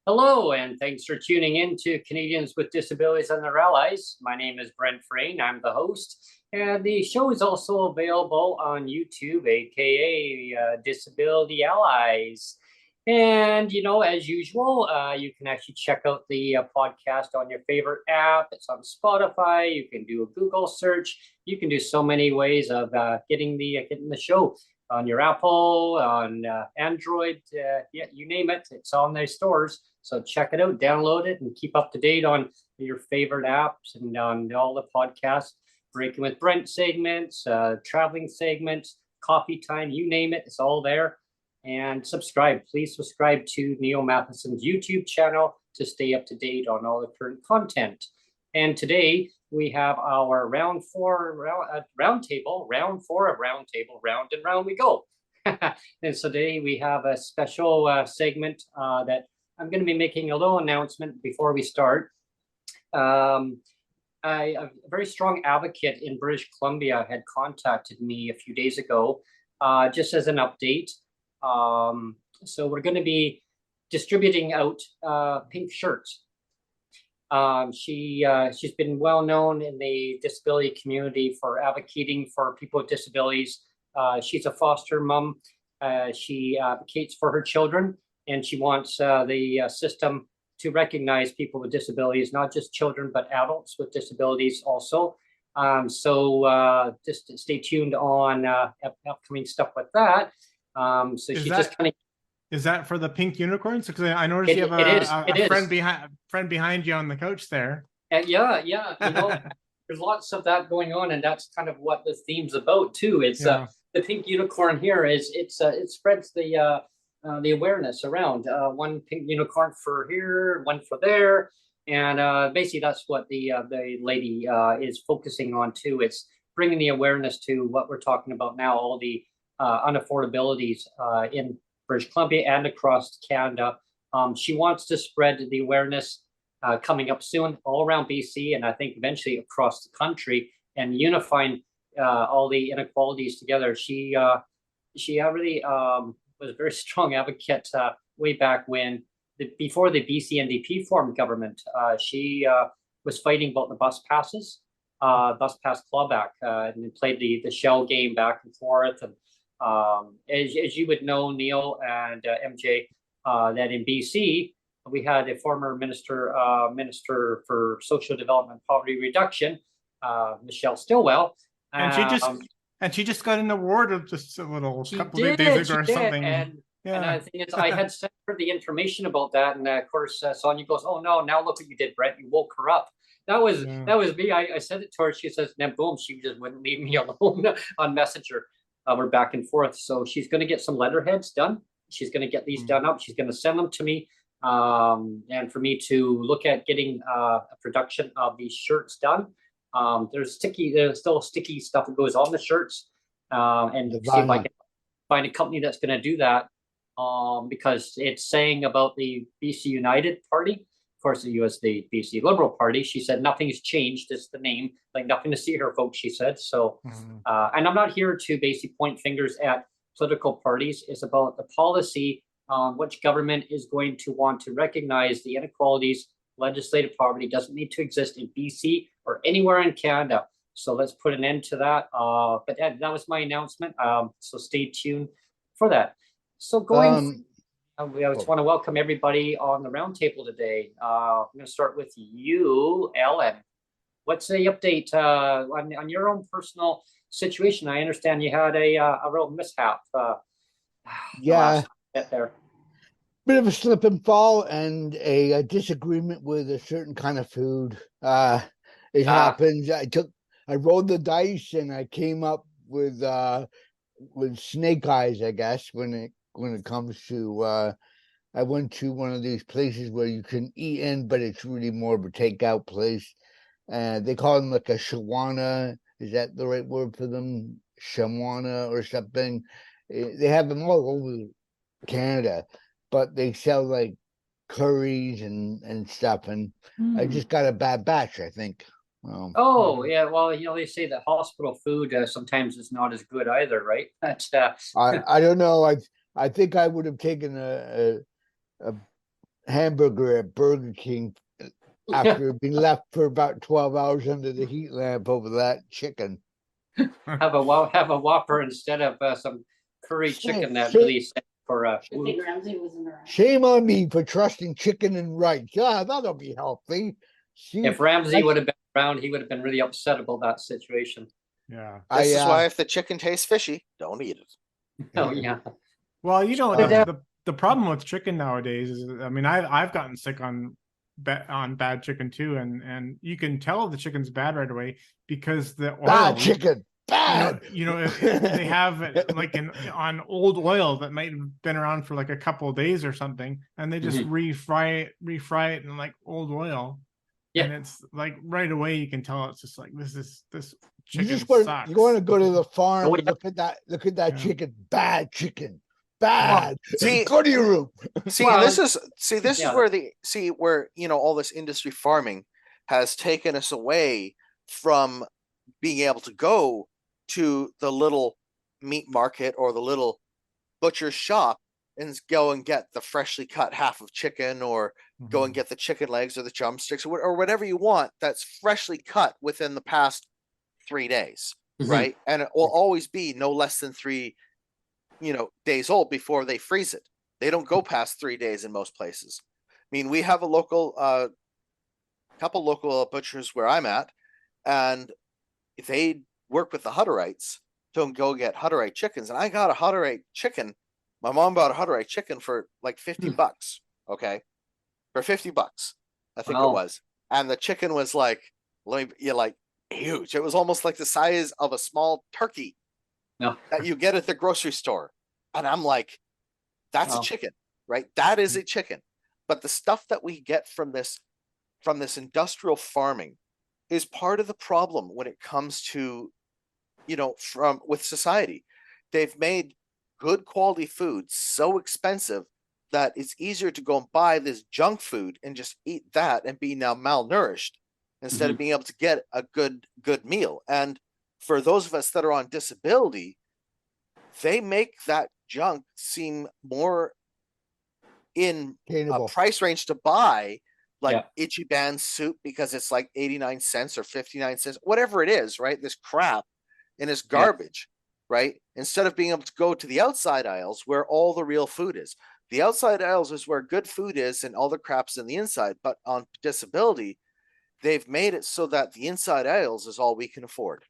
Hello, and thanks for tuning in to Canadians with Disabilities and Their Allies. My name is Brent Frain. I'm the host, and the show is also available on YouTube, aka Disability Allies. And, as usual, you can actually check out the podcast on your favorite app. It's on Spotify. You can do a Google search. You can do so many ways of getting the show on your Apple, on Android, you name it. It's on their stores. So check it out, download it, and keep up to date on your favorite apps and on all the podcasts, Breaking with Brent segments, traveling segments, coffee time, you name it. It's all there. And subscribe. Please subscribe to Neil Matheson's YouTube channel to stay up to date on all the current content. And today we have our round four of roundtable, round and round we go. And so today we have a special segment that I'm going to be making a little announcement before we start. A very strong advocate in British Columbia had contacted me a few days ago, just as an update. So we're going to be distributing out pink shirts. She's been well known in the disability community for advocating for people with disabilities. She's a foster mom. She advocates for her children, and she wants the system to recognize people with disabilities, not just children, but adults with disabilities also. So just stay tuned on upcoming stuff with that. So she's just kind of. Is that for the pink unicorns? Because I noticed you have a friend behind you on the couch there. Yeah. There's lots of that going on, and that's kind of what the theme's about too. It's the pink unicorn here is it spreads the awareness around. One pink unicorn for here, one for there, and basically that's what the lady is focusing on too. It's bringing the awareness to what we're talking about now, all the unaffordabilities in British Columbia and across Canada. She wants to spread the awareness coming up soon all around BC, and I think eventually across the country, and unifying all the inequalities together. She really was a very strong advocate way back when, before the BC NDP formed government. She was fighting about the bus passes, bus pass clawback, and played the shell game back and forth. And as you would know, Neil and MJ, that in BC we had a former minister for social development and poverty reduction, Michelle Stilwell, and she just got an award of just a couple of days ago or something. And I think I had sent her the information about that, and of course Sonia goes, "Oh no, now look what you did, Brent! You woke her up." That was me. I said it to her. She says, "Then boom," she just wouldn't leave me alone on Messenger. We're back and forth. So she's going to get some letterheads done. She's going to get these done up. She's going to send them to me, and for me to look at getting a production of these shirts done. There's still sticky stuff that goes on the shirts, and see if I can find a company that's going to do that, because it's saying about the BC United Party. Of course, it was the BC Liberal Party. She said nothing's changed. It's the name, like nothing to see here, folks. She said so. And I'm not here to basically point fingers at political parties. It's about the policy, which government is going to want to recognize the inequalities. Legislated poverty doesn't need to exist in BC or anywhere in Canada. So let's put an end to that. But that was my announcement. So stay tuned for that. So going. I just want to welcome everybody on the roundtable today. I'm going to start with you, Ellen. What's the update on your own personal situation. I understand you had a real mishap. Yeah, get there. Bit of a slip and fall and a disagreement with a certain kind of food. It happens. I rolled the dice and I came up with snake eyes, I guess, when it comes to I went to one of these places where you can eat in, but it's really more of a takeout place. They call them like a shawarma. Is that the right word for them? Shawarma or something. They have them all over Canada, but they sell like curries and stuff. And I just got a bad batch, I think. Yeah, well, they say that hospital food sometimes is not as good either, right? That's I don't know. I think I would have taken a hamburger at Burger King after being left for about 12 hours under the heat lamp over that chicken. have a Whopper instead of some curry chicken that really set for Ramsey wasn't around. Shame on me for trusting chicken and rice. Yeah, that'll be healthy. If Ramsey would have been around, he would have been really upset about that situation. Yeah. This is why if the chicken tastes fishy, don't eat it. Oh yeah. Well, the problem with chicken nowadays is, I mean, I've gotten sick on bad chicken too, and you can tell the chicken's bad right away because the oil. Bad chicken. Bad. If they have it like on old oil that might have been around for like a couple of days or something, and they just refry it in like old oil. Yeah. And it's like right away you can tell it's just like this chicken sucks. You want to go to the farm and look at that chicken. Bad chicken. Bad. See, go to your room. This is where all this industry farming has taken us away from being able to go to the little meat market or the little butcher's shop and go and get the freshly cut half of chicken, or go and get the chicken legs or the drumsticks or whatever you want that's freshly cut within the past 3 days, right? And it will always be no less than 3 days old before they freeze it. They don't go past 3 days in most places. I mean, we have a couple local butchers where I'm at, and they work with the Hutterites to go get Hutterite chickens. And I got a Hutterite chicken. My mom bought a Hutterite chicken for like $50. Okay. For $50, I think it was. And the chicken was like huge. It was almost like the size of a small turkey that you get at the grocery store. And I'm like, that's a chicken, right? That is a chicken. But the stuff that we get from this industrial farming is part of the problem when it comes to, with society. They've made good quality food so expensive that it's easier to go and buy this junk food and just eat that and be now malnourished instead of being able to get a good meal. And for those of us that are on disability, they make that junk seem more in a price range to buy, like Ichiban soup, because it's like 89 cents or 59 cents, whatever it is, right? This crap and this garbage, right? Instead of being able to go to the outside aisles where all the real food is. The outside aisles is where good food is and all the crap's in the inside. But on disability, they've made it so that the inside aisles is all we can afford.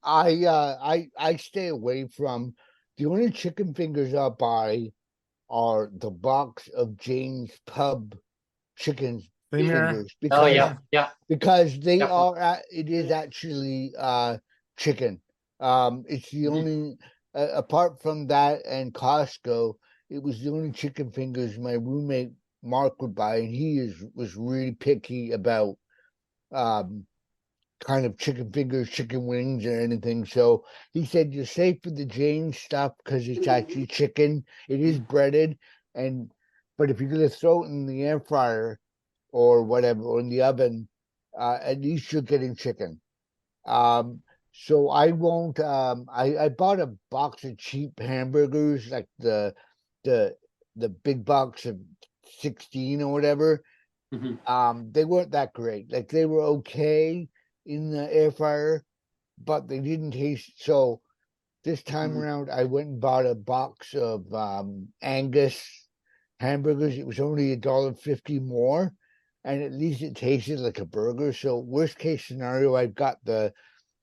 I stay away from the only chicken fingers I buy are the box of Jane's Pub chicken fingers because they are it is actually chicken. It's the only apart from that and Costco, it was the only chicken fingers my roommate Mark would buy, and he was really picky about kind of chicken fingers, chicken wings, or anything. So he said you're safe with the Jane stuff because it's actually chicken. It is breaded, but if you're gonna throw it in the air fryer or whatever, or in the oven, at least you're getting chicken. So I won't. I bought a box of cheap hamburgers, like the big box of 16 or whatever. They weren't that great. Like they were okay in the air fryer, but they didn't taste. So this time around, I went and bought a box of Angus hamburgers. It was only $1.50 more, and at least it tasted like a burger. So worst case scenario, I've got the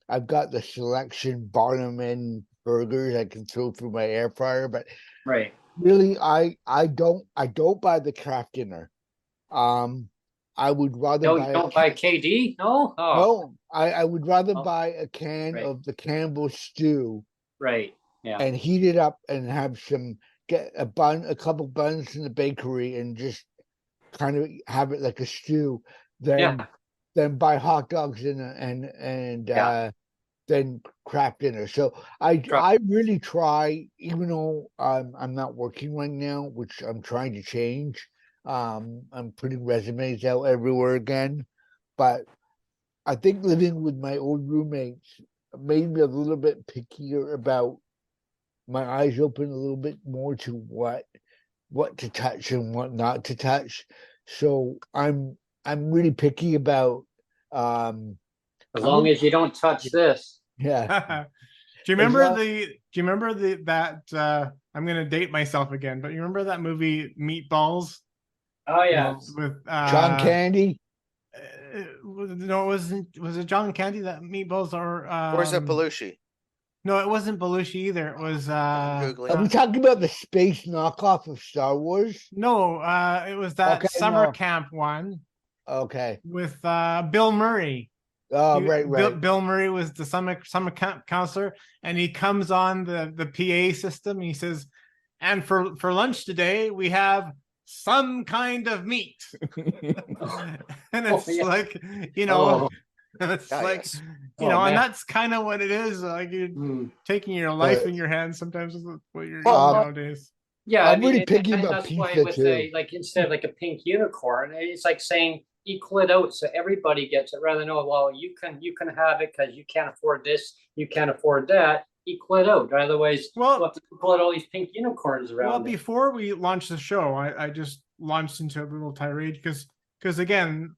I've got the selection Barnum burgers I can throw through my air fryer, but Right. really, I don't buy the Kraft Dinner. I would rather No, buy you don't buy KD? No? Oh, no, I would rather oh, buy a can right. of the Campbell stew Right. Yeah. and heat it up and have get a couple buns in the bakery and just kind of have it like a stew, Yeah. then buy hot dogs Yeah. then Kraft Dinner. So I really try, even though I'm not working right now, which I'm trying to change. I'm putting resumes out everywhere again, but I think living with my old roommates made me a little bit pickier about my eyes open a little bit more to what to touch and what not to touch. So I'm really picky about As I'm long really, as you don't touch this. yeah. Do you As remember long- that I'm gonna date myself again, but you remember that movie Meatballs Oh, yeah. with John Candy. no, it wasn't. Was it John Candy that Meatballs Or is it Belushi? No, it wasn't Belushi either. It was Googling. Are we talking about the space knockoff of Star Wars? no, it was that Okay, summer no. camp one Okay. with Bill Murray. Oh, right. Bill Murray was the summer camp counselor, and he comes on the PA system. And he says, "And for lunch today, we have some kind of meat." And it's yeah. like, Oh, it's Ah, like, yes. Oh, and man. that's kind of what it is. Like you're Mm. taking your life But- in your hands. Sometimes is what you're Well, nowadays. Yeah, I'm I mean, really picky and about that's why pizza with too. like instead of like a pink unicorn, it's like saying equal it out so everybody gets it rather than, oh, well, you can have it because you can't afford this, you can't afford that. Equal it out. Otherwise, Well- we'll have to put all these pink unicorns around. Well, it. before we launched the show, I just launched into a little tirade because again,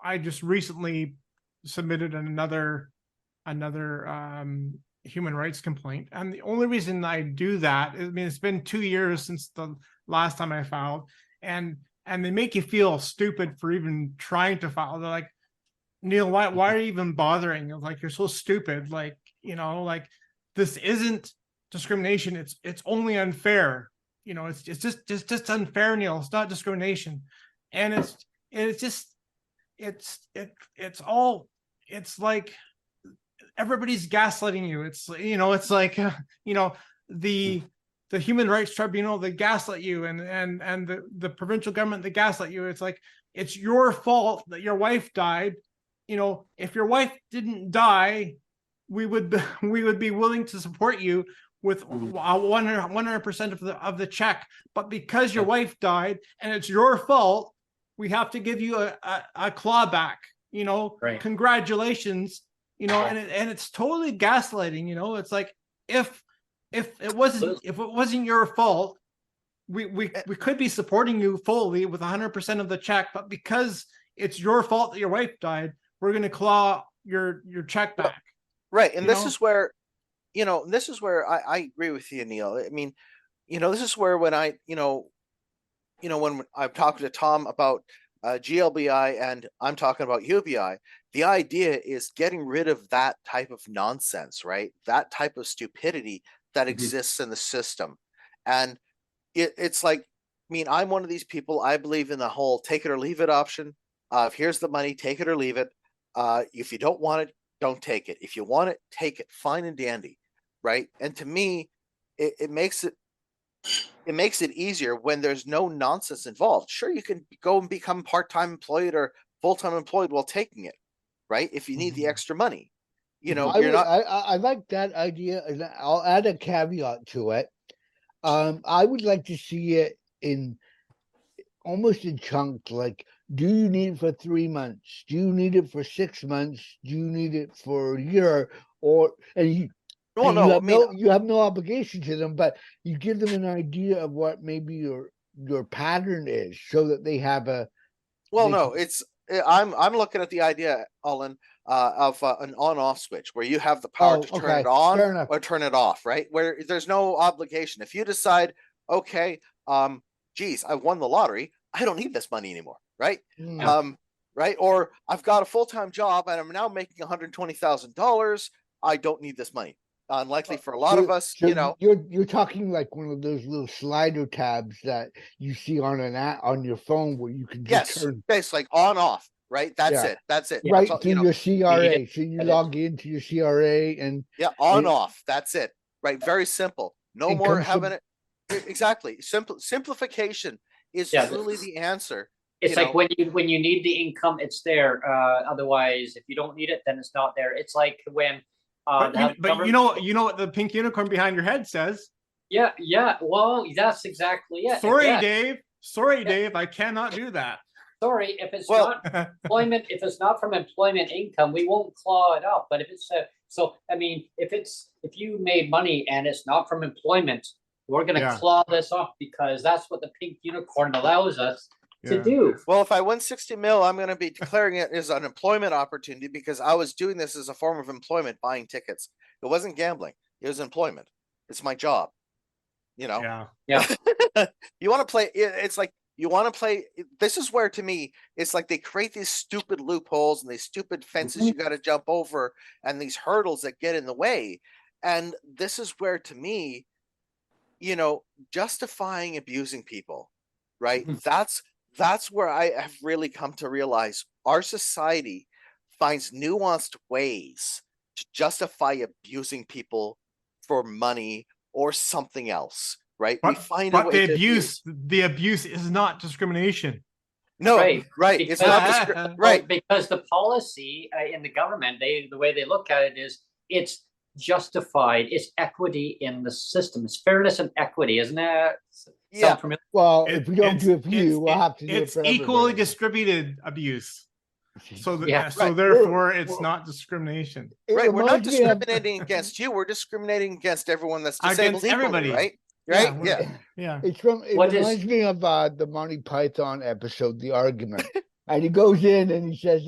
I just recently submitted another human rights complaint, and the only reason I do that, I mean, it's been 2 years since the last time I filed, and they make you feel stupid for even trying to file. They're like, Neil, why are you even bothering? Like, you're so stupid. Like, like this isn't discrimination. It's only unfair. It's just unfair, Neil. It's not discrimination. And it's like everybody's gaslighting you. It's like the Human Rights Tribunal, they gaslight you, and the provincial government, they gaslight you. It's like it's your fault that your wife died. If your wife didn't die, we would be willing to support you with 100% of the check. But because your wife died and it's your fault, we have to give you a clawback. Right. Congratulations. And it's totally gaslighting. It's like if it wasn't your fault, we could be supporting you fully with 100% of the check, but because it's your fault that your wife died, we're going to claw your check back. Right. And this is where, I agree with you, Neil. I mean, this is where when when I'm talking to Tom about GLBI and I'm talking about UBI, the idea is getting rid of that type of nonsense, right? That type of stupidity that exists in the system. And it's like, I mean, I'm one of these people, I believe in the whole take it or leave it option. If here's the money, take it or leave it. If you don't want it, don't take it. If you want it, take it. Fine and dandy, right? And to me, it makes it easier when there's no nonsense involved. Sure, you can go and become part-time employed or full-time employed while taking it, right? If you need the extra money, I like that idea, and I'll add a caveat to it. I would like to see it in almost in chunks. Like, do you need it for 3 months? Do you need it for 6 months? Do you need it for a year? You have no obligation to them, but you give them an idea of what maybe your pattern is, so that they have a. Well, no, I'm looking at the idea, Olin, of an on-off switch where you have the power to turn it on or turn it off, right? Where there's no obligation. If you decide, okay, geez, I won the lottery, I don't need this money anymore, right? Yeah. Right? Or I've got a full-time job and I'm now making $120,000. I don't need this money. Unlikely for a lot of us, So you know. you're talking like one of those little slider tabs that you see on an app on your phone where you can just Yes, turn basically like on off, right? That's Yeah. it. That's it. right That's all, through you know. your need CRA. it, So you get it. log into your CRA and Yeah, on it- off. That's it. Right. Very simple. No it more comes from- having it. Exactly. Simplification is Yeah, truly the answer. It's You like know, when you need the income, it's there. Otherwise, if you don't need it, then it's not there. It's like when But you know what the pink unicorn behind your head says? Yeah, yeah. Well, that's exactly it. Sorry, Yeah. Dave. Sorry, Dave. I cannot do that. Sorry, if it's Well- not employment, if it's not from employment income, we won't claw it up. But if it's so, I mean, if you made money and it's not from employment, we're gonna Yeah. claw this off because that's what the pink unicorn allows us to Yeah. do. well, if I win 60 mil, I'm going to be declaring it as an employment opportunity because I was doing this as a form of employment, buying tickets. It wasn't gambling. It was employment. It's my job. You know, Yeah. Yeah. you want to play. It's like you want to play. This is where, to me, it's like they create these stupid loopholes and these stupid fences you got to jump over and these hurdles that get in the way. And this is where, to me, you know, justifying abusing people, right? Mhm. That's where I have really come to realize our society finds nuanced ways to justify abusing people for money or something else, right? We find a But way the to abuse is not discrimination. No, Right. right. It's not Because- right. Because the policy in the government, the way they look at it is it's justified. It's equity in the system. It's fairness and equity, isn't it? Yeah. Sound familiar? well, It- if we don't it's- do it for you, it's- we'll have to do it It's for equally everybody. distributed abuse. So Yeah. so Right. therefore, it's Well- not discrimination It Right. We're not reminds me of- discriminating against you. We're discriminating against everyone that's disabled against equally, everybody. right? Yeah, Right? we're- Yeah. Yeah. It What is- reminds me of the Monty Python episode, The Argument. And he goes in and he says,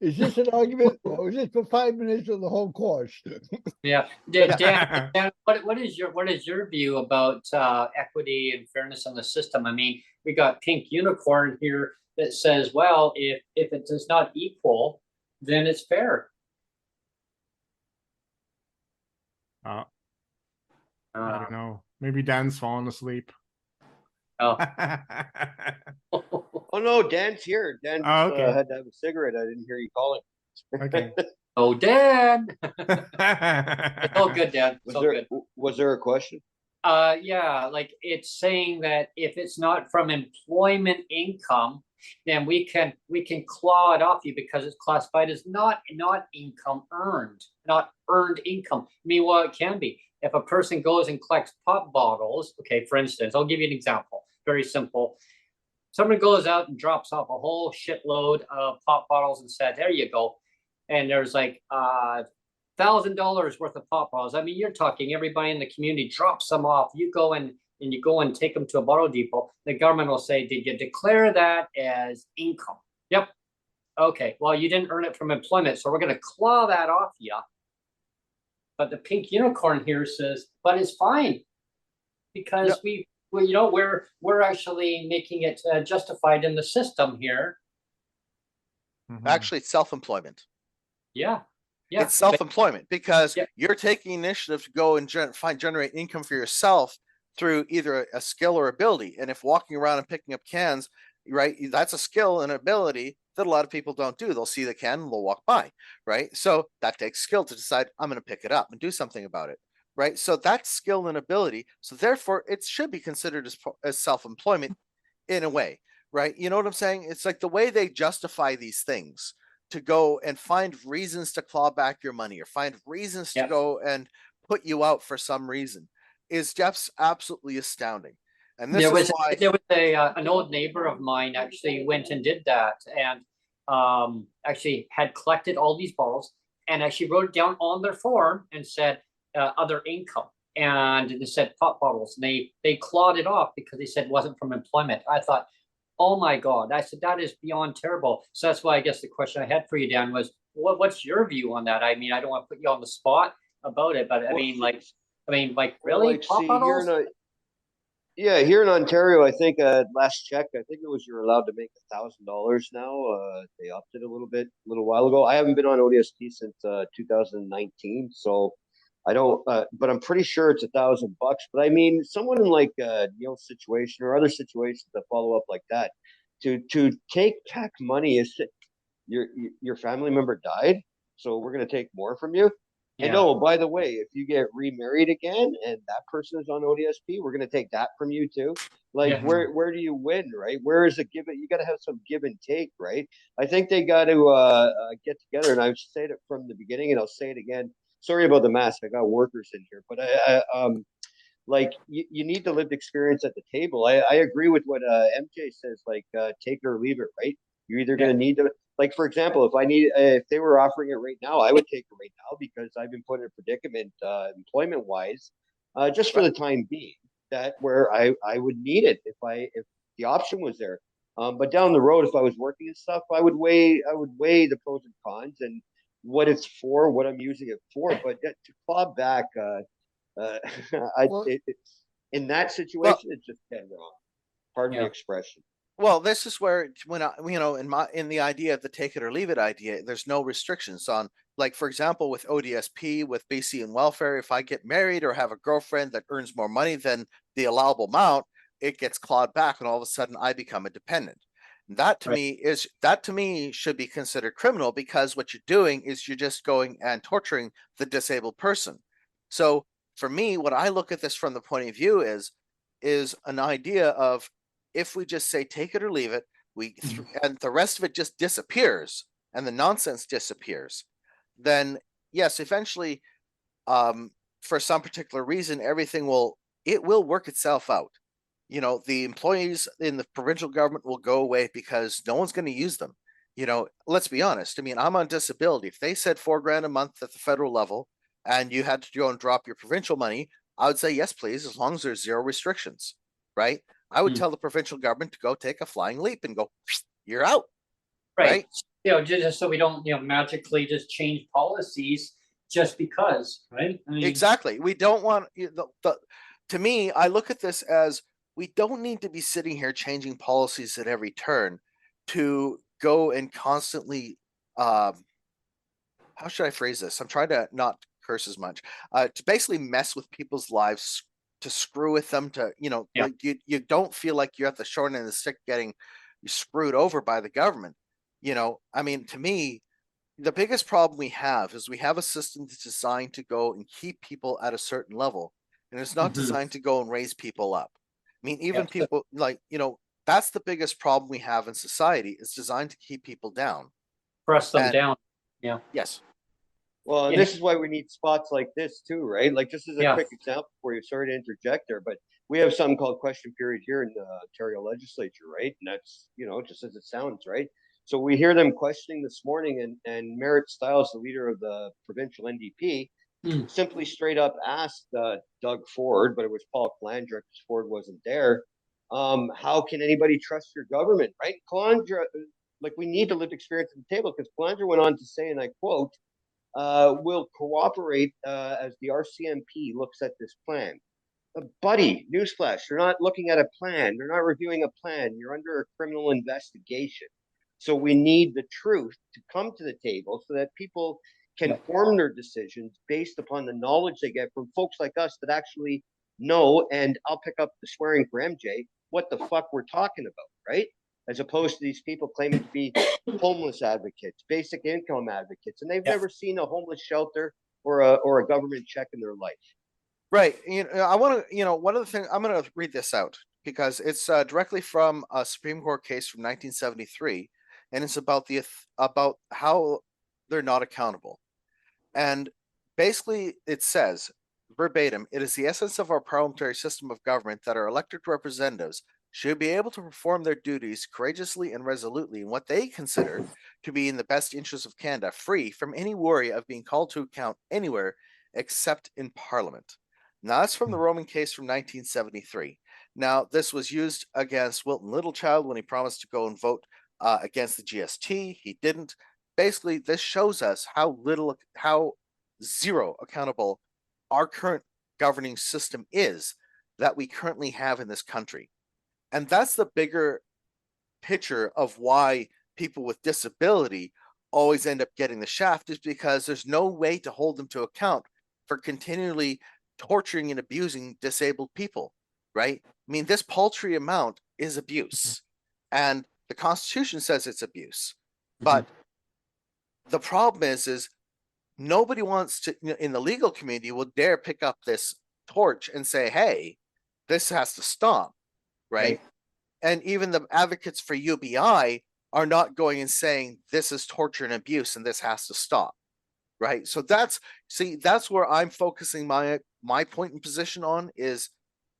is this an argument or is this for 5 minutes of the whole course? Yeah. Dan, what is your view about equity and fairness in the system? I mean, we got pink unicorn here that says, well, if it is not equal, then it's fair. I Uh, don't know. Maybe Dan's fallen asleep. oh. Oh no, Dan's here. Dan just, Oh, okay. had to have a cigarette. I didn't hear you calling. Okay. Oh, Dan. It's all good, Dan. It's all good. Was there a question? Yeah, like it's saying that if it's not from employment income, then we can claw it off you because it's classified as not income earned, not earned income. I mean, well, it can be. If a person goes and collects pop bottles, okay, for instance, I'll give you an example, very simple. Someone goes out and drops off a whole shitload of pop bottles and said, there you go. And there's like $1,000 worth of pop bottles. I mean, you're talking everybody in the community drops them off. You go and take them to a bottle depot. The government will say, did you declare that as income? Yep. Okay, well, you didn't earn it from employment, so we're going to claw that off you. But the pink unicorn here says, but it's fine because we're actually making it justified in the system here. Mhm. Actually, it's self-employment. Yeah. Yeah. It's self-employment because Yeah. you're taking initiative to go and generate income for yourself through either a skill or ability. And if walking around and picking up cans, right, that's a skill and ability that a lot of people don't do. They'll see the can and they'll walk by, right? So that takes skill to decide I'm going to pick it up and do something about it, right? So that's skill and ability. So therefore, it should be considered as self-employment in a way, right? You know what I'm saying? It's like the way they justify these things to go and find reasons to claw back your money or find reasons to go and put you out for some reason is just absolutely astounding. And this is why there was an old neighbor of mine actually went and did that and actually had collected all these bottles and actually wrote it down on their form and said other income. And they said pop bottles. And they clawed it off because they said it wasn't from employment. I thought, oh my God. I said, that is beyond terrible. So that's why I guess the question I had for you, Dan, was what's your view on that? I mean, I don't want to put you on the spot about it, but I mean, like really? Like, Pop see, bottles? Yeah, here in Ontario, I think last check, I think it was you're allowed to make $1,000 now. They upped it a little bit, a little while ago. I haven't been on ODSP since 2019, so I don't. But I'm pretty sure it's $1,000. But I mean, someone in like Neil's situation or other situations that follow up like that, to take tax money is your family member died, so we're gonna take more from you. And Yeah. oh, by the way, if you get remarried again and that person is on ODSP, we're gonna take that from you too. Like Yeah. where do you win, right? Where is the give it? You got to have some give and take, right? I think they got to get together, and I've said it from the beginning, and I'll say it again. Sorry about the mask. I got workers in here, but like you need the lived experience at the table. I agree with what MJ says, like take it or leave it, right? You're either going to need to, like, for example, if they were offering it right now, I would take it right now because I've been put in a predicament employment wise, just for the time being, that where I would need it if the option was there. But down the road, if I was working and stuff, I would weigh the pros and cons and what it's for, what I'm using it for. But to claw back, uh, Well, in that well, situation, it's just dead wrong. Pardon the Yeah. expression. well, this is where when I, in the idea of the take it or leave it idea, there's no restrictions on, like, for example, with ODSP, with BC and welfare, if I get married or have a girlfriend that earns more money than the allowable amount, it gets clawed back, and all of a sudden I become a dependent. That to Right. me should be considered criminal, because what you're doing is you're just going and torturing the disabled person. So for me, what I look at this from the point of view is an idea of, if we just say take it or leave it, and the rest of it just disappears and the nonsense disappears, then yes, eventually, for some particular reason, everything will work itself out. The employees in the provincial government will go away because no one's going to use them. Let's be honest. I mean, I'm on disability. If they said $4,000 a month at the federal level and you had to go and drop your provincial money, I would say yes, please, as long as there's zero restrictions, right? I would tell the provincial government to go take a flying leap and go, you're out, Right. right? Just so we don't, magically just change policies just because, right? I mean, Exactly. We don't want to me, I look at this as, we don't need to be sitting here changing policies at every turn to go and constantly, how should I phrase this? I'm trying to not curse as much. To basically mess with people's lives, to screw with them, to, Yeah. like, you don't feel like you're at the short end of the stick getting screwed over by the government. I mean, to me, the biggest problem we have is we have a system that's designed to go and keep people at a certain level, and it's not Mhm. designed to go and raise people up. I mean, even Yeah. people like, that's the biggest problem we have in society. It's designed to keep people down. Press them And down. Yeah. yes, Well, and Yeah. this is why we need spots like this too, right? Like just as a Yeah. quick example for you, sorry to interject there, but we have something called question period here in the Ontario legislature, right? And that's, just as it sounds, right? So we hear them questioning this morning, and Merritt Stiles, the leader of the provincial NDP, simply straight up asked Doug Ford, but it was Paul Calandra because Ford wasn't there. How can anybody trust your government, right? Calandra, like we need to live experience at the table, because Calandra went on to say, and I quote, will cooperate as the RCMP looks at this plan. Buddy, newsflash, you're not looking at a plan. You're not reviewing a plan. You're under a criminal investigation. So we need the truth to come to the table so that people can form their decisions based upon the knowledge they get from folks like us that actually know, and I'll pick up the swearing for MJ, what the fuck we're talking about, right? As opposed to these people claiming to be homeless advocates, basic income advocates, and they've Yeah. never seen a homeless shelter or a government check in their life. right. I want to, one of the things, I'm going to read this out because it's directly from a Supreme Court case from 1973, and it's about about how they're not accountable. And basically, it says verbatim, it is the essence of our parliamentary system of government that our elected representatives should be able to perform their duties courageously and resolutely in what they consider to be in the best interest of Canada, free from any worry of being called to account anywhere except in Parliament. Now, that's from the Roman case from 1973. Now, this was used against Wilton Littlechild when he promised to go and vote against the GST. He didn't. Basically, this shows us how zero accountable our current governing system is. that we currently have in this country. And that's the bigger picture of why people with disability always end up getting the shaft, is because there's no way to hold them to account for continually torturing and abusing disabled people, right? I mean, this paltry amount is abuse, and the Constitution says it's abuse. But the problem is nobody wants to, in the legal community, will dare pick up this torch and say, hey, this has to stop, right? And even the advocates for UBI are not going and saying this is torture and abuse and this has to stop, right? So that's where I'm focusing my point and position on, is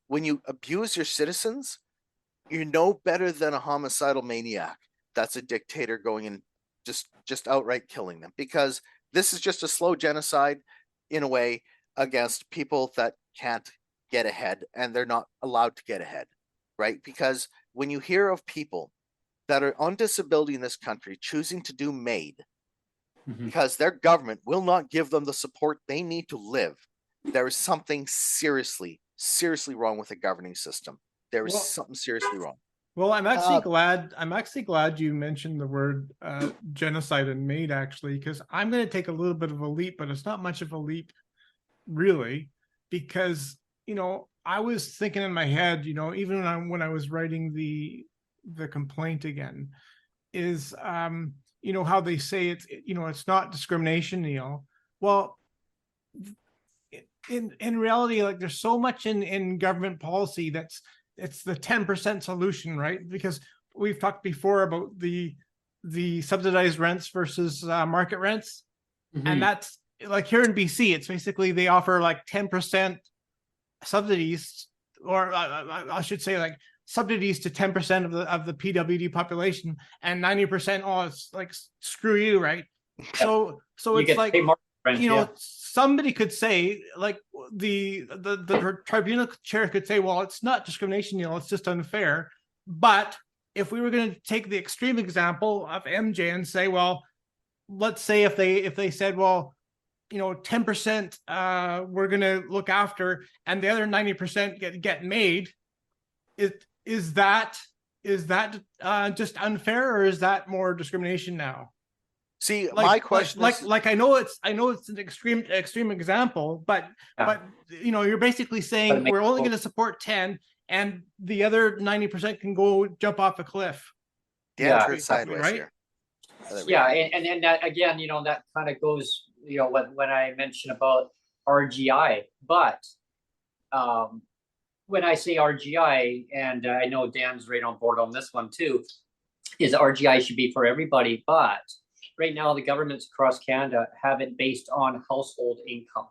when you abuse your citizens, you're no better than a homicidal maniac that's a dictator going and just outright killing them, because this is just a slow genocide in a way against people that can't get ahead, and they're not allowed to get ahead, right? Because when you hear of people that are on disability in this country choosing to do MAID because their government will not give them the support they need to live, there is something seriously wrong with the governing system. There is something seriously wrong. Well, I'm actually glad you mentioned the word genocide and MAID, actually, because I'm going to take a little bit of a leap, but it's not much of a leap, really, because, I was thinking in my head, even when I was writing the complaint again, is, how they say it's not discrimination, Well, in reality, like, there's so much in government policy it's the 10% solution, right? Because we've talked before about the subsidized rents versus market rents. And that's like here in BC, it's basically they offer like 10% subsidies, or I should say like subsidies to 10% of the PWD population, and 90%, it's like, screw you, right? So it's like, somebody could say, like, the tribunal chair could say, well, it's not discrimination, it's just unfair. But if we were going to take the extreme example of MJ and say, well, let's say if they said, well, 10% we're going to look after, and the other 90% get made, is that just unfair, or is that more discrimination now? See, my question is, I know it's an extreme example, but you're basically saying we're only going to support 10, and the other 90% can go jump off a cliff. Turn sideways, right? Here. And that, again, that kind of goes, when I mention about RGI, but when I say RGI, and I know Dan's right on board on this one too, is RGI should be for everybody, but right now the governments across Canada have it based on household income.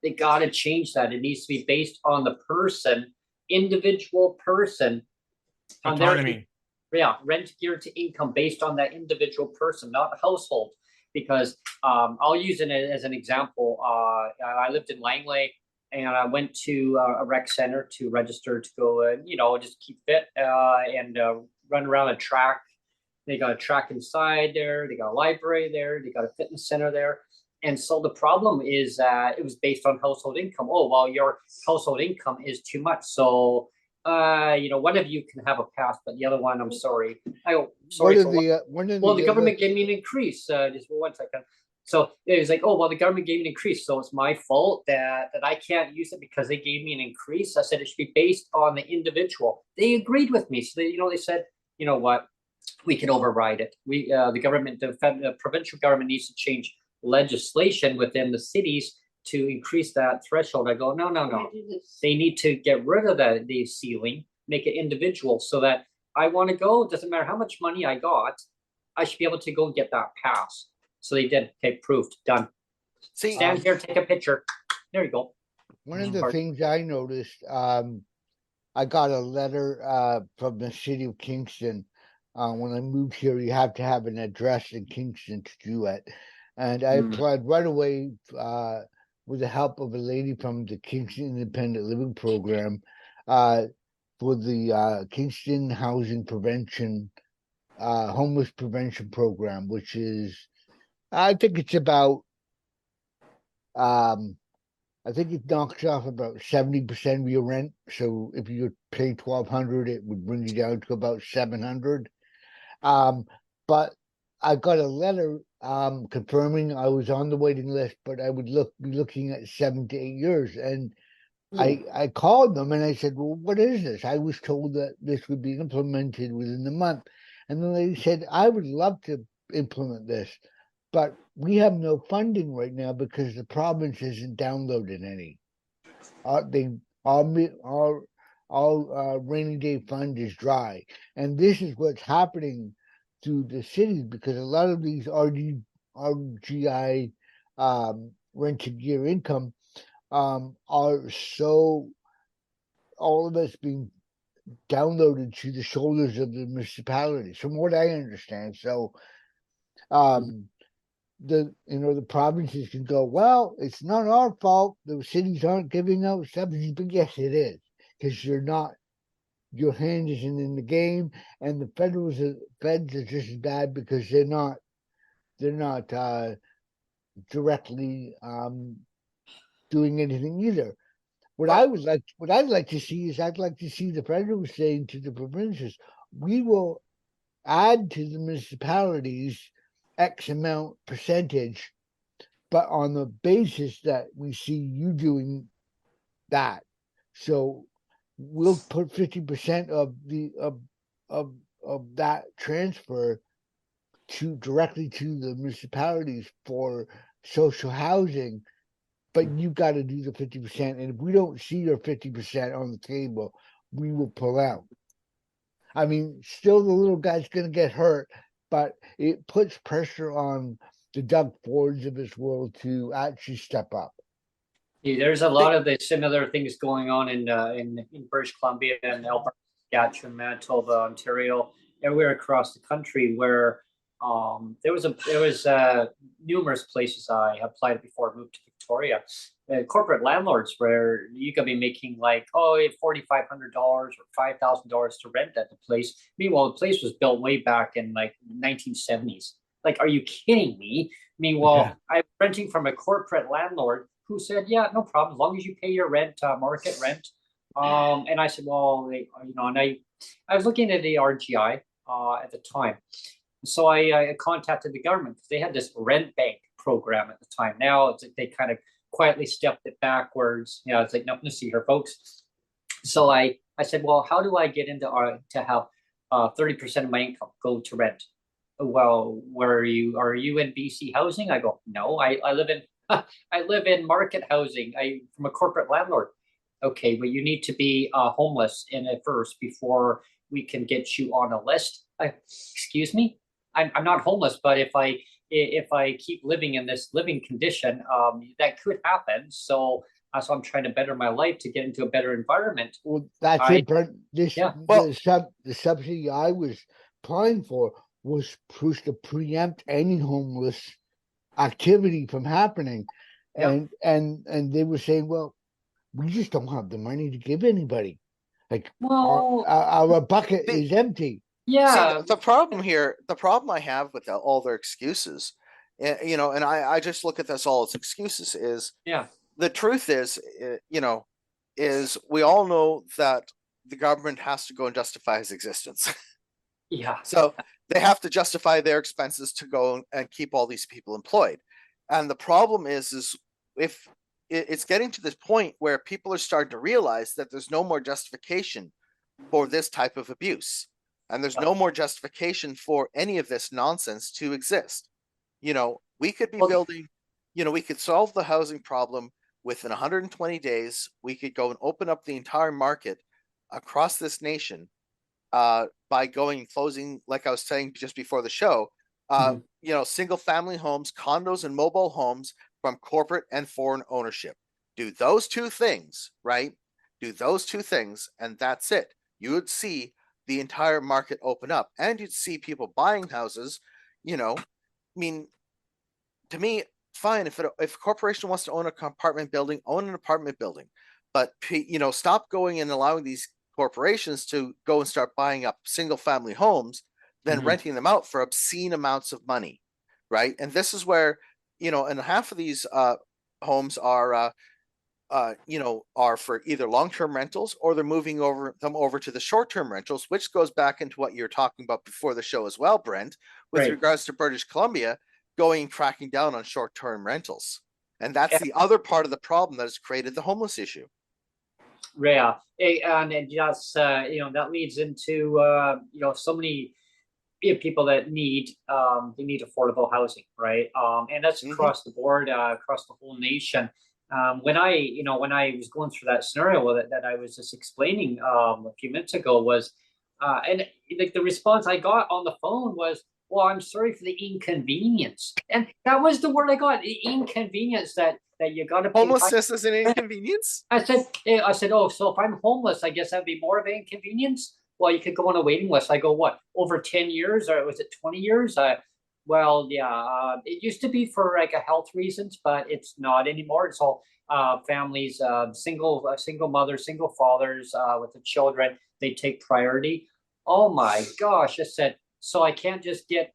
They got to change that. It needs to be based on the person, individual person, on autonomy. Rent geared to income based on that individual person, not household. Because I'll use it as an example. I lived in Langley, and I went to a rec center to register to go and just keep fit and run around a track. They got a track inside there. They got a library there. They got a fitness center there. And so the problem is that it was based on household income. Oh, well, your household income is too much. So, one of you can have a pass, but the other one, I'm sorry. The government gave me an increase. Just 1 second. So it was like, oh, well, the government gave me an increase, so it's my fault that I can't use it because they gave me an increase. I said it should be based on the individual. They agreed with me. So they said, you know what, we can override it. The provincial government needs to change legislation within the cities to increase that threshold. I go, no. They need to get rid of the ceiling, make it individual, so that I want to go, it doesn't matter how much money I got, I should be able to go and get that pass. So they did. Okay, proved, done. Stand here, take a picture. There you go. One of the things I noticed, I got a letter from the city of Kingston. When I moved here, you have to have an address in Kingston to do it. And I applied right away with the help of a lady from the Kingston Independent Living Program for the Kingston Housing Prevention, Homeless Prevention Program, which is, I think it's about I think it knocks off about 70% of your rent. So if you pay $1,200, it would bring you down to about $700. But I got a letter confirming I was on the waiting list, but I would be looking at 7 to 8 years. And I called them and I said, well, what is this? I was told that this would be implemented within the month. And then they said, I would love to implement this, but we have no funding right now because the province isn't downloaded any. All rainy day fund is dry. And this is what's happening to the cities because a lot of these RGI rent to gear income are so all of us being downloaded to the shoulders of the municipalities, from what I understand. So the provinces can go, well, it's not our fault. The cities aren't giving out subsidies, but yes, it is, because your hand isn't in the game, and the feds are just as bad because they're not directly doing anything either. What I'd like to see is I'd like to see the federal saying to the provinces, we will add to the municipalities X amount percentage, but on the basis that we see you doing that. So we'll put 50% of that transfer directly to the municipalities for social housing. But you've got to do the 50%. And if we don't see your 50% on the table, we will pull out. I mean, still the little guy's going to get hurt, but it puts pressure on the Doug Fords of this world to actually step up. Yeah, there's a lot of the similar things going on in British Columbia and Alberta, Saskatchewan, Manitoba, Ontario, everywhere across the country where there was numerous places I applied before I moved to Victoria. Corporate landlords where you could be making like $4,500 or $5,000 to rent at the place. Meanwhile, the place was built way back in like 1970s. Like, are you kidding me? Meanwhile, I'm renting from a corporate landlord who said, "Yeah, no problem, as long as you pay your rent, market rent." And I said, "Well, and I was looking at the RGI at the time." So I contacted the government because they had this rent bank program at the time. Now it's like they kind of quietly stepped it backwards. It's like nothing to see here, folks. So I said, well, how do I get into to have 30% of my income go to rent? Well, where are you? Are you in BC housing? I go, no, I live in I live in market housing. I'm from a corporate landlord. Okay, well, you need to be homeless in it first before we can get you on a list. Excuse me? I'm not homeless, but if I keep living in this living condition, that could happen. So I'm trying to better my life to get into a better environment. Well, that's it. But the subsidy I was applying for was supposed to preempt any homeless activity from happening, and they were saying, well, we just don't have the money to give anybody. Like, our bucket is empty. Yeah. See, the problem I have with all their excuses, and I just look at this all as excuses, is the truth is we all know that the government has to go and justify his existence. Yeah. So they have to justify their expenses to go and keep all these people employed. And the problem is if it's getting to this point where people are starting to realize that there's no more justification for this type of abuse. And there's no more justification for any of this nonsense to exist. We could be building, we could solve the housing problem within 120 days. We could go and open up the entire market across this nation by going and closing, like I was saying just before the show, single family homes, condos, and mobile homes from corporate and foreign ownership. Do those two things, right? Do those two things, and that's it. You would see the entire market open up, and you'd see people buying houses. To me, fine, if a corporation wants to own an apartment building, own an apartment building, but stop going and allowing these corporations to go and start buying up single family homes, then renting them out for obscene amounts of money, right? And this is where and half of these homes are are for either long-term rentals or they're moving them over to the short-term rentals, which goes back into what you're talking about before the show as well, Brent, with regards to British Columbia cracking down on short-term rentals. And that's the other part of the problem that has created the homeless issue. Yeah, and just that leads into so many people that need affordable housing, right? And that's across the board, across the whole nation. When I was going through that scenario that I was just explaining a few minutes ago was, and like the response I got on the phone was, "Well, I'm sorry for the inconvenience," and that was the word I got, the inconvenience that you got to pay. Homelessness is an inconvenience? I said, oh, so if I'm homeless, I guess that'd be more of an inconvenience. Well, you could go on a waiting list. I go, what, over 10 years or was it 20 years? Well, yeah, it used to be for like a health reasons, but it's not anymore. It's all families, single mothers, single fathers with the children. They take priority. Oh my gosh! I said, so I can't just get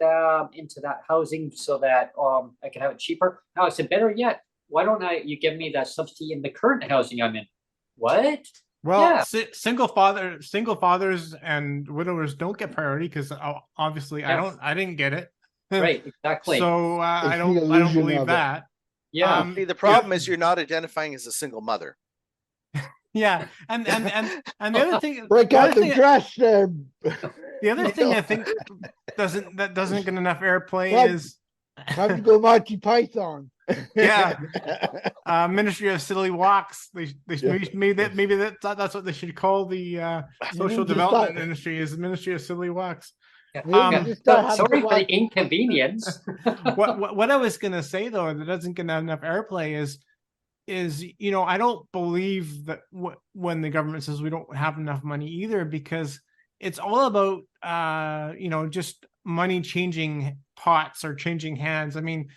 into that housing so that I can have it cheaper. No, I said, better yet, why don't you give me that subsidy in the current housing I'm in? What? Well, single fathers and widowers don't get priority because obviously I didn't get it. Right, exactly. So I don't believe that. Yeah. See, the problem is you're not identifying as a single mother. Yeah, and the other thing, break out the dress there. The other thing I think doesn't get enough airplay is time to go Monty Python. Yeah, Ministry of Silly Walks. Maybe that's what they should call the social development industry, is the Ministry of Silly Walks. Sorry for the inconvenience. What I was gonna say though that doesn't get enough airplay is I don't believe that when the government says we don't have enough money either, because it's all about just money changing pots or changing hands. I mean,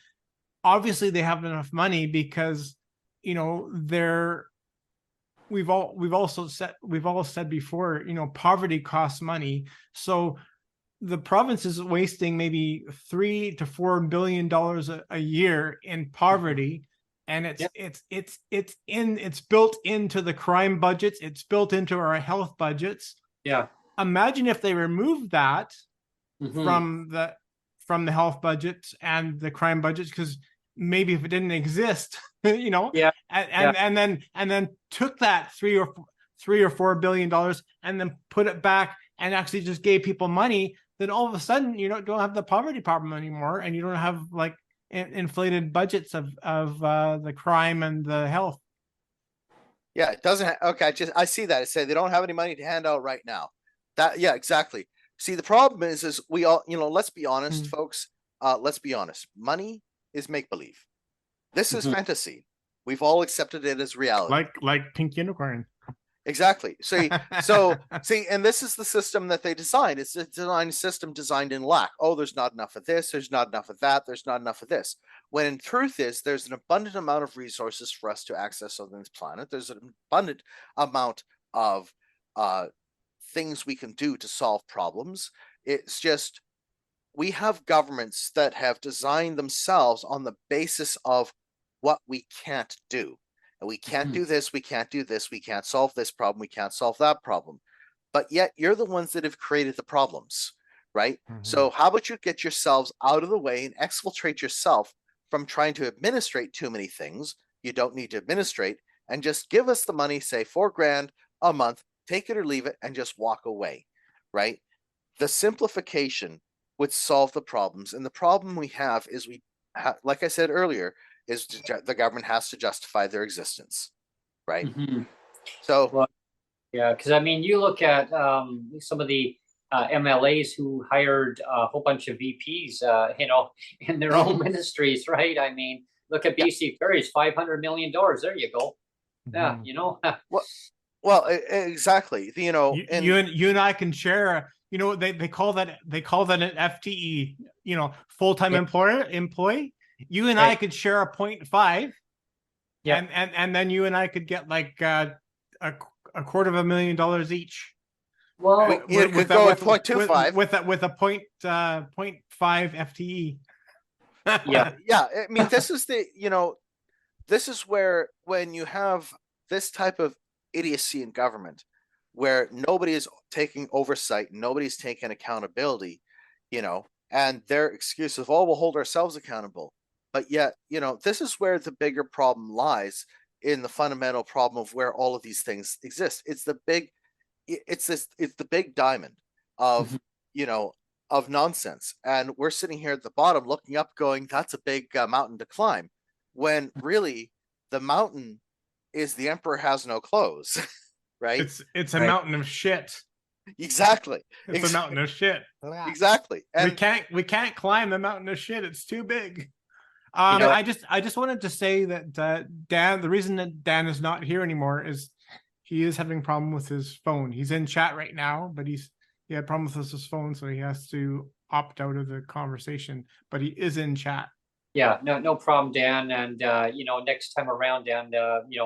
obviously they have enough money because we've all said before, poverty costs money. So the province is wasting maybe $3 to $4 billion a year in poverty. And it's built into the crime budgets. It's built into our health budgets. Yeah. Imagine if they removed that from the health budgets and the crime budgets, because maybe if it didn't exist, and then took that $3 or $4 billion and then put it back and actually just gave people money, then all of a sudden you don't have the poverty problem anymore, and you don't have like inflated budgets of the crime and the health. Yeah, it doesn't. I see that. It said they don't have any money to hand out right now. Yeah, exactly. See, the problem is we all, let's be honest, folks. Let's be honest. Money is make believe. This is fantasy. We've all accepted it as reality. Like Pink Unicorn. Exactly. See, and this is the system that they designed. It's a design system designed in lack. Oh, there's not enough of this. There's not enough of that. There's not enough of this. When in truth there's an abundant amount of resources for us to access on this planet. There's an abundant amount of things we can do to solve problems. It's just we have governments that have designed themselves on the basis of what we can't do. And we can't do this, we can't do this, we can't solve this problem, we can't solve that problem. But yet you're the ones that have created the problems, right? So how about you get yourselves out of the way and exfiltrate yourself from trying to administrate too many things you don't need to administrate, and just give us the money, say $4,000 a month, take it or leave it, and just walk away, right? The simplification would solve the problems. And the problem we have is like I said earlier, is the government has to justify their existence, right? So, yeah, because I mean, you look at some of the MLAs who hired a whole bunch of VPs, in their own ministries, right? I mean, look at BC Ferries, $500 million. There you go. Yeah, well, exactly. You and I can share. They call that an FTE. Full-time employee. You and I could share a 0.5, and then you and I could get like a $250,000 each. Well, you could go with 0.25 with a 0.5 FTE. Yeah. I mean, this is where when you have this type of idiocy in government where nobody is taking oversight, nobody's taking accountability, and their excuse of, oh, we'll hold ourselves accountable. But yet, this is where the bigger problem lies, in the fundamental problem of where all of these things exist. It's the big diamond of, of nonsense. And we're sitting here at the bottom looking up going, that's a big mountain to climb. When really the mountain is the emperor has no clothes, right? It's a mountain of shit. Exactly. It's a mountain of shit. Exactly. And we can't climb the mountain of shit. It's too big. I just wanted to say that Dan, the reason that Dan is not here anymore is he is having a problem with his phone. He's in chat right now, but he had problems with his phone, so he has to opt out of the conversation. But he is in chat. Yeah, no problem, Dan. And next time around, Dan,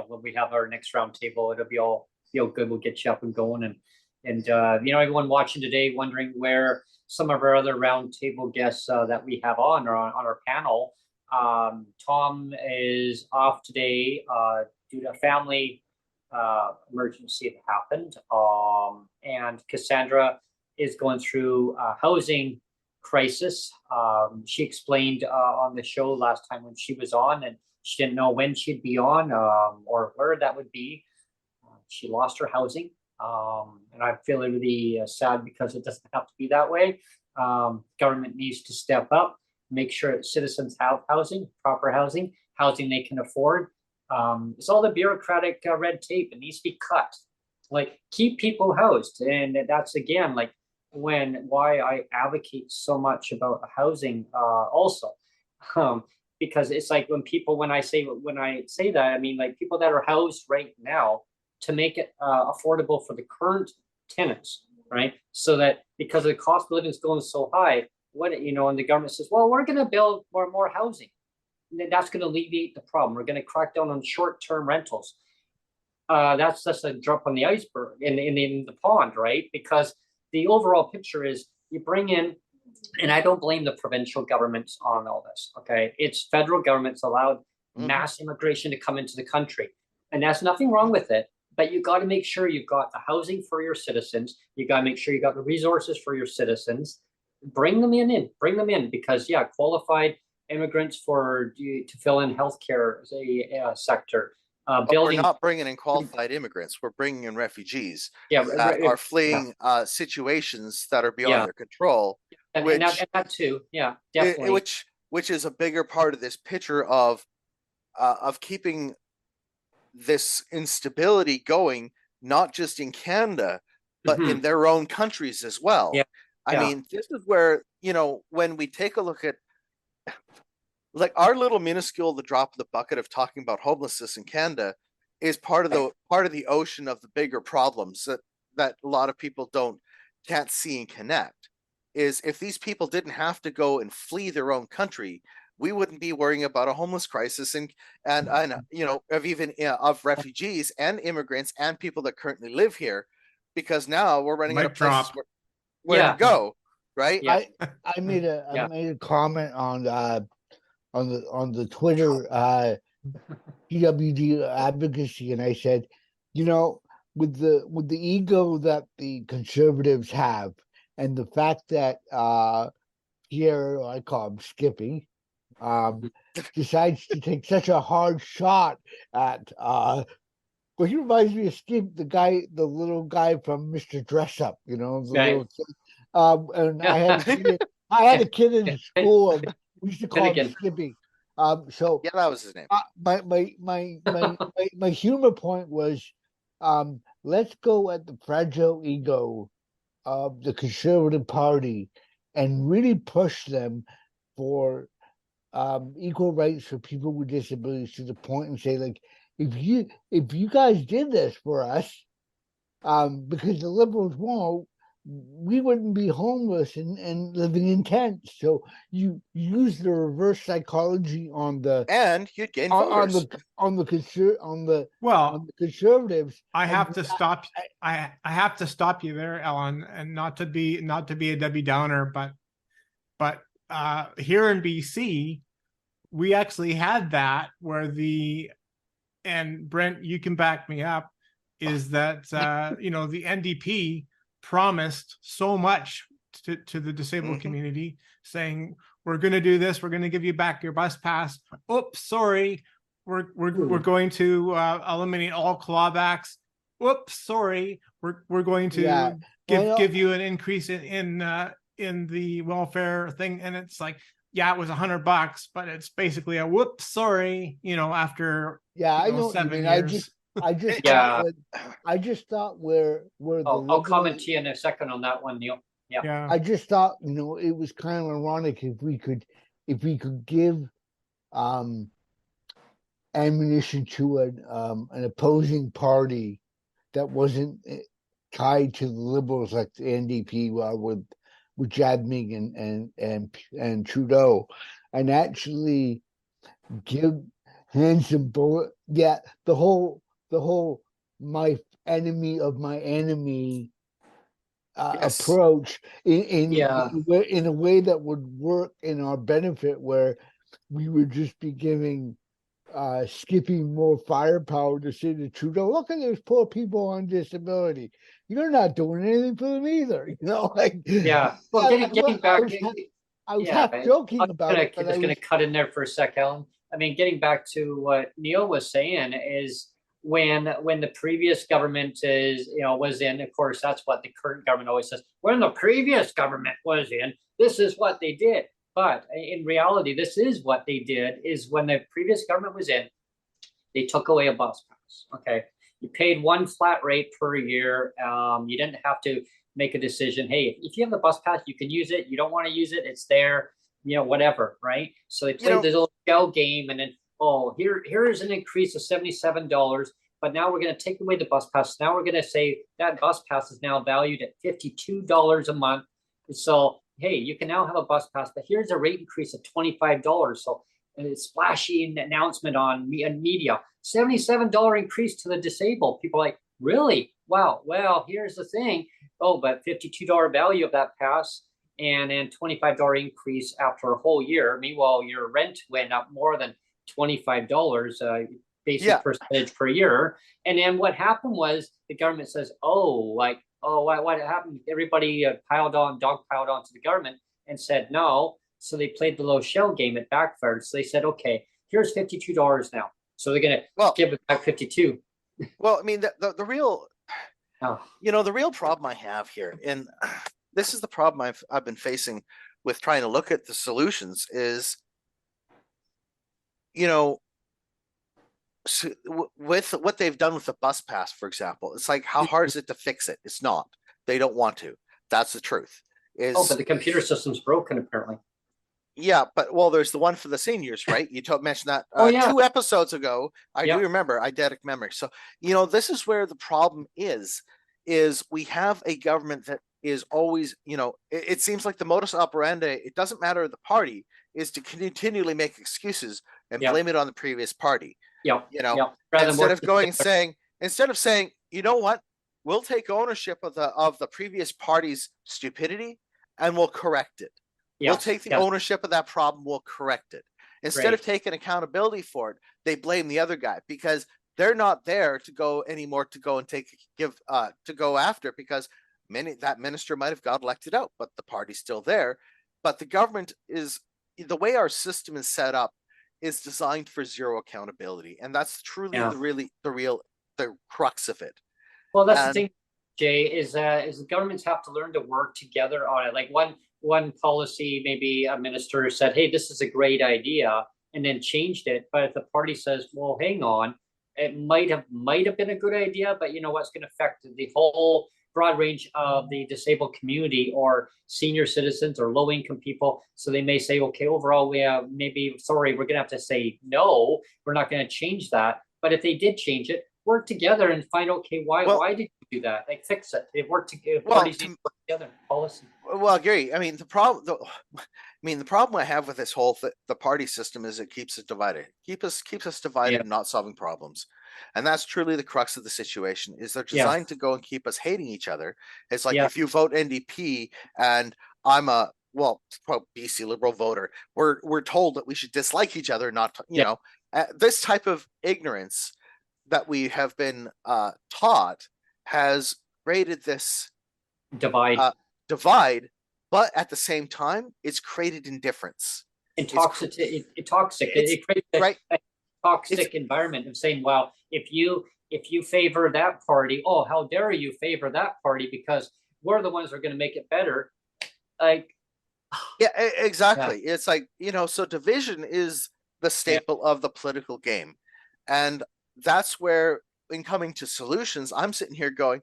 when we have our next roundtable, it'll be all good. We'll get you up and going. And everyone watching today wondering where some of our other roundtable guests that we have on our panel. Tom is off today due to a family emergency that happened. And Cassandra is going through a housing crisis. She explained on the show last time when she was on, and she didn't know when she'd be on or where that would be. She lost her housing. And I'm feeling really sad because it doesn't have to be that way. Government needs to step up, make sure that citizens have housing, proper housing they can afford. It's all the bureaucratic red tape. It needs to be cut. Like, keep people housed. And that's, again, like why I advocate so much about housing also. Because it's like when I say that, I mean, like, people that are housed right now, to make it affordable for the current tenants, right? So that, because the cost of living is going so high, and the government says, well, we're going to build more housing. And then that's going to alleviate the problem. We're going to crack down on short-term rentals. That's just a drop on the iceberg in the pond, right? Because the overall picture is you bring in, and I don't blame the provincial governments on all this, okay? It's federal governments allowed mass immigration to come into the country. And that's nothing wrong with it. But you got to make sure you've got the housing for your citizens. You got to make sure you got the resources for your citizens. Bring them in, because qualified immigrants to fill in healthcare as a sector. We're not bringing in qualified immigrants. We're bringing in refugees that are fleeing situations that are beyond their control. And that too, definitely. Which is a bigger part of this picture of keeping this instability going, not just in Canada, but in their own countries as well. I mean, this is where, when we take a look at, like, our little minuscule, the drop of the bucket of talking about homelessness in Canada is part of the ocean of the bigger problems that a lot of people can't see and connect. Is if these people didn't have to go and flee their own country, we wouldn't be worrying about a homeless crisis and of refugees and immigrants and people that currently live here, because now we're running out of places where to go, right? I made a comment on the Twitter PWD advocacy, and I said, with the ego that the conservatives have, and the fact that Pierre, I call him Skippy, decides to take such a hard shot at well, he reminds me of Skip, the little guy from Mr. Dress Up, little kid. And I had a kid in school, and we used to call him Skippy. So yeah, that was his name. My humor point was, let's go at the fragile ego of the Conservative Party and really push them for equal rights for people with disabilities, to the point and say, like, if you guys did this for us, because the Liberals won't, we wouldn't be homeless and living in tents. So you use the reverse psychology on the, and you'd gain voters on the conservatives. I have to stop. I have to stop you there, Ellen, and not to be a Debbie Downer, but here in BC, we actually had that where the and Brent, you can back me up, is that the NDP promised so much to the disabled community, saying we're going to do this, we're going to give you back your bus pass. Oops, sorry, we're going to eliminate all clawbacks. Whoops, sorry, we're going to give you an increase in the welfare thing, and it's like, yeah, it was $100, but it's basically a whoops, sorry, after I know 7 years. I just thought where the I'll comment to you in a second on that one, Neil. Yeah. I just thought, it was kind of ironic if we could give ammunition to an opposing party that wasn't tied to the Liberals like the NDP with Jadming and Trudeau, and actually give hand some bullet. Yeah, the whole my enemy of my enemy approach in a way that would work in our benefit, where we would just be giving skipping more firepower to say to Trudeau, look at those poor people on disability. You're not doing anything for them either. Well, getting back, I was half joking about it. I'm just going to cut in there for a sec, Ellen. I mean, getting back to what Neil was saying is when the previous government was in, of course, that's what the current government always says. When the previous government was in, this is what they did. But in reality, this is what they did, is when the previous government was in, they took away a bus pass. Okay. You paid one flat rate per year. You didn't have to make a decision. Hey, if you have the bus pass, you can use it. You don't want to use it, it's there, whatever, right? So they played this little shell game, and then, here is an increase of $77, but now we're going to take away the bus pass. Now we're going to say that bus pass is now valued at $52 a month. So hey, you can now have a bus pass, but here's a rate increase of $25. So a splashy announcement on media, $77 increase to the disabled. People are like, really? Wow. Well, here's the thing. But $52 value of that pass, and then $25 increase after a whole year. Meanwhile, your rent went up more than $25 basic percentage per year. And then what happened was the government says, what happened? Everybody piled onto the government and said no. So they played the low shell game. It backfired. So they said, okay, here's $52 now. So they're going to give it back 52. Well, I mean, the real, the real problem I have here, and this is the problem I've been facing with trying to look at the solutions, is, with what they've done with the bus pass, for example, it's like, how hard is it to fix it? It's not. They don't want to. That's the truth. But the computer system's broken, apparently. Yeah, but there's the one for the seniors, right? You mentioned that 2 episodes ago. I do remember. Eidetic memory. So, this is where the problem is we have a government that is always, it seems like the modus operandi, it doesn't matter the party, is to continually make excuses and blame it on the previous party. Instead of saying, you know what, we'll take ownership of the previous party's stupidity and we'll correct it. We'll take the ownership of that problem. We'll correct it. Instead of taking accountability for it, they blame the other guy because they're not there to go anymore to go and to go after, because that minister might have got elected out, but the party's still there. But the government is, the way our system is set up, is designed for zero accountability, and that's truly the crux of it. Well, that's the thing, Jay, is the governments have to learn to work together on it. Like one policy, maybe a minister said, hey, this is a great idea, and then changed it. But if the party says, well, hang on, it might have been a good idea, but what's going to affect the whole broad range of the disabled community or senior citizens or low income people. So they may say, okay, overall, we're going to have to say, no, we're not going to change that. But if they did change it, work together and find, okay, why did you do that? Like, fix it. They work together. Parties need to work together. Policy. Well, Gary, I mean, the problem I have with this whole the party system is it keeps us divided. Keeps us divided and not solving problems. And that's truly the crux of the situation, is they're designed to go and keep us hating each other. It's like, if you vote NDP and I'm a BC Liberal voter, we're told that we should dislike each other, not this type of ignorance that we have been taught has created this Divide. divide, but at the same time, it's created indifference. Toxic. It creates right. a toxic environment of saying, well, if you favor that party, oh, how dare you favor that party because we're the ones who are going to make it better. Like, yeah, exactly. Yeah. It's like, so division is the staple of the political game. And that's where, in coming to solutions, I'm sitting here going,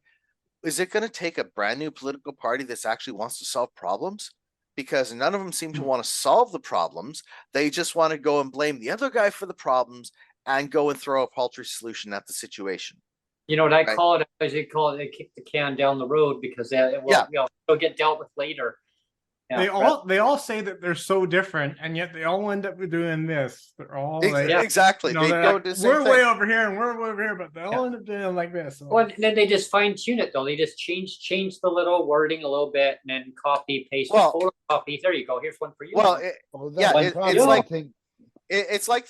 is it going to take a brand new political party that actually wants to solve problems? Because none of them seem to want to solve the problems. They just want to go and blame the other guy for the problems and go and throw a paltry solution at the situation. You know what I call it? I call it, they kick the can down the road because it'll get dealt with later. Yeah, they all say that they're so different, and yet they all end up doing this. They're all exactly. They go like, we're way over here and we're over here, but they all end up doing like this. So. Well, and then they just fine tune it though. They just change the little wording a little bit, and then copy paste. Photocopy. There you go. Here's one for you. Well, it's like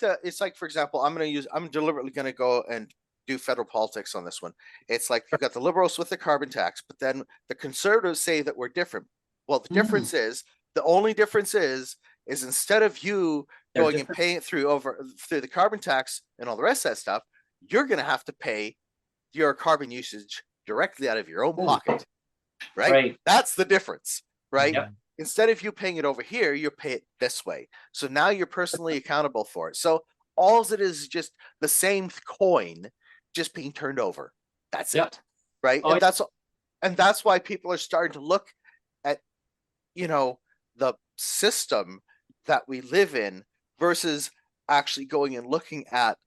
for example, I'm deliberately going to go and do federal politics on this one. It's like you've got the liberals with the carbon tax, but then the conservatives say that we're different. Well, the difference is, the only difference is instead of you going and paying it through the carbon tax and all the rest of that stuff, you're going to have to pay your carbon usage directly out of your own pocket, right? That's the difference, right? Yep. Instead of you paying it over here, you pay it this way. So now you're personally accountable for it. So all it is just the same coin, just being turned over. That's it, right? And that's why people are starting to look at, the system that we live in versus actually going and looking at,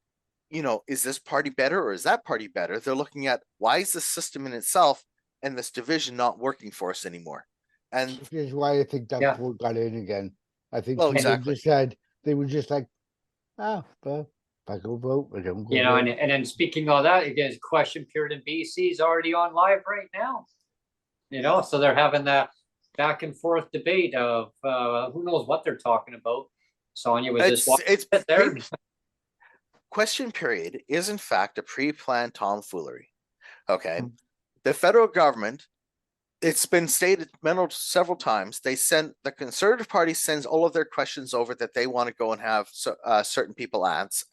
is this party better or is that party better? They're looking at, why is the system in itself and this division not working for us anymore? And which is why I think that Ford got in again. I think exactly. They were just like, well, if I go vote, I don't go vote. And then speaking of that, again, question period in BC is already on live right now. So they're having that back and forth debate of who knows what they're talking about. Sonia was just there. Question period is in fact a pre-planned tomfoolery. Okay, the federal government, it's been stated several times, the Conservative Party sends all of their questions over that they want to go and have certain people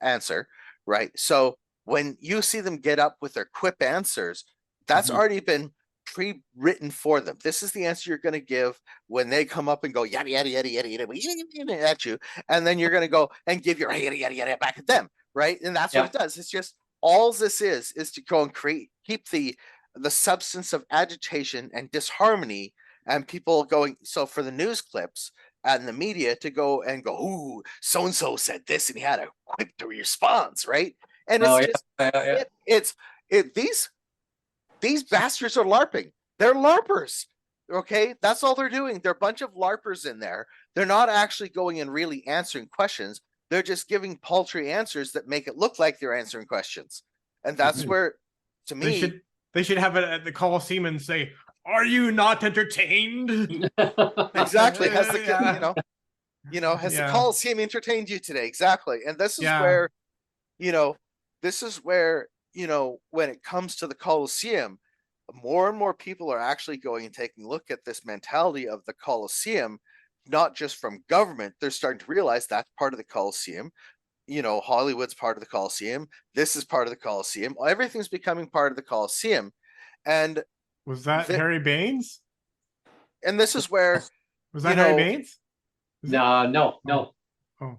answer, right? So when you see them get up with their quip answers, that's already been pre-written for them. This is the answer you're going to give when they come up and go yada yada yada yada yada at you, and then you're going to go and give your yada yada yada back at them, right? And that's what it does. It's just all this is to go and keep the substance of agitation and disharmony, and people going. So for the news clips and the media to go, ooh, so and so said this, and he had a quick response, right? And it's these bastards are LARPing. They're LARPers. Okay, that's all they're doing. They're a bunch of LARPers in there. They're not actually going and really answering questions. They're just giving paltry answers that make it look like they're answering questions. And that's where, to me, they should have it at the Coliseum and say, "Are you not entertained?" Exactly. Has the has the Coliseum entertained you today? Exactly. And this is where, when it comes to the Coliseum, more and more people are actually going and taking a look at this mentality of the Coliseum, not just from government. They're starting to realize that's part of the Coliseum. Hollywood's part of the Coliseum. This is part of the Coliseum. Everything's becoming part of the Coliseum. And was that Harry Baines? And this is where was that Harry Baines? No. Oh.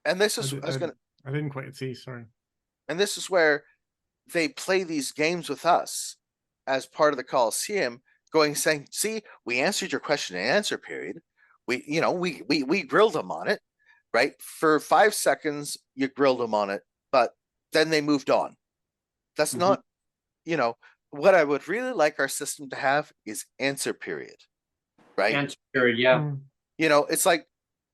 And this is I didn't quite see. Sorry. And this is where they play these games with us as part of the Coliseum, saying, "See, we answered your question and answer period. We grilled them on it, right? For 5 seconds, you grilled them on it, but then they moved on. That's not, what I would really like our system to have is answer period, right? Answer period, yeah. It's like,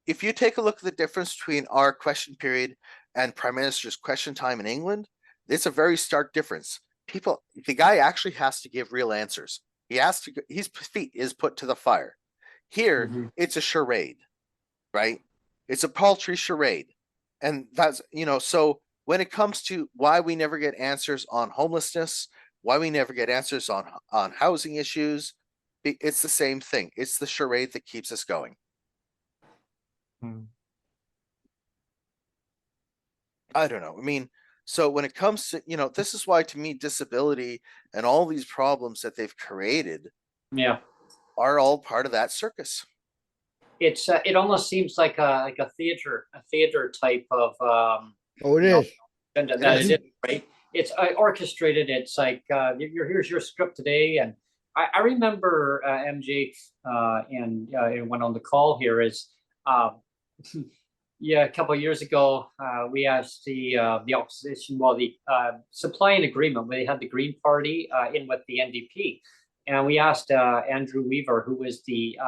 if you take a look at the difference between our question period and Prime Minister's question time in England, it's a very stark difference. The guy actually has to give real answers. His feet is put to the fire. Here, it's a charade, right? It's a paltry charade. And that's, so when it comes to why we never get answers on homelessness, why we never get answers on housing issues, it's the same thing. It's the charade that keeps us going. I don't know. I mean, so when it comes to, this is why, to me, disability and all these problems that they've created are all part of that circus. It's it almost seems like a theater type of it is. and that is it, right? It's orchestrated. It's like here's your script today, and I remember MJ and went on the call here is yeah, a couple of years ago we asked the opposition, well, the supply and agreement, they had the Green Party in with the NDP. And we asked Andrew Weaver, who was the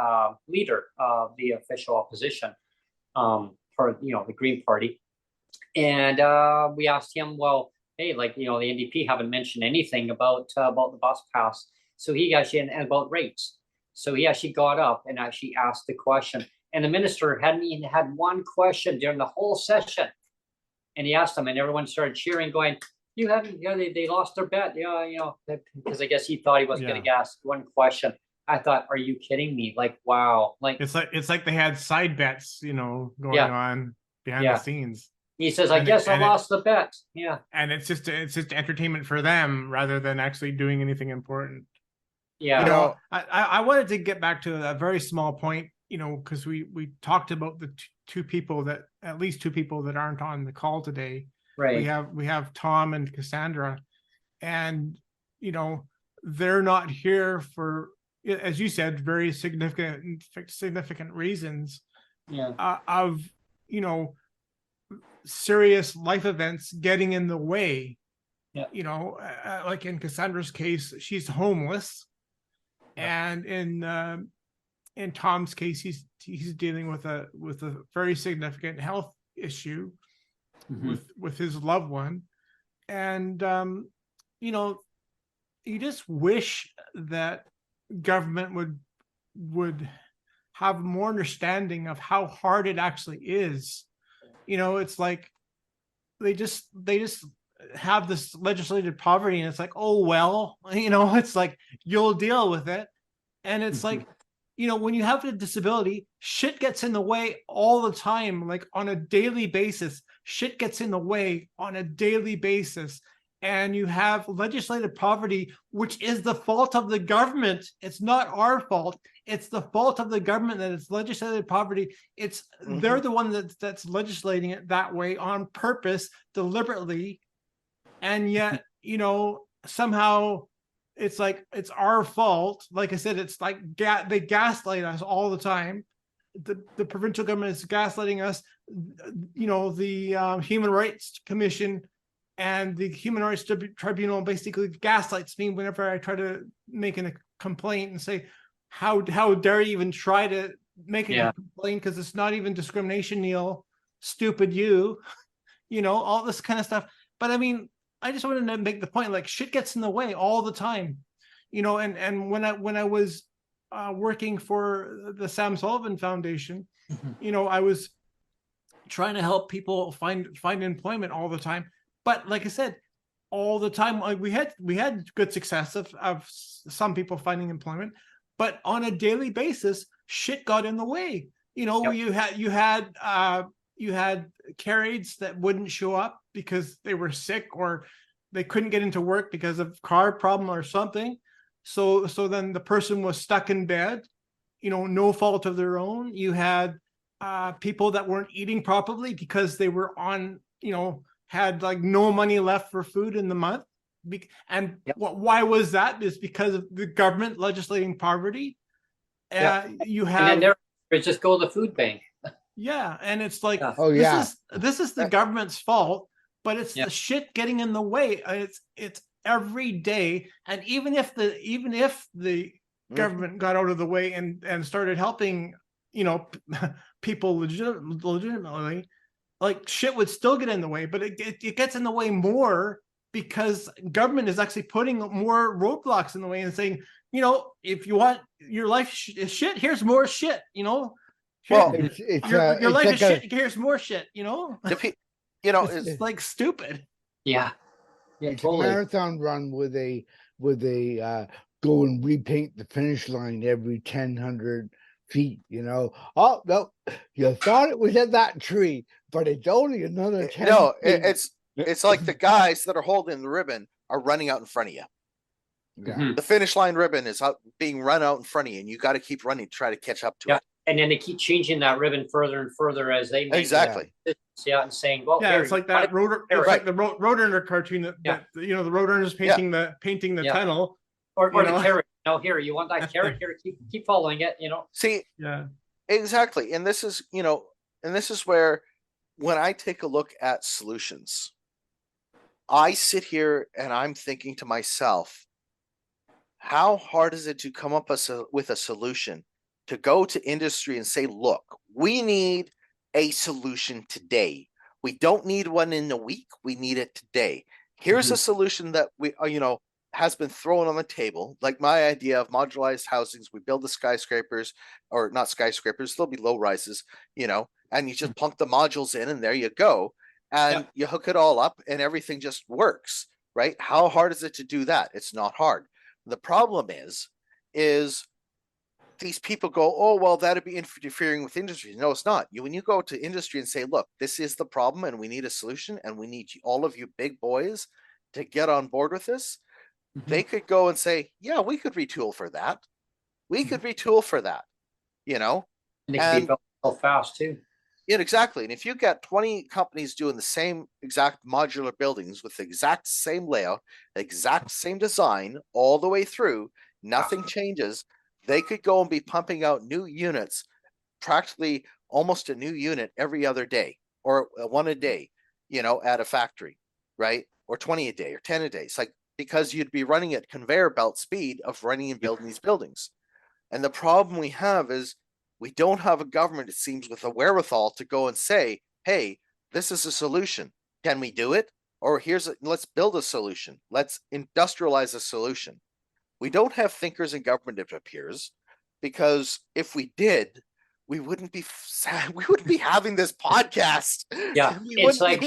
leader of the official opposition for the Green Party, and we asked him, well, hey, like the NDP haven't mentioned anything about the bus pass, so he actually and about rates, so he actually got up and actually asked the question, and the minister hadn't even had one question during the whole session, and he asked them, and everyone started cheering, going, you haven't, they lost their bet. Because I guess he thought he wasn't going to ask one question. I thought, are you kidding me? Like, wow. Like it's like they had side bets, going on behind the scenes. He says, I guess I lost the bet. Yeah. And it's just entertainment for them rather than actually doing anything important. Yeah. I wanted to get back to a very small point, because we talked about the at least two people that aren't on the call today. Right. We have Tom and Cassandra, and they're not here for, as you said, very significant reasons. Of serious life events getting in the way. Like in Cassandra's case, she's homeless, and in Tom's case, he's dealing with a very significant health issue. With his loved one, and you just wish that government would have more understanding of how hard it actually is. It's like they just have this legislated poverty, and it's like, oh well, it's like you'll deal with it, and it's like, when you have a disability, shit gets in the way all the time, like on a daily basis. Shit gets in the way on a daily basis. And you have legislated poverty, which is the fault of the government. It's not our fault. It's the fault of the government that it's legislated poverty. It's they're the one that's legislating it that way on purpose, deliberately. And yet, somehow it's like it's our fault. Like I said, it's like they gaslight us all the time. The provincial government is gaslighting us. The Human Rights Commission and the Human Rights Tribunal basically gaslights me whenever I try to make a complaint and say, how dare you even try to make a complaint, because it's not even discrimination, Neil. Stupid you. All this kind of stuff. But I mean, I just wanted to make the point, like, shit gets in the way all the time. And when I was working for the Sam Sullivan Foundation, I was trying to help people find employment all the time. But like I said, all the time we had good success of some people finding employment, but on a daily basis, shit got in the way. You had carrieds that wouldn't show up because they were sick or they couldn't get into work because of car problem or something. So then the person was stuck in bed, no fault of their own. You had people that weren't eating properly because they were on, had like no money left for food in the month. And why was that? Is because of the government legislating poverty. You have, and then there just go to the food bank. Yeah, and it's like, this is the government's fault, but it's the shit getting in the way. It's every day, and even if the government got out of the way and started helping, people legitimately, like, shit would still get in the way, but it gets in the way more because government is actually putting more roadblocks in the way and saying, if you want your life shit, here's more shit, Well, it's your life like is shit. Here's more shit. You know, It's like stupid. Yeah. Yeah, It's totally. a marathon run with a go and repaint the finish line every 1,000 feet. Oh no, you thought it was at that tree, but it's only another 10 no, feet. it's like the guys that are holding the ribbon are running out in front of you. Yeah. Mhm. The finish line ribbon is being run out in front of you, and you got to keep running to try to catch up to Yeah. it. And then they keep changing that ribbon further and further as they make Exactly. decisions, yeah, and saying, well, Yeah, here, it's like you wanna that road. carry It's it. like the Roadrunner cartoon that, Yeah. that the Roadrunner's painting the Yeah. tunnel. or you the know. carrot. No, here, you want that carrot? Here, keep following it. See, Yeah. exactly, and this is where when I take a look at solutions, I sit here and I'm thinking to myself, how hard is it to come up with a solution to go to industry and say, look, we need a solution today. We don't need one in a week. We need it today. Here's a solution that we, has been thrown on the table. Like my idea of modularized housings. We build the skyscrapers, or not skyscrapers, they'll be low rises, and you just plunk the modules in and there you go. And you hook it all up and everything just works, right? How hard is it to do that? It's not hard. The problem is these people go, oh, well, that'd be interfering with industry. No, it's not. When you go to industry and say, look, this is the problem and we need a solution and we need all of you big boys to get on board with this, they could go and say, yeah, we could retool for that. We could retool for that, And it can be built so fast too. Yeah, exactly. And if you get 20 companies doing the same exact modular buildings with the exact same layout, exact same design all the way through, nothing changes, they could go and be pumping out new units, practically almost a new unit every other day, or one a day, at a factory, right? Or 20 a day or 10 a day. It's like, because you'd be running at conveyor belt speed of running and building these buildings. And the problem we have is we don't have a government, it seems, with a wherewithal to go and say, hey, this is a solution. Can we do it? Or let's build a solution. Let's industrialize a solution. We don't have thinkers in government, it appears, because if we did, we wouldn't be having this podcast. Yeah, it's like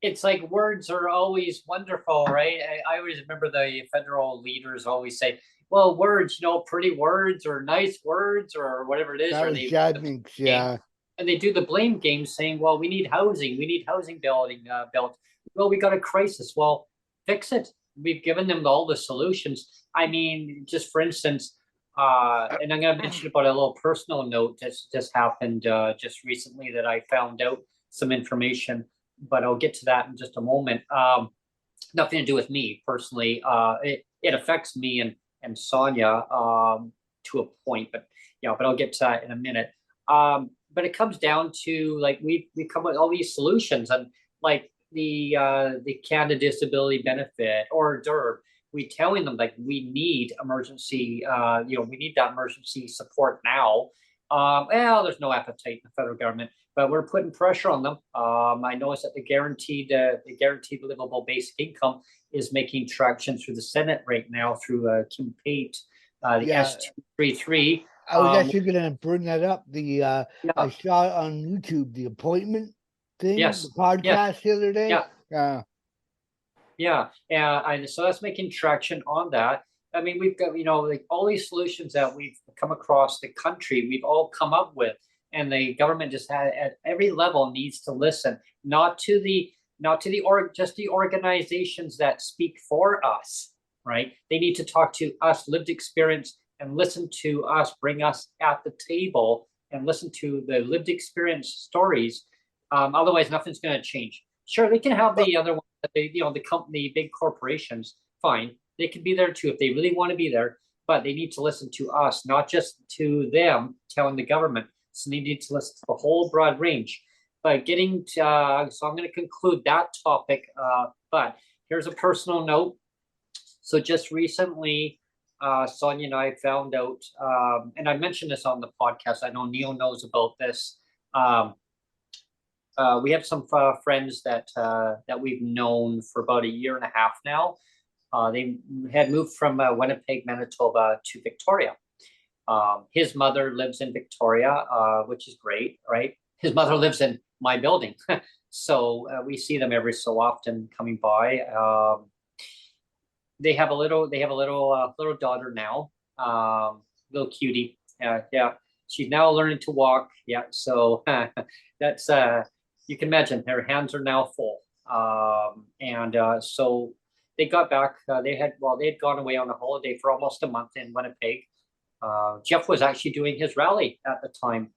it's like words are always wonderful, right? I always remember the federal leaders always say, well, words, pretty words or nice words or whatever it is. That or was they Jadniks, yeah. And they do the blame game saying, well, we need housing built. Well, we got a crisis. Well, fix it. We've given them all the solutions. I mean, just for instance, and I'm going to mention about a little personal note that's just happened just recently that I found out some information, but I'll get to that in just a moment. Nothing to do with me personally. It affects me and Sonia to a point, but I'll get to that in a minute. But it comes down to like we come with all these solutions, and like the Canada Disability Benefit or DERB, we telling them like we need emergency, we need that emergency support now. Well, there's no appetite in the federal government, but we're putting pressure on them. I noticed that the guaranteed livable basic income is making traction through the Senate right now through Kim Pate, the S233. I was actually going to bring that up. I saw it on YouTube, the appointment thing, the podcast the other day. And so that's making traction on that. I mean, we've got, like all these solutions that we've come across the country, we've all come up with, and the government just at every level needs to listen, not to the organizations that speak for us, right? They need to talk to us, lived experience, and listen to us, bring us at the table and listen to the lived experience stories. Otherwise, nothing's going to change. Sure, they can have the other one, the company, big corporations, fine. They can be there too if they really want to be there, but they need to listen to us, not just to them telling the government. So they need to listen to the whole broad range. But getting to, so I'm going to conclude that topic, but here's a personal note. So just recently, Sonia and I found out, and I mentioned this on the podcast, I know Neil knows about this. We have some friends that we've known for about 1.5 years now. They had moved from Winnipeg, Manitoba to Victoria. His mother lives in Victoria, which is great, right? his mother lives in my building. So we see them every so often coming by. They have a little little daughter now, little cutie. Yeah, she's now learning to walk. Yeah, so that's you can imagine her hands are now full. And so they got back. They had gone away on a holiday for almost a month in Winnipeg. Jeff was actually doing his rally at the time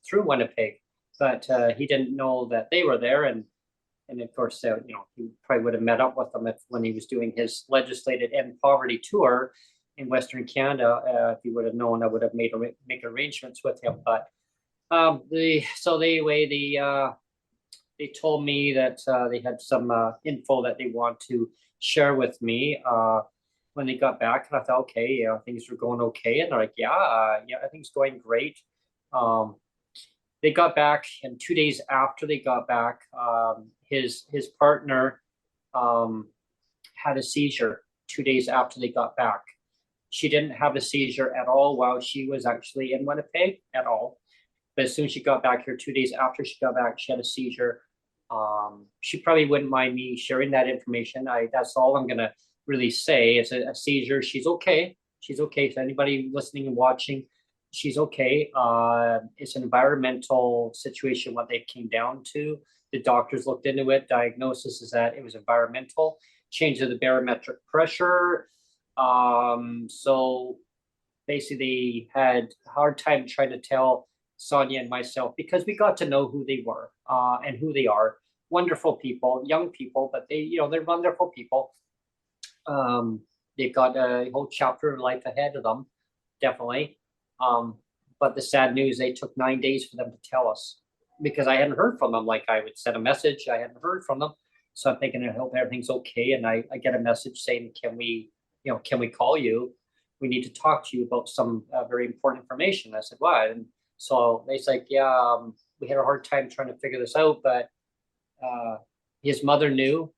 through Winnipeg, but he didn't know that they were there. And of course, you know, he probably would have met up with them when he was doing his Legislated End Poverty tour in Western Canada. If he would have known, I would have make arrangements with him. But they told me that they had some info that they want to share with me when they got back, and I thought, okay, yeah, things were going okay, and they're like, yeah, everything's going great. They got back, and 2 days after they got back, his partner had a seizure 2 days after they got back. She didn't have a seizure at all while she was actually in Winnipeg at all. But as soon as she got back here, 2 days after she got back, she had a seizure. She probably wouldn't mind me sharing that information. That's all I'm gonna really say. It's a seizure. She's okay. She's okay. So anybody listening and watching, she's okay. It's an environmental situation, what they came down to. The doctors looked into it. Diagnosis is that it was environmental, change of the barometric pressure. So basically they had a hard time trying to tell Sonia and myself, because we got to know who they were and who they are. Wonderful people, young people, but they're wonderful people. They've got a whole chapter of life ahead of them, definitely. But the sad news, they took 9 days for them to tell us, because I hadn't heard from them. Like, I would send a message, I hadn't heard from them. So I'm thinking, I hope everything's okay. And I get a message saying, can we call you? We need to talk to you about some very important information. I said, what? And so they said, yeah, we had a hard time trying to figure this out, but his mother knew,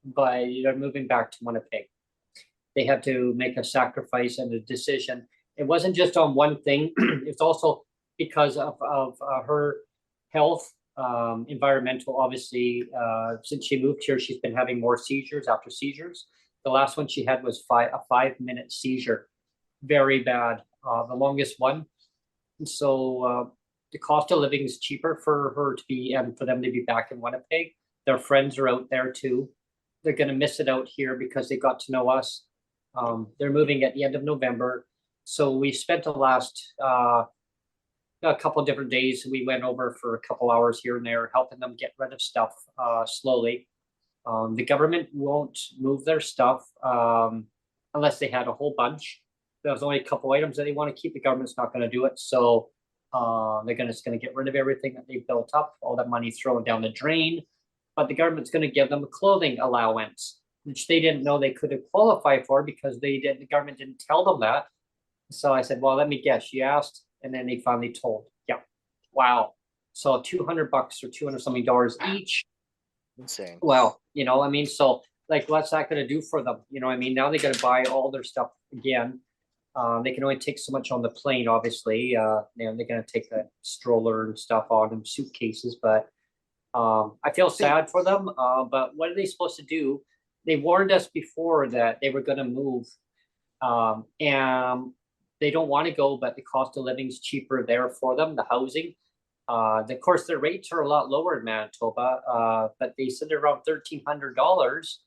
but they're moving back to Winnipeg. They had to make a sacrifice and a decision. It wasn't just on one thing. It's also because of her health, environmental, obviously. Since she moved here, she's been having more seizures after seizures. The last one she had was a 5-minute seizure, very bad, the longest one. And so the cost of living is cheaper for her to be, and for them to be back in Winnipeg. Their friends are out there too. They're going to miss it out here because they got to know us. They're moving at the end of November. So we spent the last a couple of different days. We went over for a couple hours here and there, helping them get rid of stuff slowly. The government won't move their stuff unless they had a whole bunch. There's only a couple items that they want to keep. The government's not going to do it. So they're just going to get rid of everything that they built up, all that money thrown down the drain. But the government's going to give them a clothing allowance, which they didn't know they could qualify for, because the government didn't tell them that. So I said, well, let me guess. She asked, and then they finally told. Yeah. Wow. So $200 or $200 something each. Insane. Well, I mean, so like, what's that going to do for them? I mean, now they got to buy all their stuff again. They can only take so much on the plane, obviously. They're going to take that stroller and stuff on and suitcases, but I feel sad for them. But what are they supposed to do? They warned us before that they were going to move, and they don't want to go, but the cost of living is cheaper there for them, the housing. Of course, their rates are a lot lower in Manitoba, but they said they're around $1,300.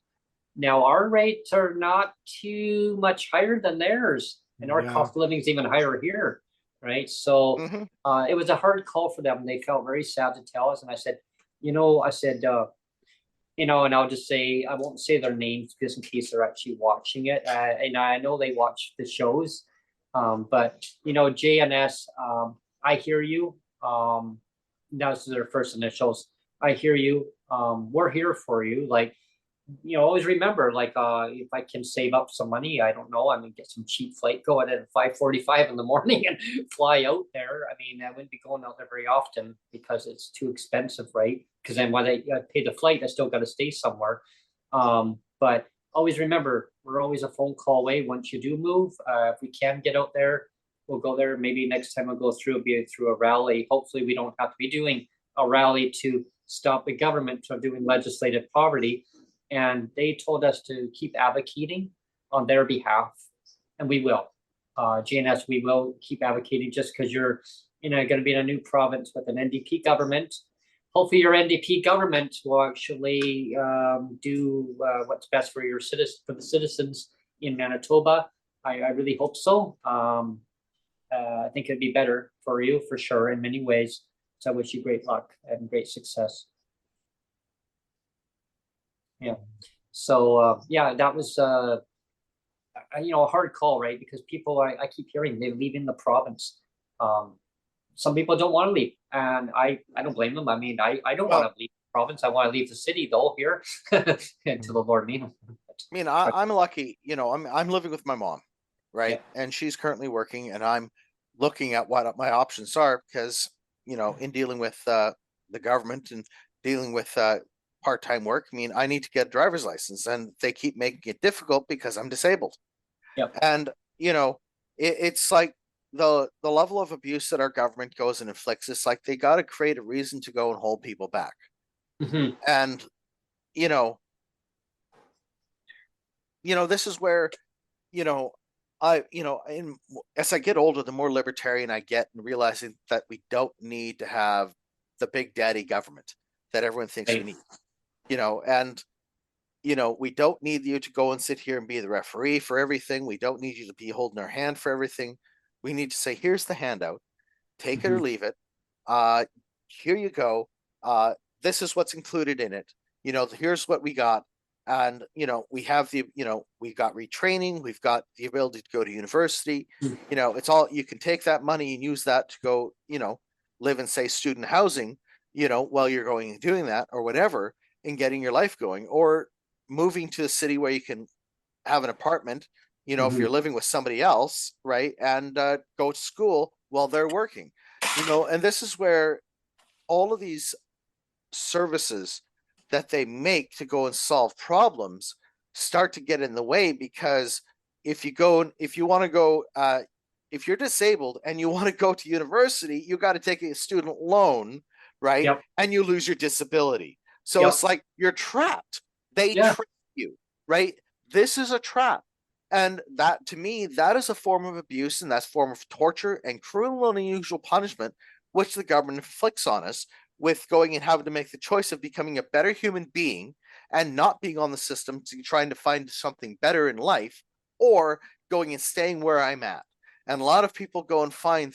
Now, our rates are not too much higher than theirs, and our cost of living is even higher here, right? So it was a hard call for them. They felt very sad to tell us, and I said, and I'll just say, I won't say their names just in case they're actually watching it. And I know they watch the shows, but JNS, I hear you. That's their first initials. I hear you. We're here for you. Like, always remember, like, if I can save up some money, I don't know, I'm gonna get some cheap flight, go out at 5:45 in the morning and fly out there. I mean, I wouldn't be going out there very often because it's too expensive, right? Because then when I pay the flight, I still got to stay somewhere. But always remember, we're always a phone call away once you do move. If we can get out there, we'll go there. Maybe next time we'll go through, it'll be through a rally. Hopefully we don't have to be doing a rally to stop the government from doing legislated poverty. And they told us to keep advocating on their behalf, and we will. GNS, we will keep advocating, just because you're going to be in a new province with an NDP government. Hopefully your NDP government will actually do what's best for your the citizens in Manitoba. I really hope so. I think it'd be better for you for sure in many ways. So I wish you great luck and great success. Yeah. So yeah, that was a hard call, right? Because people, I keep hearing they're leaving the province. Some people don't want to leave, and I don't blame them. I mean, I don't want to leave the province. I want to leave the city though here to the Lord me. I mean, I'm lucky, I'm living with my mom, right? Yeah. And she's currently working, and I'm looking at what my options are, because, in dealing with the government and dealing with part-time work, I mean, I need to get a driver's license, and they keep making it difficult because I'm disabled. Yep. And, it's like the level of abuse that our government goes and inflicts, it's like they got to create a reason to go and hold people back. Mm-hmm. And, this is where, as I get older, the more libertarian I get, and realizing that we don't need to have the big daddy government that everyone thinks we need, and, we don't need you to go and sit here and be the referee for everything. We don't need you to be holding our hand for everything. We need to say, here's the handout, take it or leave it. Here you go. This is what's included in it. Here's what we got. And, we have we've got retraining, we've got the ability to go to university. It's all, you can take that money and use that to go, live in, say, student housing, while you're going and doing that or whatever, and getting your life going, or moving to a city where you can have an apartment, if you're living with somebody else, right, and go to school while they're working, and this is where all of these services that they make to go and solve problems start to get in the way. Because if you're disabled and you want to go to university, you got to take a student loan, right? Yep. And you lose your disability. So it's like you're trapped. They trap you, right? This is a trap. And that, to me, that is a form of abuse, and that's a form of torture and cruel and unusual punishment, which the government inflicts on us, with going and having to make the choice of becoming a better human being and not being on the system, to trying to find something better in life, or going and staying where I'm at. And a lot of people go and find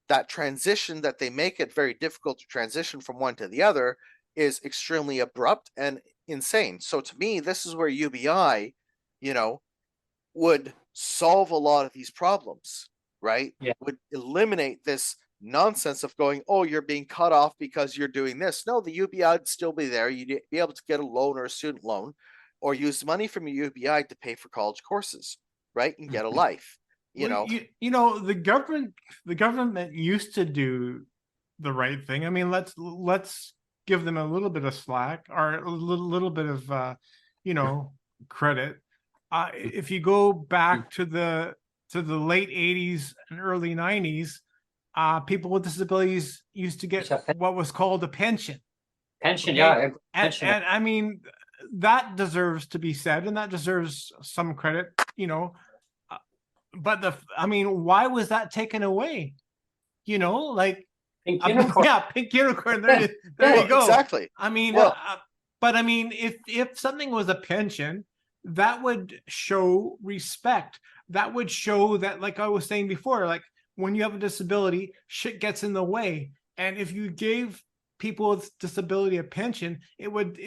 that transition that they make it very difficult to transition from one to the other is extremely abrupt and insane. So to me, this is where UBI, would solve a lot of these problems, right? Yeah. Would eliminate this nonsense of going, oh, you're being cut off because you're doing this. No, the UBI would still be there. You'd be able to get a loan or a student loan, or use money from your UBI to pay for college courses, right? And get a life. The government used to do the right thing. I mean, let's give them a little bit of slack, or a little bit of credit. If you go back to the late 80s and early 90s, people with disabilities used to get what was called a pension. Pension, okay? yeah. Pension. And I mean, that deserves to be said, and that deserves some credit, but why was that taken away? Like, Pink unicorn. Yeah, pink unicorn. There you go. Exactly. I mean, if something was a pension, that would show respect. That would show that, like I was saying before, like, when you have a disability, shit gets in the way. And if you gave people with disability a pension, it would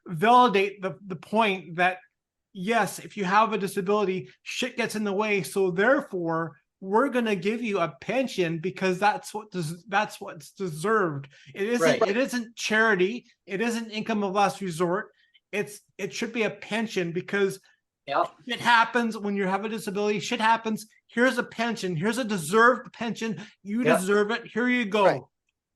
validate the point that, yes, if you have a disability, shit gets in the way. So therefore, we're going to give you a pension because that's what's deserved. It isn't charity. It isn't income of last resort. It should be a pension, because it happens when you have a disability. Shit happens. Here's a pension. Here's a deserved pension. You deserve it. Here you go. Right.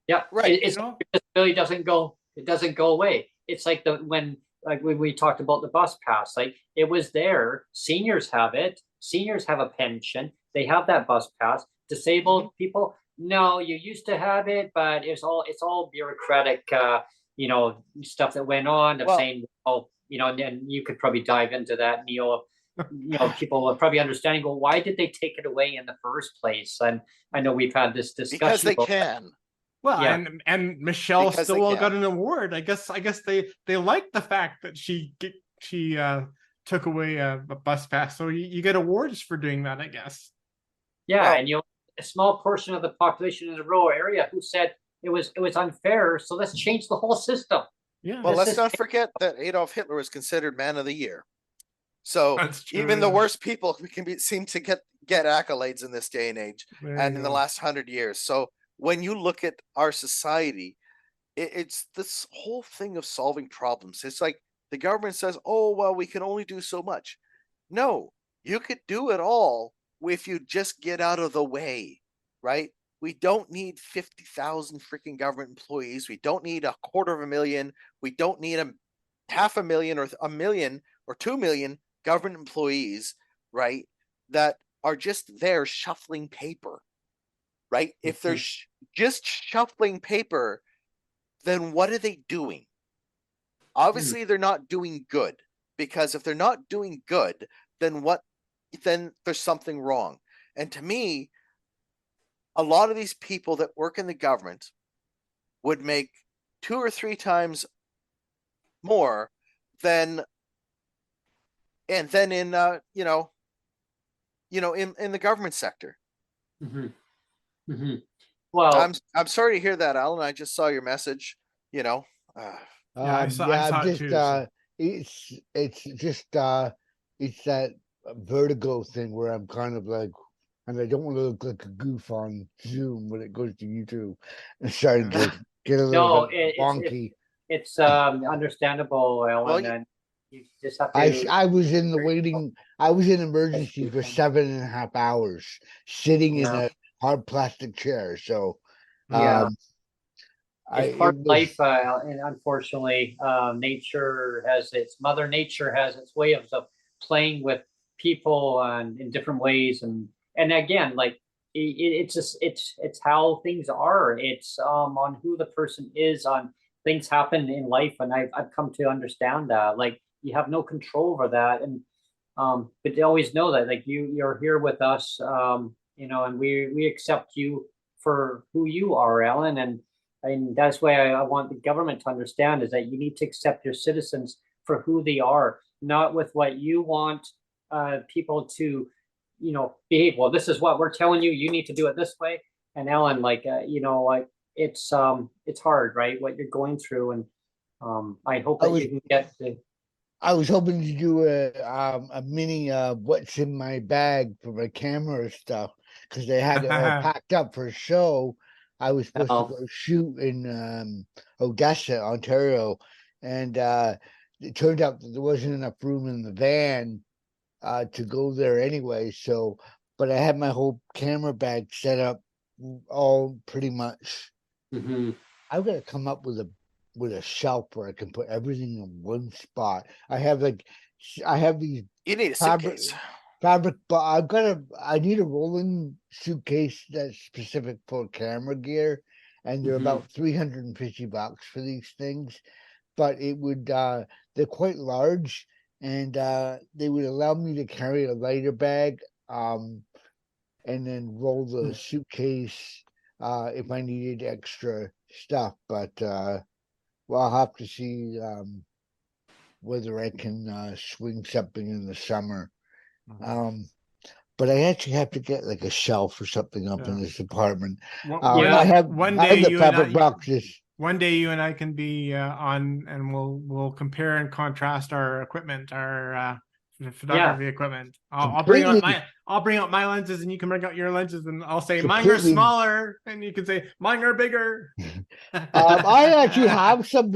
Yeah, right. Disability doesn't go. It doesn't go away. It's like when we talked about the bus pass. Like, it was there. Seniors have it. Seniors have a pension. They have that bus pass. Disabled people, no, you used to have it, but it's all bureaucratic, stuff that went on of Well- saying, oh, and you could probably dive into that, Neil. People are probably understanding, well, why did they take it away in the first place? And I know we've had this discussion. Because they about that. can. Well, Yeah. and Michelle Because they Stillwell can. got an award. I guess they like the fact that she took away a bus pass, so you get awards for doing that, I guess. Yeah, Well- and a small portion of the population in the rural area who said it was unfair, so let's change the whole system. Yeah, Well, This let's is- not forget that Adolf Hitler was considered man of the year. So that's true. even the worst people seem to get accolades in this day and age, There and you in the go. last 100 years. So when you look at our society, it's this whole thing of solving problems. It's like the government says, "Oh, well, we can only do so much." No, you could do it all if you just get out of the way, right? We don't need 50,000 freaking government employees. We don't need 250,000. We don't need 500,000 or 1,000,000 or 2,000,000 government employees, right? That are just there shuffling paper, right? If they're just shuffling paper, then what are they doing? Obviously, they're not doing good, because if they're not doing good, then then there's something wrong. And to me, a lot of these people that work in the government would make 2 or 3 times more than in in the government sector. Well, I'm sorry to hear that, Alan. I just saw your message. Yeah, I saw I'm it just too, so. it's just it's that vertigo thing where I'm kind of like, and I don't want to look like a goof on Zoom when it goes to YouTube and starting to get a little no, bit wonky. it's understandable, Ellen, Well, and you just have I to. I was in the waiting. I was in emergency for 7.5 hours, sitting in Yeah. a hard plastic chair. So, Yeah. it It's part of was- life, and unfortunately, Mother Nature has its way of playing with people in different ways, and again, like it's just it's how things are. It's on who the person is, on things happen in life, and I've come to understand that, like, you have no control over that, and but they always know that, like, you're here with us, and we accept you for who you are, Ellen, and that's why I want the government to understand, is that you need to accept your citizens for who they are, not with what you want people to, behave. Well, this is what we're telling you. You need to do it this way. And Ellen, like, like it's hard, right? What you're going through, and I hope that you can get the. I was hoping to do a mini what's in my bag for my camera stuff, because they had it all packed up for a show. I was supposed to go shoot in Odessa, Ontario, and it turned out that there wasn't enough room in the van to go there anyway. So, but I had my whole camera bag set up all pretty much. I've got to come up with a shelf where I can put everything in one spot. I have these you need a fabric, suitcase. but I need a rolling suitcase that's specific for camera gear, and they're about $350 for these things. But it would they're quite large, and they would allow me to carry a lighter bag, and then roll the suitcase if I needed extra stuff. But well, I'll have to see whether I can swing something in the summer. But I actually have to get like a shelf or something up in this apartment. I have the fabric boxes. One day you and I can be on, and we'll compare and contrast our equipment, our photography equipment. I'll bring out my lenses, and you can bring out your lenses, and I'll say mine are smaller, and you can say mine are bigger. I actually have some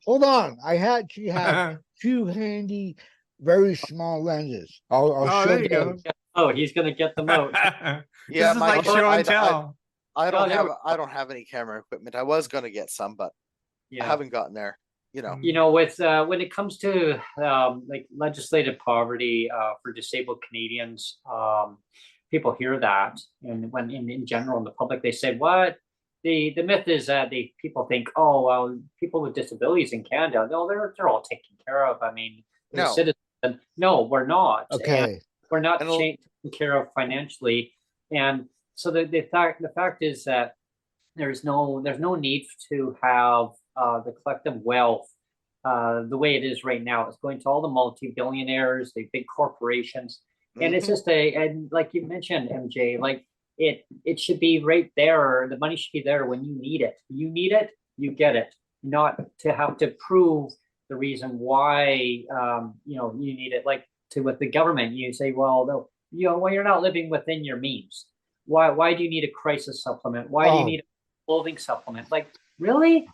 hold on. I actually have 2 handy, very small lenses. I'll show there you go. Oh, he's gonna get them out. Yeah, this is like show and tell. I don't have any camera equipment. I was gonna get some, but I haven't gotten there. with when it comes to like legislated poverty for disabled Canadians, people hear that, and when in general in the public they say, what the myth is that people think, oh well, people with disabilities in Canada, no, they're all taken care of. I mean, they're No. citizens. No, we're not. Okay. And we're not And taken care of financially. And so the fact is that there's no need to have the collective wealth the way it is right now. It's going to all the multi-billionaires, the big corporations, and it's just and like you mentioned, MJ, like it should be right there. The money should be there when you need it. You need it, you get it. Not to have to prove the reason why you need it. Like with the government, you say, well, you're not living within your means. Why do you need a crisis supplement? Why do you need a clothing supplement? Like, really?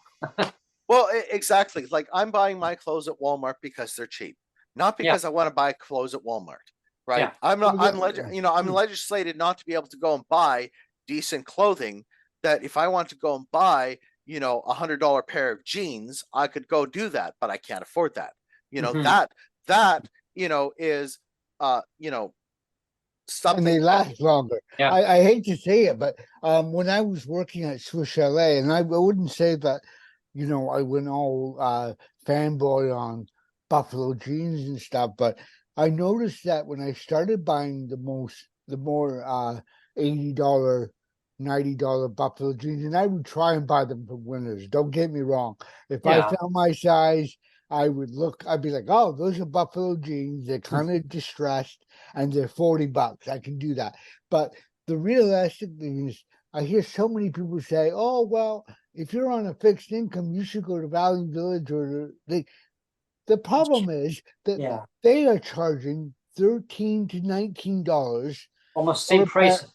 Well, exactly. Like, I'm buying my clothes at Walmart because they're cheap, not because I want to buy clothes at Walmart, right? Yeah. I'm legislated not to be able to go and buy decent clothing. That if I want to go and buy, $100 pair of jeans, I could go do that, but I can't afford that. That is something. And they last longer. Yeah. I hate to say it, but when I was working at Swiss Chalet, and I wouldn't say that, I went all fanboy on buffalo jeans and stuff, but I noticed that when I started buying the more $80, $90 buffalo jeans, and I would try and buy them for winners. Don't get me wrong. If I found my size, I'd be like, oh, those are buffalo jeans. They're kind of distressed and they're $40. I can do that. But the realistic thing is, I hear so many people say, oh, well, if you're on a fixed income, you should go to Value Village the problem is that they are charging $13 to $19 almost same price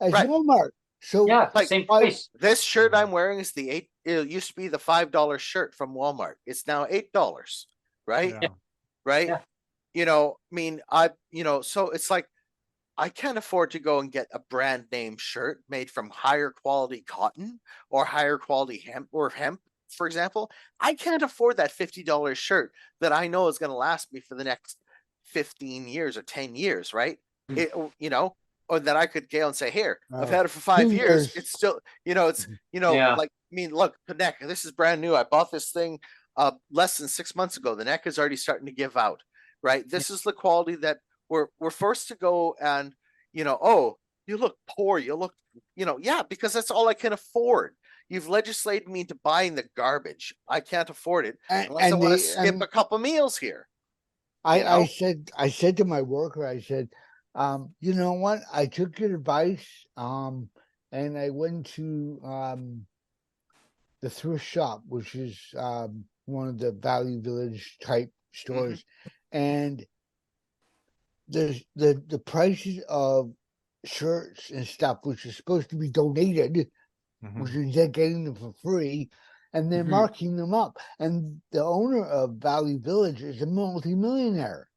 as Walmart. So same price. This shirt I'm wearing is it used to be the $5 shirt from Walmart. It's now $8, right? Yeah. Right. Yeah. So it's like, I can't afford to go and get a brand name shirt made from higher quality cotton or higher quality hemp, for example. I can't afford that $50 shirt that I know is going to last me for the next 15 years or 10 years, right? Or that I could go and say, here, I've had it for 5 years. It's still, look, the neck, this is brand new. I bought this thing less than 6 months ago. The neck is already starting to give out, right? This is the quality that we're forced to go and, oh, you look poor. You look, because that's all I can afford. You've legislated me into buying the garbage. I can't afford it unless I want to skip a couple meals here. I said to my worker, I said, you know what? I took your advice, and I went to the thrift shop, which is one of the Value Village type stores, and the prices of shirts and stuff, which is supposed to be donated, which is they're getting them for free, and they're marking them up. And the owner of Value Village is a multi-millionaire.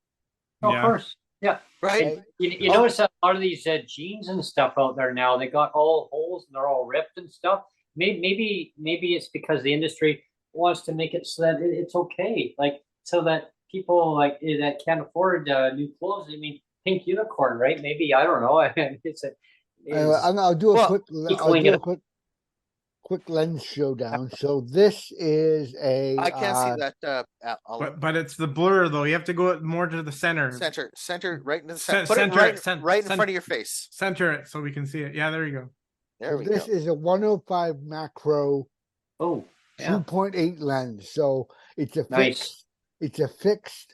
Of course. Yeah. Right. You notice that a lot of these jeans and stuff out there now, they got all holes and they're all ripped and stuff. Maybe it's because the industry wants to make it so that it's okay, like so that people like that can't afford new clothes. I mean, pink unicorn, right? Maybe, I don't know. I'll do a quick lens showdown. So this is I can't see that. But it's the blur though. You have to go more to the center. Center, right in the center. Put Center it right in front of your face. Center it so we can see it. Yeah, there you go. This is a 105 macro. 2.8 lens. So it's a fixed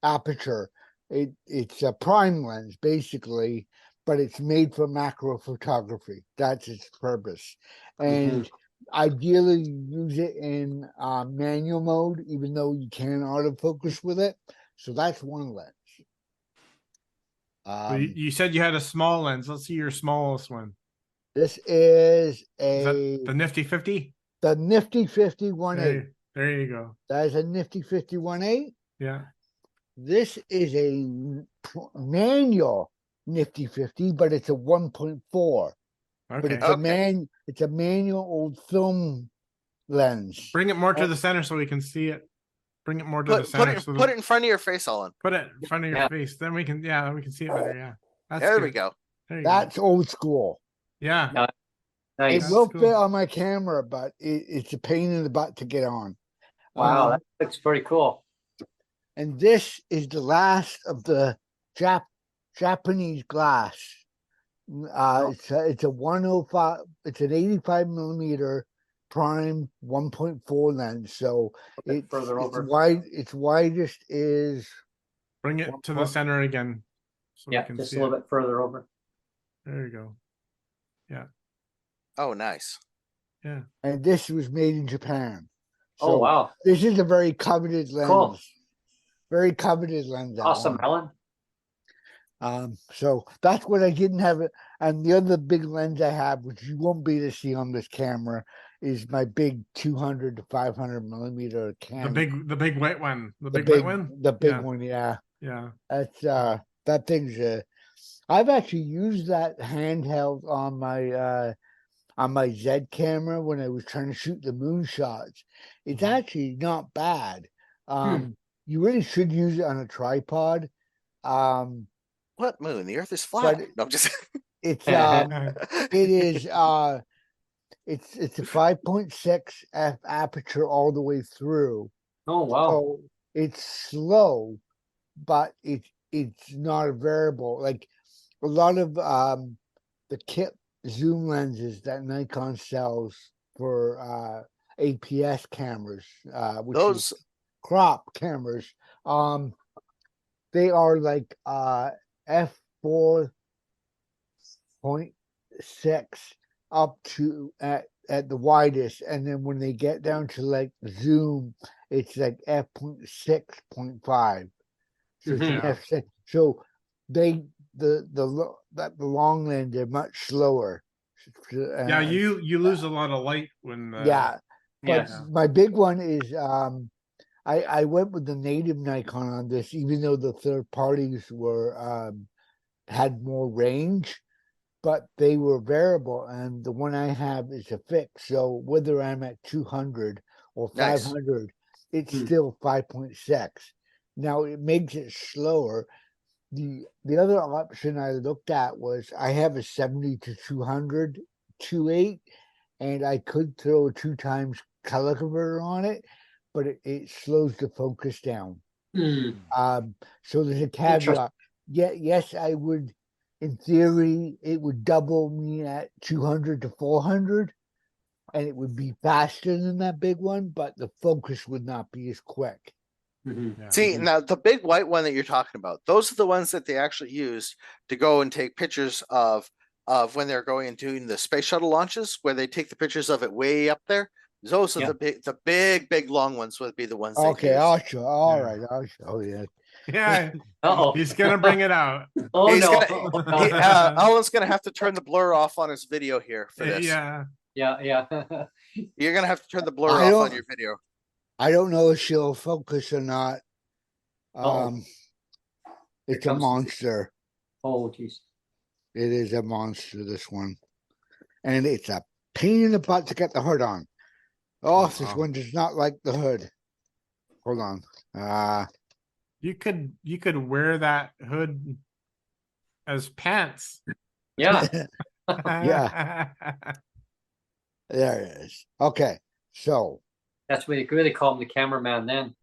aperture. It's a prime lens basically, but it's made for macro photography. That's its purpose. And ideally you use it in manual mode, even though you can autofocus with it. So that's one lens. You said you had a small lens. Let's see your smallest one. This is the Nifty 50? The Nifty 50 1.8. There you go. That is a Nifty 50 1.8. Yeah. This is a manual Nifty 50, but it's a 1.4. Okay. But it's a manual old film lens. Bring it more to the center so we can see it. Bring it more to the Put center. it in front of your face, Alan. Put it in front of your Yeah. face. Then we can see it better. Yeah. That's There we good. go. There you That's old school. Yeah. Yeah. It Nice. will cool. fit on my camera, but it's a pain in the butt to get on. Wow, that looks pretty cool. And this is the last of the Japanese glass. It's a 105. It's an 85 millimeter prime 1.4 lens. So it's further over. wide. Its widest is. Bring it to the center again. So Yeah, we can just see a little it. bit further over. There you go. Yeah. Oh, nice. Yeah. And this was made in Japan. Oh, So wow. this is a very coveted lens. Cool. Very coveted lens. that Awesome, one. Alan. So that's what I didn't have. And the other big lens I have, which you won't be able to see on this camera, is my big 200 to 500 millimeter camera. The big white one. The big white one? The big Yeah. one, yeah. Yeah. That's that thing's I've actually used that handheld on my Z camera when I was trying to shoot the moon shots. It's actually not bad. You really should use it on a tripod. What moon? The Earth is flat. But No, I'm just. it's it is it's a 5.6 f aperture all the way through. Oh, wow. So it's slow, but it's not a variable. Like a lot of the kit zoom lenses that Nikon sells for APS cameras, which Those is crop cameras, they are like f4.6 up to at the widest, and then when they get down to like zoom, it's like f.6.5. So it's an Mhm. f6. So the long lens, they're much slower. Yeah, you lose a lot of light when Yeah, but Yes. my big one is I went with the native Nikon on this, even though the third parties were had more range, but they were variable, and the one I have is a fix. So whether I'm at 200 or Nice. 500, it's Hmm. still 5.6. Now it makes it slower. The other option I looked at was I have a 70 to 200 2.8, and I could throw a 2 times color converter on it, but it slows the focus down. So there's a caveat. Yeah, yes, I would. In theory, it would double me at 200 to 400, and it would be faster than that big one, but the focus would not be as quick. yeah. See, now the big white one that you're talking about, those are the ones that they actually use to go and take pictures of when they're going and doing the space shuttle launches, where they take the pictures of it way up there. Those are Yeah. the big long ones would be the ones. Okay, use. I'll show. All Yeah. right, I'll show you. Yeah. Uh-oh. He's gonna bring it out. Oh, He's no. Alan's gonna have to turn the blur off on his video here for this. Yeah. Yeah. You're gonna have to turn the blur I off don't- on your video. I don't know if she'll focus or not. Uh-oh. It's Here a comes- monster. Oh, geez. It is a monster, this one. And it's a pain in the butt to get the hood on. Oh, this wow. one does not like the hood. Hold on. You could wear that hood as pants. Yeah. Yeah. There it is. Okay, so That's what you really call him, the cameraman then.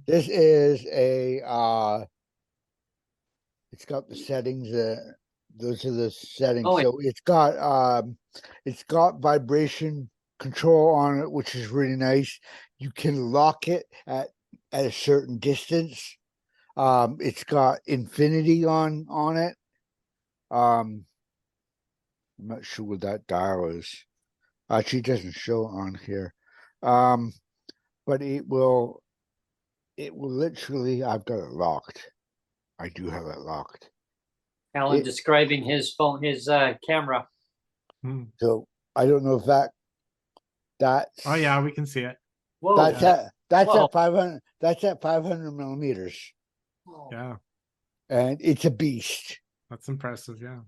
this is a it's got the settings, those are the settings. Oh, yeah. So it's got vibration control on it, which is really nice. You can lock it at a certain distance. It's got infinity on it. I'm not sure what that dial is. Actually, it doesn't show on here. But it will literally, I've got it locked. I do have it locked. Alan describing his phone, his camera. So I don't know if that's Oh yeah, we can see it. Whoa. that's Whoa. at 500. That's at 500 millimeters, Whoa. Yeah, and it's a beast. that's impressive. Yeah.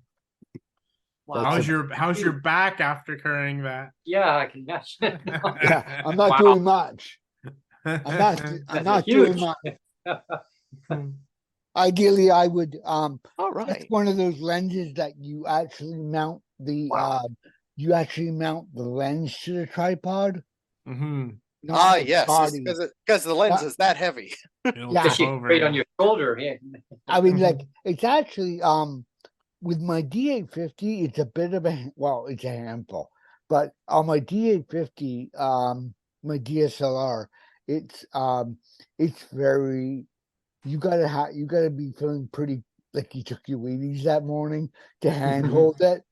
That's How's your back after carrying that? Yeah, I can imagine. yeah, I'm not Wow. doing much. I'm That's not doing huge. much. Ideally, I would All it's right. one of those lenses that you actually mount the Wow. lens to the tripod. Mm-hmm. Not the Yes, body. because the lens Not- is that heavy. It'll Yeah. tip Especially over right you. on your shoulder. Yeah. I mean, like it's actually with my D850, it's a bit of it's a handful. But on my D850, my DSLR, it's very you gotta be feeling pretty like you took your Wheaties that morning to handhold it.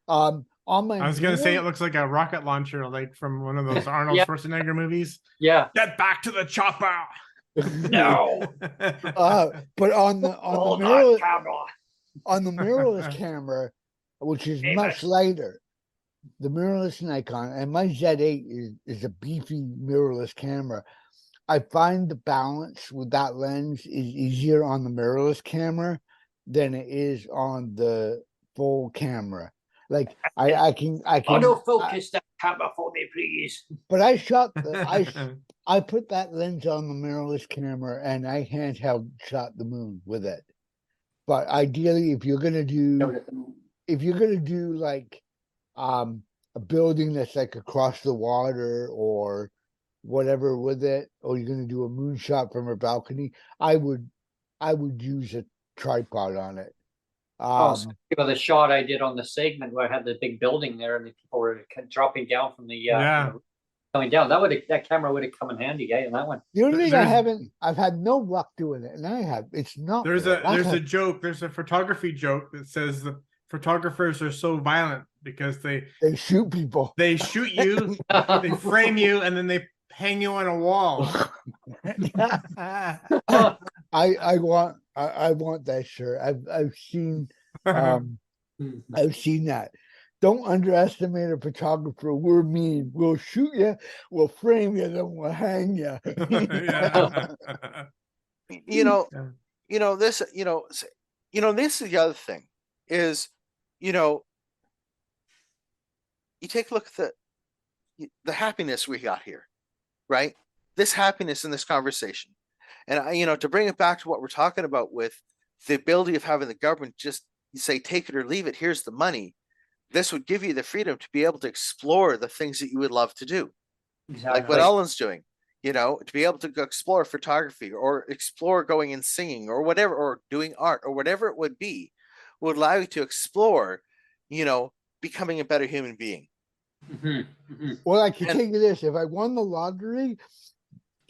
On my I was gonna say it mirror- looks like a rocket launcher, like from one of those Arnold Yeah. Schwarzenegger movies. Yeah. Get back to the chopper. No. but on the Hold mirror on, camera. on the mirrorless camera, which is much Famous. lighter, the mirrorless Nikon, and my Z8 is a beefy mirrorless camera. I find the balance with that lens is easier on the mirrorless camera than it is on the full camera. Like I can Autofocus that camera for me, please. but I put that lens on the mirrorless camera and I handheld shot the moon with it. But ideally, if you're gonna do like a building that's like across the water or whatever with it, or you're gonna do a moonshot from a balcony, I would use a tripod on it. So the shot I did on the segment where I had the big building there and the people were dropping down from the Yeah. coming down. That camera would have come in handy, yeah, in that one. The only thing I've had no luck doing it, and it's not. There's a joke. There's a photography joke that says the photographers are so violent because they shoot people. They shoot you, they frame you, and then they hang you on a wall. I want that shirt. I've seen I've seen that. Don't underestimate a photographer. We're mean. We'll shoot you, we'll frame you, then we'll hang you. This is the other thing is, you take a look at the happiness we got here, right? This happiness in this conversation. And to bring it back to what we're talking about with the ability of having the government just say, take it or leave it, here's the money. This would give you the freedom to be able to explore the things that you would love to do. Exactly. Like what Ellen's doing, to be able to go explore photography or explore going and singing or whatever, or doing art or whatever it would be, would allow you to explore, becoming a better human being. Well, I can tell you this, if I won the lottery,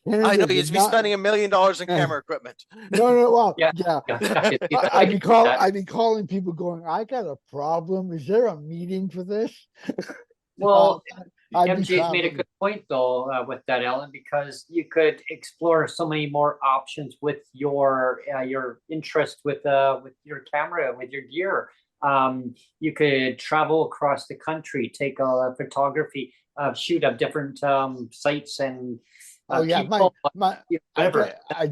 Canada I know you'd be spending $1 million in camera equipment. No, well, yeah. I'd be calling people going, I got a problem. Is there a meeting for this? Well, MJ's made a good point though with that, Ellen, because you could explore so many more options with your interest with your camera, with your gear. You could travel across the country, take a photography, shoot up different sites and I'd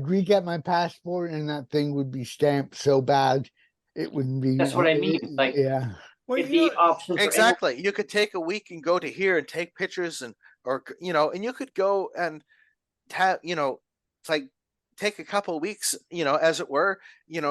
re-get my passport and that thing would be stamped so bad it wouldn't be. That's what I mean. Like, yeah. It'd be options. Exactly. You could take a week and go to here and take pictures and you could go and have, it's like take a couple of weeks, as it were,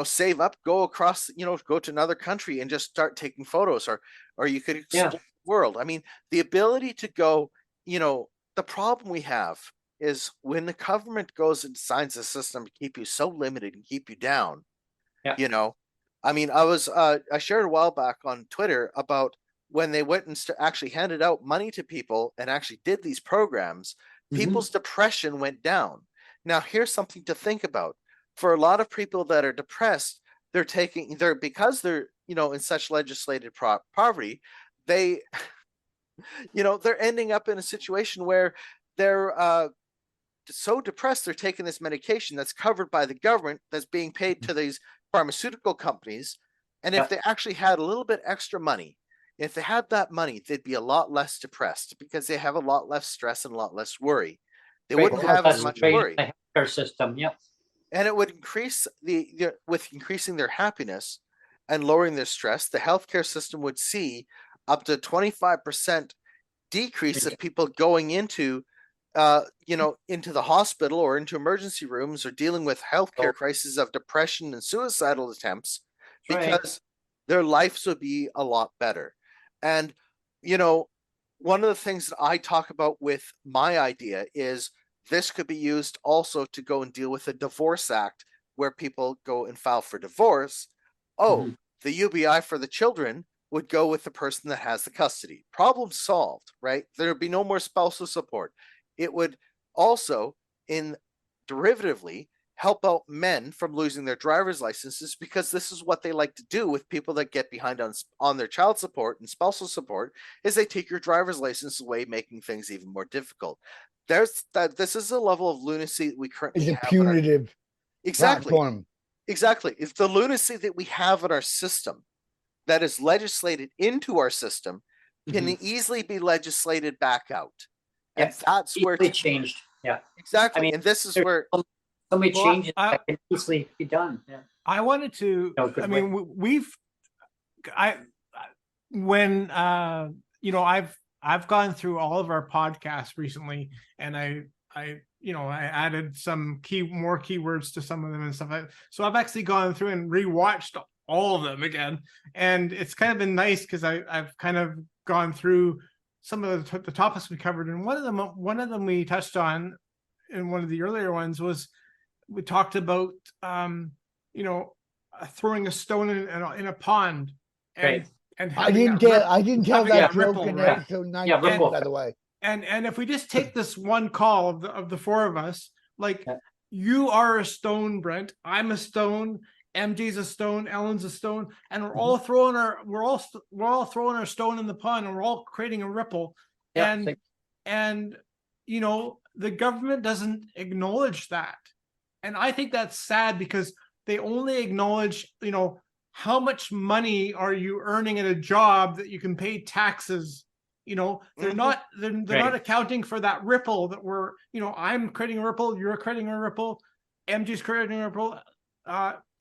save up, go across, go to another country and just start taking photos or you could explore the world. I mean, the ability to go, the problem we have is when the government goes and designs a system to keep you so limited and keep you down, I mean, I shared a while back on Twitter about when they went and actually handed out money to people and actually did these programs, people's depression went down. Now, here's something to think about. For a lot of people that are depressed, because they're, in such legislated poverty, they're ending up in a situation where they're so depressed, they're taking this medication that's covered by the government, that's being paid to these pharmaceutical companies. And if they actually had a little bit extra money, if they had that money, they'd be a lot less depressed because they have a lot less stress and a lot less worry. They wouldn't have as much worry. The healthcare system, and it would increase with increasing their happiness and lowering their stress, the healthcare system would see up to 25% decrease of people going into into the hospital or into emergency rooms or dealing with healthcare crises of depression and suicidal attempts, because their lives would be a lot better. And, one of the things that I talk about with my idea is this could be used also to go and deal with the Divorce Act, where people go and file for divorce. The UBI for the children would go with the person that has the custody. Problem solved, right? There would be no more spousal support. It would also, derivatively, help out men from losing their driver's licenses, because this is what they like to do with people that get behind on their child support and spousal support, is they take your driver's license away, making things even more difficult. This is a level of lunacy that we currently have. It's a punitive platform. Exactly. It's the lunacy that we have in our system that is legislated into our system can easily be legislated back out. And that's where it changed. Yeah, exactly. I mean, and this is where so many changes that can easily be done. Yeah. I wanted to. I mean, I've gone through all of our podcasts recently, and I added some more keywords to some of them and stuff. So I've actually gone through and rewatched all of them again, and it's kind of been nice because I've kind of gone through some of the topics we covered, and one of them we touched on in one of the earlier ones was we talked about throwing a stone in a pond, and I didn't tell that joke in episode 19, by the way. And if we just take this one call of the four of us, like you are a stone, Brent, I'm a stone, MJ's a stone, Ellen's a stone, and we're all throwing our stone in the pond, and we're all creating a ripple. And the government doesn't acknowledge that. And I think that's sad, because they only acknowledge, how much money are you earning at a job that you can pay taxes. They're not accounting for that ripple that we're, I'm creating a ripple, you're creating a ripple, MG's creating a ripple,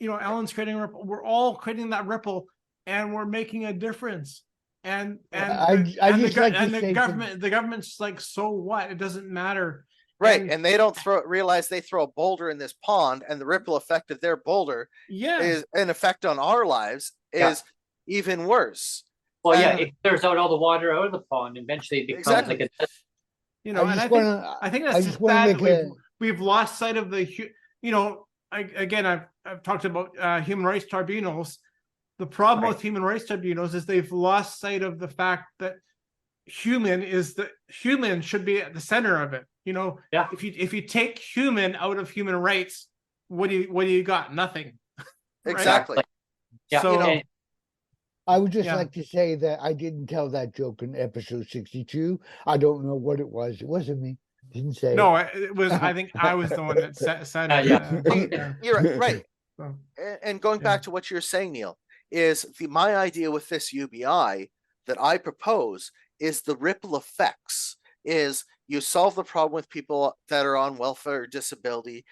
Ellen's creating a ripple. We're all creating that ripple, and we're making a difference. And the government's like, so what? It doesn't matter. Right. And they don't realize they throw a boulder in this pond, and the ripple effect of their boulder is an effect on our lives is even worse. Well, it clears out all the water out of the pond. Eventually, it becomes like a. I think that's just sad that we've lost sight of the. I've talked about human rights tribunals. The problem with human rights tribunals is they've lost sight of the fact that human should be at the center of it. If you take human out of human rights, what do you got? Nothing. Exactly. Yeah. So I would just like to say that I didn't tell that joke in episode 62. I don't know what it was. It wasn't me. Didn't say. No, it was. I think I was the one that said it. You're right. And going back to what you're saying, Neil, is my idea with this UBI that I propose is the ripple effects. Is you solve the problem with people that are on welfare or disability.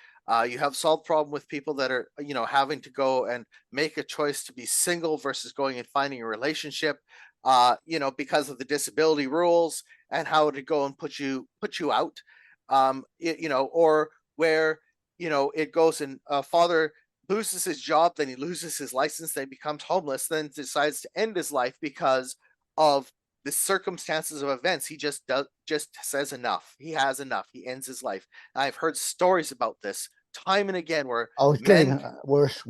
You have solved the problem with people that are, having to go and make a choice to be single versus going and finding a relationship, because of the disability rules and how to go and put you out, or where, it goes and a father loses his job, then he loses his license, then he becomes homeless, then decides to end his life because of the circumstances of events. He just says enough. He has enough. He ends his life. And I've heard stories about this time and again where it's getting worse.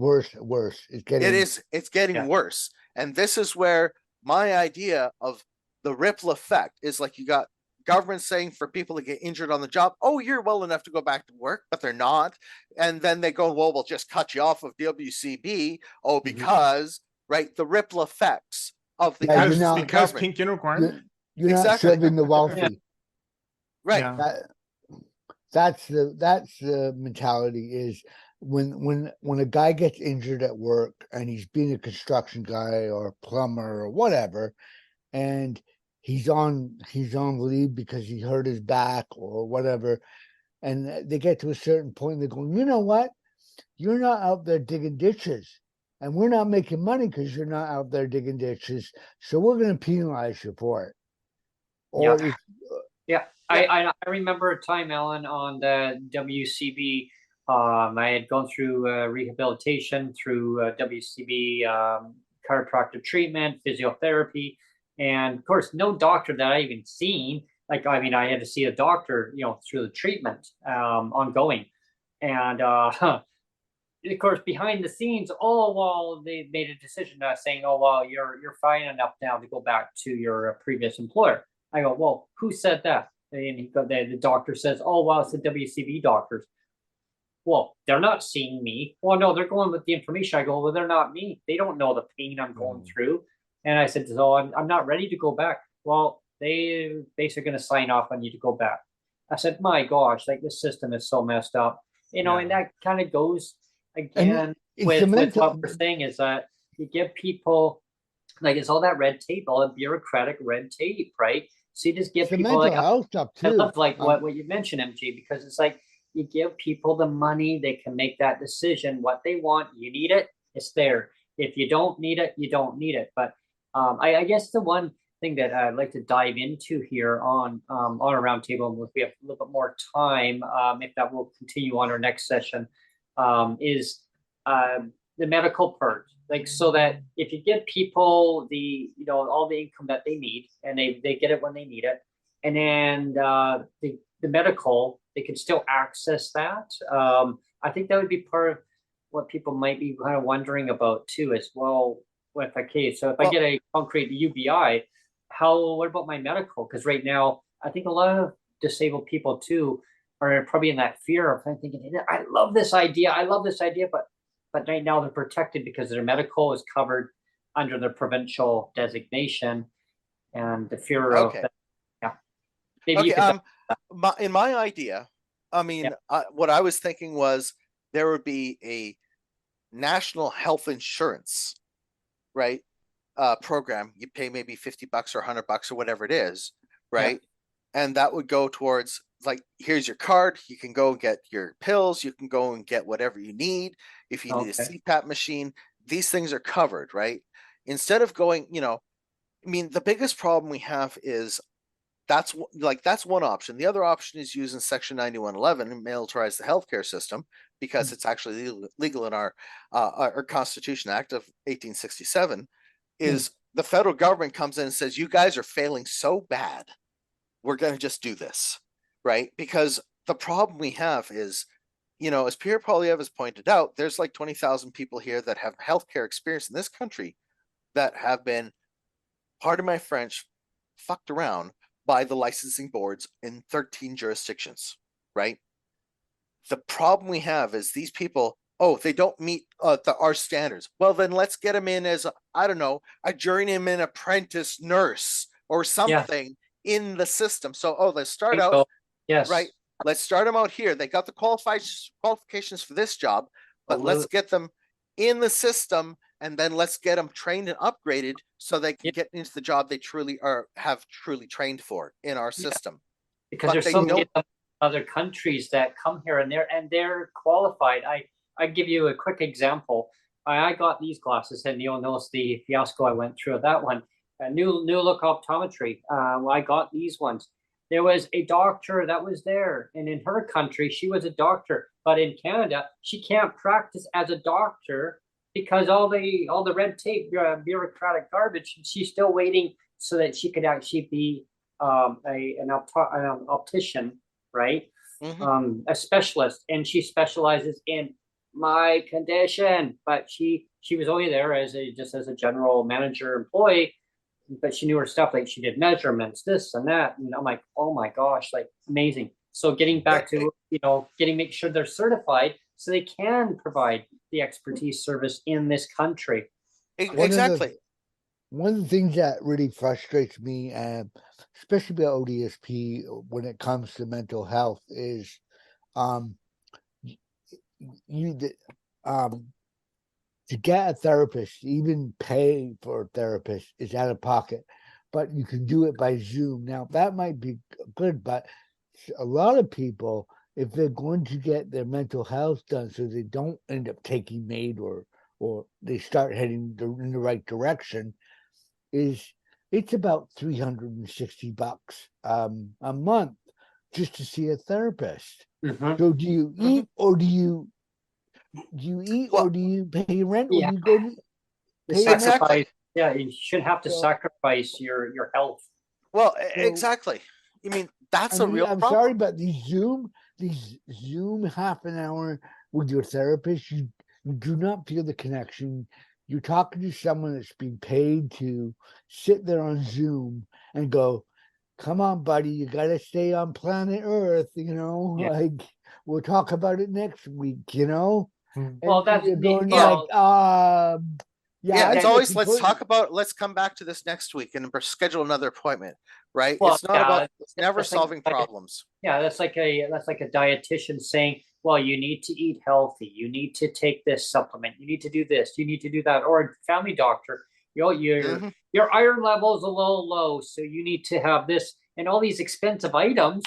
It's getting worse. And this is where my idea of the ripple effect is, like, you got government saying for people to get injured on the job, oh, you're well enough to go back to work, but they're not. And then they go, well, we'll just cut you off of WCB. Oh, because the ripple effects of the because pink unicorn. You're not serving the wealthy. Right. Yeah. That's the mentality is when a guy gets injured at work and he's being a construction guy or a plumber or whatever, and he's on leave because he hurt his back or whatever, and they get to a certain point and they're going, you know what? You're not out there digging ditches. and we're not making money because you're not out there digging ditches. So we're going to penalize you for it. Or Yeah. if, Yeah, I remember a time, Alan, on the WCB. I had gone through rehabilitation through WCB, chiropractic treatment, physiotherapy, and of course, no doctor that I even seen. Like, I mean, I had to see a doctor, through the treatment, ongoing, and of course, behind the scenes, oh well, they made a decision saying, oh well, you're fine enough now to go back to your previous employer. I go, well, who said that? And the doctor says, oh well, it's the WCB doctors. Well, they're not seeing me. Well, no, they're going with the information. I go, well, they're not me. They don't know the pain I'm going through. And I said, so I'm not ready to go back. Well, they basically going to sign off on you to go back. I said, my gosh, like this system is so messed up, and that kind of goes again with what we're saying is that you give people, like, it's all that red tape, all that bureaucratic red tape, right? So you just give people like health stuff too. I love like what you mentioned, MG, because it's like you give people the money, they can make that decision what they want. You need it, it's there. If you don't need it, you don't need it. But I guess the one thing that I'd like to dive into here on a roundtable, and if we have a little bit more time, if that will continue on our next session, is the medical part. Like, so that if you give people the, all the income that they need, and they get it when they need it, and then the medical, they can still access that. I think that would be part of what people might be kind of wondering about too, as well. With so if I get a concrete UBI, what about my medical? Because right now, I think a lot of disabled people too are probably in that fear of thinking, I love this idea, but right now they're protected because their medical is covered under the provincial designation, and the fear of Maybe in my idea, I mean, what I was thinking was there would be a national health insurance, right? Program. You pay maybe $50 or $100 or whatever it is, right? And that would go towards, like, here's your card, you can go and get your pills, you can go and get whatever you need. If you need a CPAP machine, these things are covered, right? Instead of going, I mean, the biggest problem we have is that's one option. The other option is using Section 9111 and militarize the healthcare system, because it's actually legal in our Constitution Act of 1867. Is the federal government comes in and says, you guys are failing so bad, we're going to just do this, right? Because the problem we have is, as Pierre Poilievre has pointed out, there's like 20,000 people here that have healthcare experience in this country that have been, pardon my French, fucked around by the licensing boards in 13 jurisdictions, right? The problem we have is these people, they don't meet our standards. Well, then let's get them in as, a journeyman apprentice nurse or something in the system. So, let's start out, right? Let's start them out here. They got the qualifications for this job, but let's get them in the system, and then let's get them trained and upgraded so they can get into the job they truly have trained for in our system. Because there's so many other countries that come here and they're qualified. I give you a quick example. I got these glasses, and you'll notice the fiasco I went through with that one. A new look optometry. I got these ones. There was a doctor that was there, and in her country, she was a doctor. But in Canada, she can't practice as a doctor because all the red tape, bureaucratic garbage. She's still waiting so that she could actually be an optician, right? A specialist, and she specializes in my condition. But she was only there as a general manager employee. But she knew her stuff, like she did measurements, this and that, and I'm like, oh my gosh, like amazing. So getting back to make sure they're certified so they can provide the expertise service in this country. Exactly. One of the things that really frustrates me, especially about ODSP when it comes to mental health, is to get a therapist, even pay for a therapist, is out of pocket, but you can do it by Zoom. Now, that might be good, but a lot of people, if they're going to get their mental health done so they don't end up taking MAID or or they start heading in the right direction, is it's about $360 a month just to see a therapist. Mhm. So do you eat or do you eat Well, or do you pay rent or Yeah. do you go to The pay rent? Exactly. sacrifice, yeah, you should have to So- sacrifice your health. well, So, exactly. I mean, that's I a mean, real I'm problem. sorry, but these Zoom half an hour with your therapist, you do not feel the connection. You're talking to someone that's being paid to sit there on Zoom and go, "Come on, buddy, you got to stay on planet Earth." Yeah. Like we'll talk about it next week. Hmm. Well, And that's you're going yeah. like, yeah, Yeah, I'm it's always looking let's for. talk about let's come back to this next week and schedule another appointment, right? well, It's not yeah, about it's never that's like solving problems. yeah, that's like a dietitian saying, well, you need to eat healthy, you need to take this supplement, you need to do this, you need to do that, or a family doctor, Mhm. your iron level is a little low, so you need to have this and all these expensive items.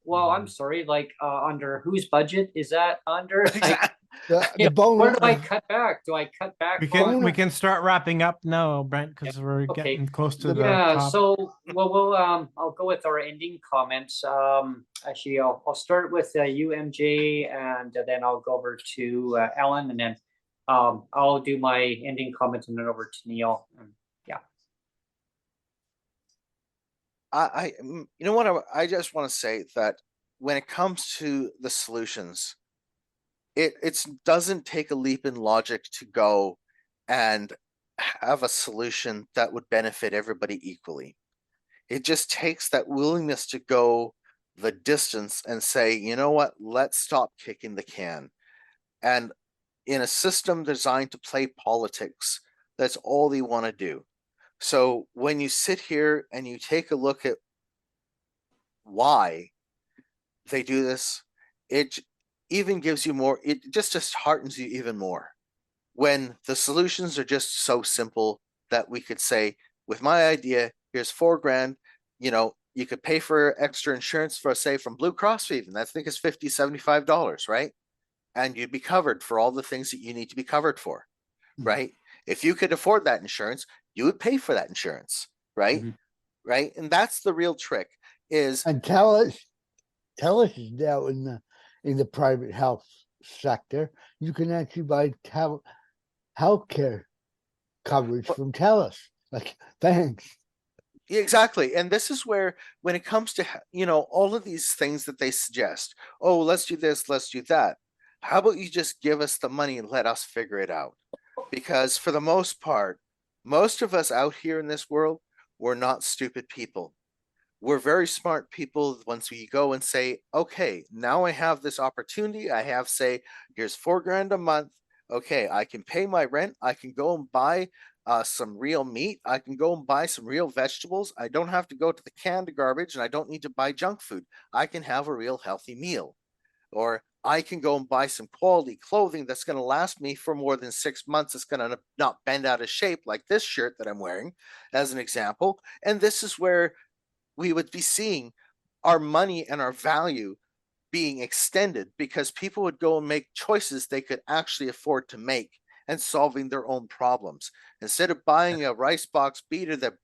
Well, I'm sorry, like under whose budget is that under? Like, Exactly. The bone. where do I cut back? Do I cut back We on? can start wrapping up now, Brent, Yeah. because we're Okay. getting close to the Yeah, top. so I'll go with our ending comments. Actually, I'll start with you, MJ, and then I'll go over to Ellen, and then I'll do my ending comments and then over to Neil. Yeah. You know what? I just want to say that when it comes to the solutions, it doesn't take a leap in logic to go and have a solution that would benefit everybody equally. It just takes that willingness to go the distance and say, you know what, let's stop kicking the can. And in a system designed to play politics, that's all they want to do. So when you sit here and you take a look at why they do this, it even gives you more, it just heartens you even more. When the solutions are just so simple that we could say, with my idea, here's $4,000, you could pay for extra insurance for, say, from Blue Cross even. I think it's $50, $75, right? And you'd be covered for all the things that you need to be covered for, right? If you could afford that insurance, you would pay for that insurance, right? Mhm. Right. And that's the real trick is And TELUS is now in the private health sector. You can actually buy healthcare coverage from TELUS. Like, thanks. exactly. And this is where, when it comes to, all of these things that they suggest, oh, let's do this, let's do that. How about you just give us the money and let us figure it out? Because for the most part, most of us out here in this world, we're not stupid people. We're very smart people once we go and say, okay, now I have this opportunity. I have, say, here's $4,000 a month. Okay, I can pay my rent. I can go and buy some real meat. I can go and buy some real vegetables. I don't have to go to the canned garbage and I don't need to buy junk food. I can have a real healthy meal. Or I can go and buy some quality clothing that's going to last me for more than 6 months. It's going to not bend out of shape like this shirt that I'm wearing, as an example. And this is where we would be seeing our money and our value being extended, because people would go and make choices they could actually afford to make and solving their own problems. Instead of buying a rice box beater that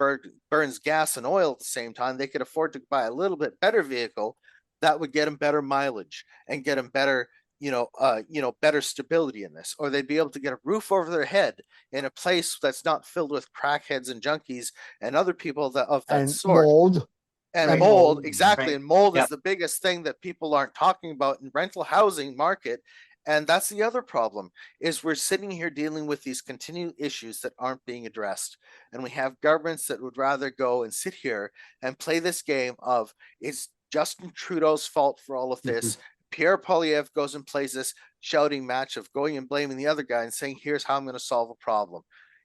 burns gas and oil at the same time, they could afford to buy a little bit better vehicle that would get them better mileage and get them better, better stability in this. Or they'd be able to get a roof over their head in a place that's not filled with crackheads and junkies and other people of that And sort. mold. And Right. mold, exactly. Right. And mold Yeah. is the biggest thing that people aren't talking about in rental housing market. And that's the other problem, is we're sitting here dealing with these continued issues that aren't being addressed. And we have governments that would rather go and sit here and play this game of, it's Justin Trudeau's fault for all of this. Pierre Poilievre goes and plays this shouting match of going and blaming the other guy and saying, here's how I'm going to solve a problem.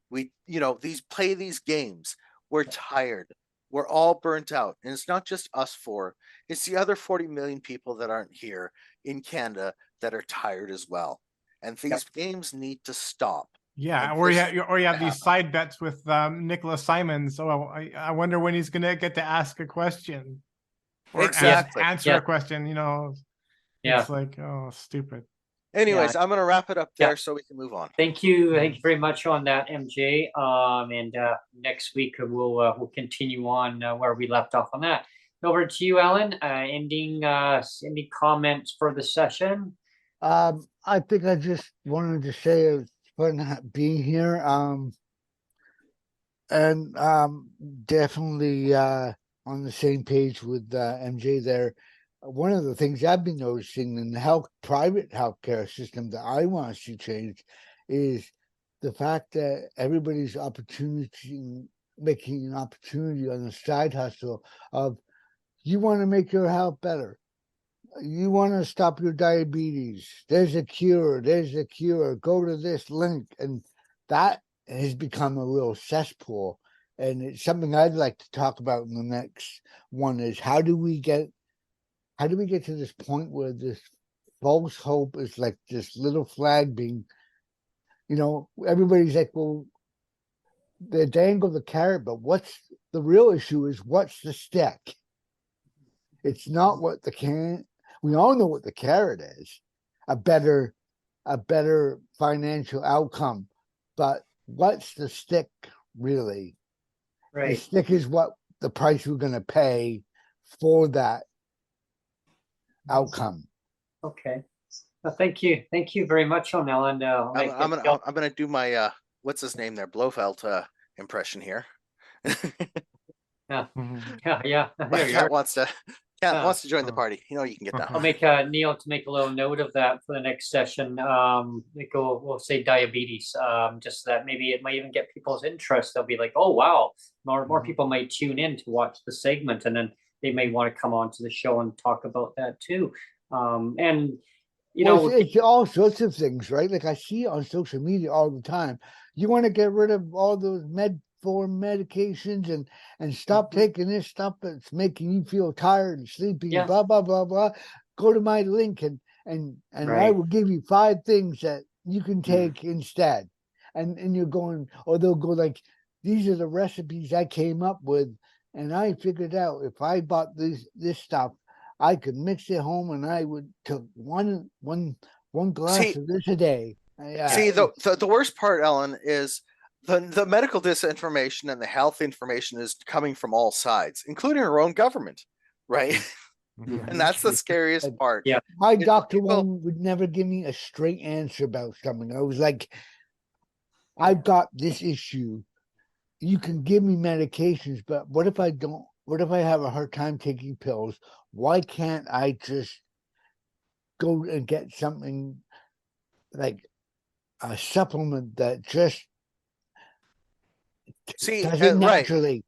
We, play these games. We're tired. We're all burnt out. And it's not just us four, it's the other 40 million people that aren't here in Canada that are tired as well. And these games need to stop. Yeah, And or this you have these side bets with Nicholas Simons. So I wonder when he's gonna get to ask a question or Exactly. answer Yeah. a question. Yeah. It's like, oh, stupid. Anyways, I'm gonna wrap it up Yeah. there so we can move on. Thank you very much on that, MJ. And next week we'll continue on where we left off on that. Over to you, Alan. Ending comments for the session. I think I just wanted to say it's fun being here. And definitely on the same page with MJ there. One of the things I've been noticing in the private healthcare system that I want to see change is the fact that everybody's making an opportunity on the side hustle of, you want to make your health better. You want to stop your diabetes. There's a cure. Go to this link. And that has become a real cesspool. And it's something I'd like to talk about in the next one is how do we get to this point where this false hope is like this little flag being, everybody's like, well, they dangle the carrot, but what's the real issue is what's the stick? It's not what we all know what the carrot is, a better financial outcome, but what's the stick really? Right. The stick is what the price we're going to pay for that outcome. Okay. Well, thank you very much, Alan. I'm gonna do my what's his name there, Blofeld impression here. Yeah. But Cat wants to join the party. You can get that. I'll make Neil to make a little note of that for the next session. We'll say diabetes. Just that maybe it might even get people's interest. They'll be like, oh wow, more people might tune in to watch the segment, and then they may want to come on to the show and talk about that too. And it's all sorts of things, right? Like I see on social media all the time. You want to get rid of all those medications and stop taking this stuff that's making you feel tired and sleepy, blah blah blah blah. Go to my link and Right. I will give you 5 things that you can take instead. And you're going, or they'll go like, these are the recipes I came up with, and I figured out if I bought this stuff, I could mix it home, and I would take one glass of this a day. See, the worst part, Ellen, is the medical disinformation and the health information is coming from all sides, including our own government, right? And that's the scariest part. Yeah. My doctor would never give me a straight answer about something. I was like, I've got this issue. You can give me medications, but what if I don't? What if I have a hard time taking pills? Why can't I just go and get something like a supplement that just does it naturally?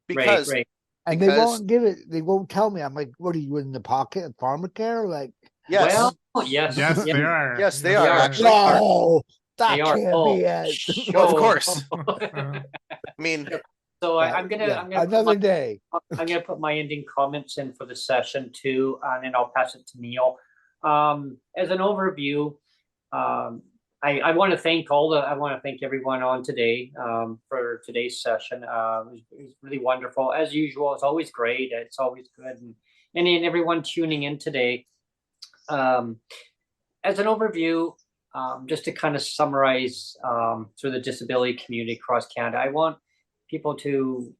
Because right. And they won't give it. They won't tell me. I'm like, what are you in the pocket of pharmacare? Like, yes, well, yes, they are. Yes, they are actually. No, that They are. can't be it. Well, of course. I mean, so I'm gonna another day. I'm gonna put my ending comments in for the session too, and then I'll pass it to Neil. As an overview, I want to thank everyone on today for today's session. It was really wonderful as usual. It's always great. It's always good, and everyone tuning in today. As an overview, just to kind of summarize through the disability community across Canada, I want people to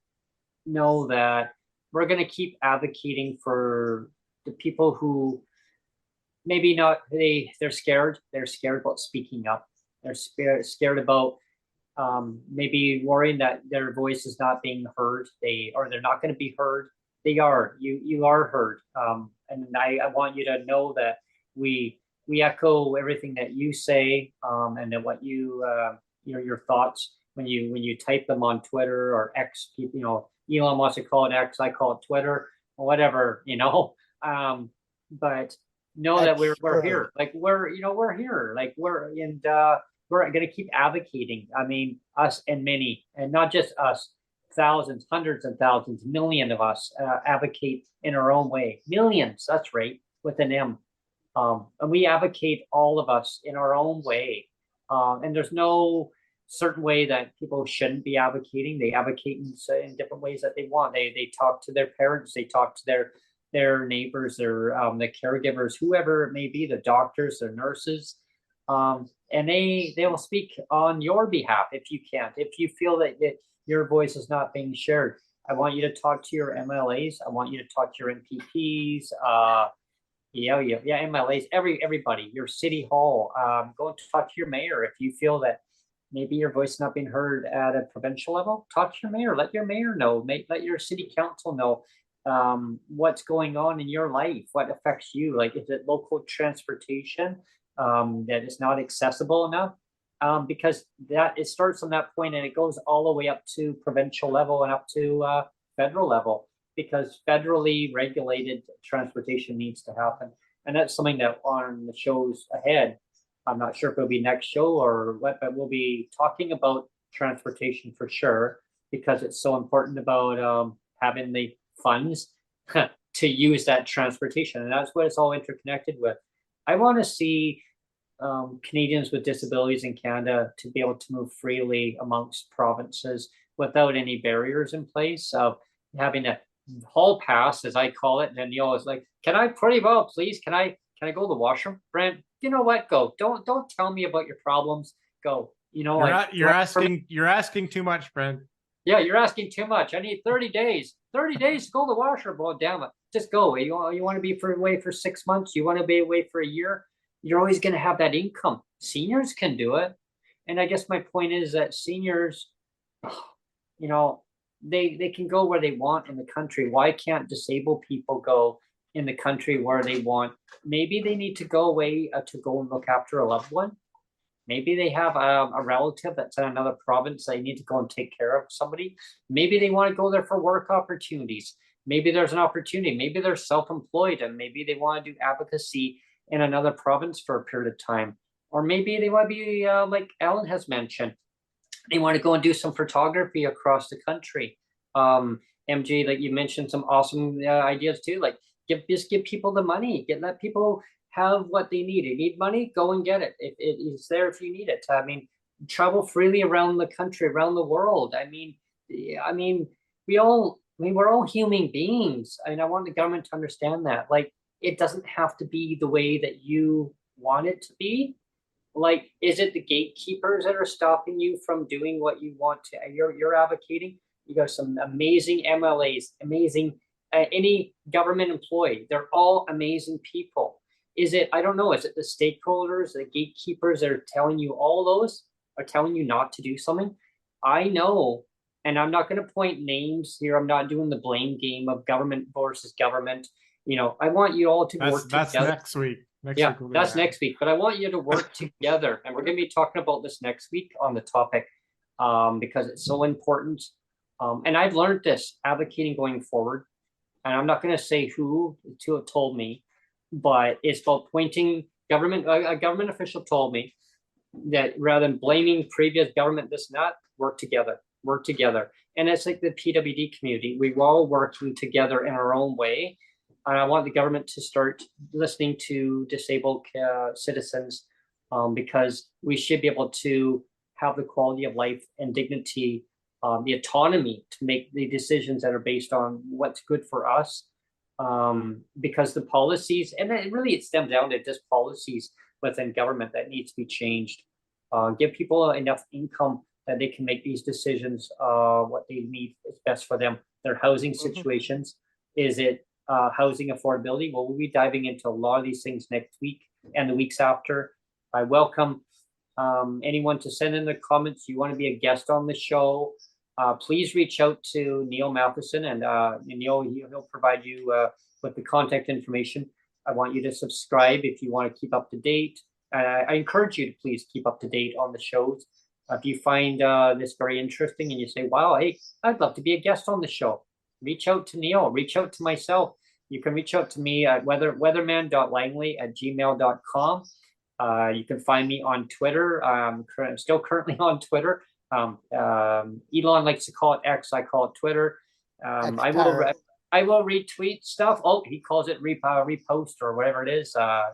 know that we're going to keep advocating for the people who maybe not, they're scared about speaking up. They're scared about maybe worrying that their voice is not being heard. They're not going to be heard. They are. You are heard. And I want you to know that we echo everything that you say, and then what your thoughts when you type them on Twitter or X. Elon wants to call it X, I call it Twitter, or whatever. But know that we're here. Like we're here. Like we're going to keep advocating. I mean, us and many, and not just us. Thousands, hundreds and thousands, million of us advocate in our own way. Millions. That's right, with an M. And we advocate, all of us, in our own way. And there's no certain way that people shouldn't be advocating. They advocate in different ways that they want. They talk to their parents. They talk to their neighbors, their the caregivers, whoever it may be, the doctors, their nurses. And they will speak on your behalf if you can't. If you feel that your voice is not being shared, I want you to talk to your MLAs. I want you to talk to your MPPs. MLAs. Everybody. Your city hall. Go and talk to your mayor if you feel that maybe your voice is not being heard at a provincial level. Talk to your mayor. Let your mayor know. Let your city council know what's going on in your life, what affects you. Like, is it local transportation that is not accessible enough? Because it starts on that point and it goes all the way up to provincial level and up to federal level, because federally regulated transportation needs to happen. And that's something that on the shows ahead, I'm not sure if it'll be next show or what, but we'll be talking about transportation for sure, because it's so important about having the funds to use that transportation. And that's what it's all interconnected with. I want to see Canadians with disabilities in Canada to be able to move freely amongst provinces without any barriers in place of having a hall pass, as I call it. And then Neil is like, can I pretty well, please? Can I go to the washroom? Brent, you know what? Go. Don't tell me about your problems. Go. You know, you're asking too much, Brent. Yeah, you're asking too much. I need 30 days. 30 days to go to the washroom. Oh, damn it. Just go. You want to be away for 6 months? You want to be away for a year? You're always going to have that income. Seniors can do it. And I guess my point is that seniors, you know, they can go where they want in the country. Why can't disabled people go in the country where they want? Maybe they need to go away to go and look after a loved one. Maybe they have a relative that's in another province. They need to go and take care of somebody. Maybe they want to go there for work opportunities. Maybe there's an opportunity. Maybe they're self-employed and maybe they want to do advocacy in another province for a period of time. Or maybe they want to be, like Alan has mentioned, they want to go and do some photography across the country. MJ, like you mentioned some awesome ideas too. Like just give people the money. Let people have what they need. You need money, go and get it. It's there if you need it. I mean, travel freely around the country, around the world. I mean, we're all human beings. And I want the government to understand that. Like, it doesn't have to be the way that you want it to be. Like, is it the gatekeepers that are stopping you from doing what you want to? You're advocating. You got some amazing MLAs, amazing any government employee. They're all amazing people. Is it? I don't know. Is it the stakeholders, the gatekeepers that are telling you all those are telling you not to do something? I know, and I'm not going to point names here. I'm not doing the blame game of government versus government. You know, I want you all to work together. That's next week. That's next week. But I want you to work together. And we're going to be talking about this next week on the topic because it's so important. And I've learned this advocating going forward. And I'm not going to say who told me, but it's about pointing government. A government official told me that rather than blaming previous government, this and that, work together. And it's like the PWD community. We're all working together in our own way. And I want the government to start listening to disabled citizens because we should be able to have the quality of life and dignity, the autonomy to make the decisions that are based on what's good for us. Because the policies, and it stems down to just policies within government that needs to be changed. Give people enough income that they can make these decisions, what they need is best for them. Their housing situations, is it housing affordability? Well, we'll be diving into a lot of these things next week and the weeks after. I welcome anyone to send in their comments. You want to be a guest on the show, please reach out to Neil Matheson, and Neil, he'll provide you with the contact information. I want you to subscribe if you want to keep up to date. I encourage you to please keep up to date on the shows. If you find this very interesting and you say, wow, hey, I'd love to be a guest on the show, reach out to Neil, reach out to myself. You can reach out to me at weatherman.langley@gmail.com. You can find me on Twitter. I'm still currently on Twitter. Elon likes to call it X. I call it Twitter. I will retweet stuff. Oh, he calls it repost or whatever it is. I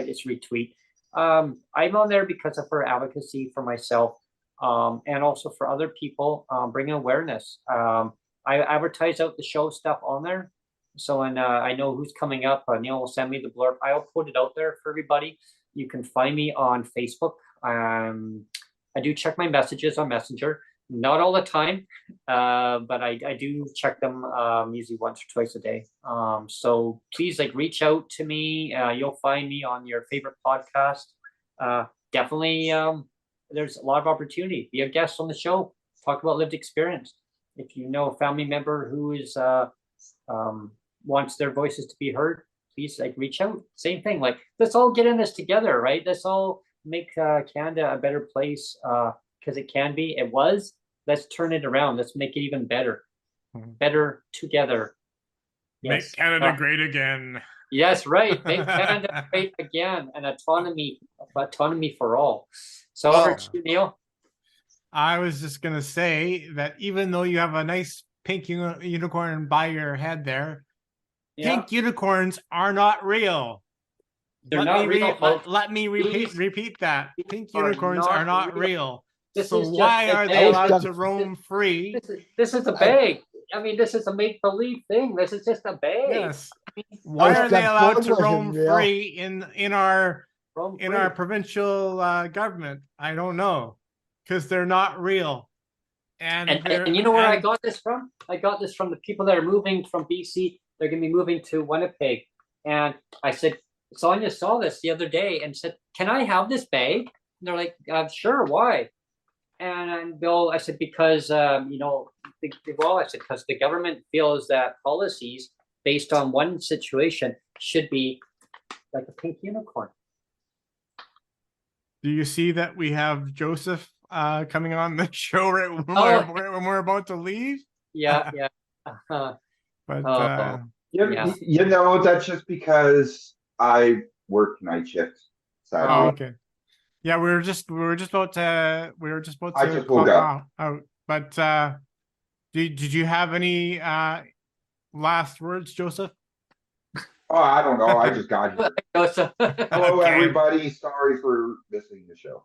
just retweet. I'm on there because of her advocacy for myself and also for other people, bringing awareness. I advertise out the show stuff on there. So when I know who's coming up, Neil will send me the blurb. I'll put it out there for everybody. you can find me on Facebook. I do check my messages on Messenger, not all the time, but I do check them usually once or twice a day. So please reach out to me. You'll find me on your favorite podcast. Definitely, there's a lot of opportunity. Be a guest on the show. Talk about lived experience. If you know a family member who is wants their voices to be heard, please reach out. Same thing. Let's all get in this together, right? Let's all make Canada a better place, because it can be. It was. Let's turn it around. Let's make it even better. Better together. Make Canada great again. Yes, right. Make Canada great again, and autonomy for all. So over to you, Neil. I was just gonna say that even though you have a nice pink unicorn by your head there, pink unicorns are not real. They're not real. Let me repeat that. Pink unicorns are not real. This so is why just are they allowed to roam free? This is a bag. I mean, this is a make-believe thing. This is just a bag. Yes. Why are they allowed to roam free in our provincial government? I don't know, because they're not real. And you know where I got this from? I got this from the people that are moving from BC. They're going to be moving to Winnipeg, and I said, Sonia saw this the other day and said, "Can I have this bag?" And they're like, "Sure, why?" And Bill, I said, because I said, because the government feels that policies based on one situation should be like a pink unicorn. Do you see that we have Joseph coming on the show right when we're about to leave? Yeah. But you know, that's just because I work night shifts. Oh, okay. Yeah, we were just about to I just woke up. Out. But did you have any last words, Joseph? Oh, I don't know. I just got here. Hello, everybody. Sorry for missing the show.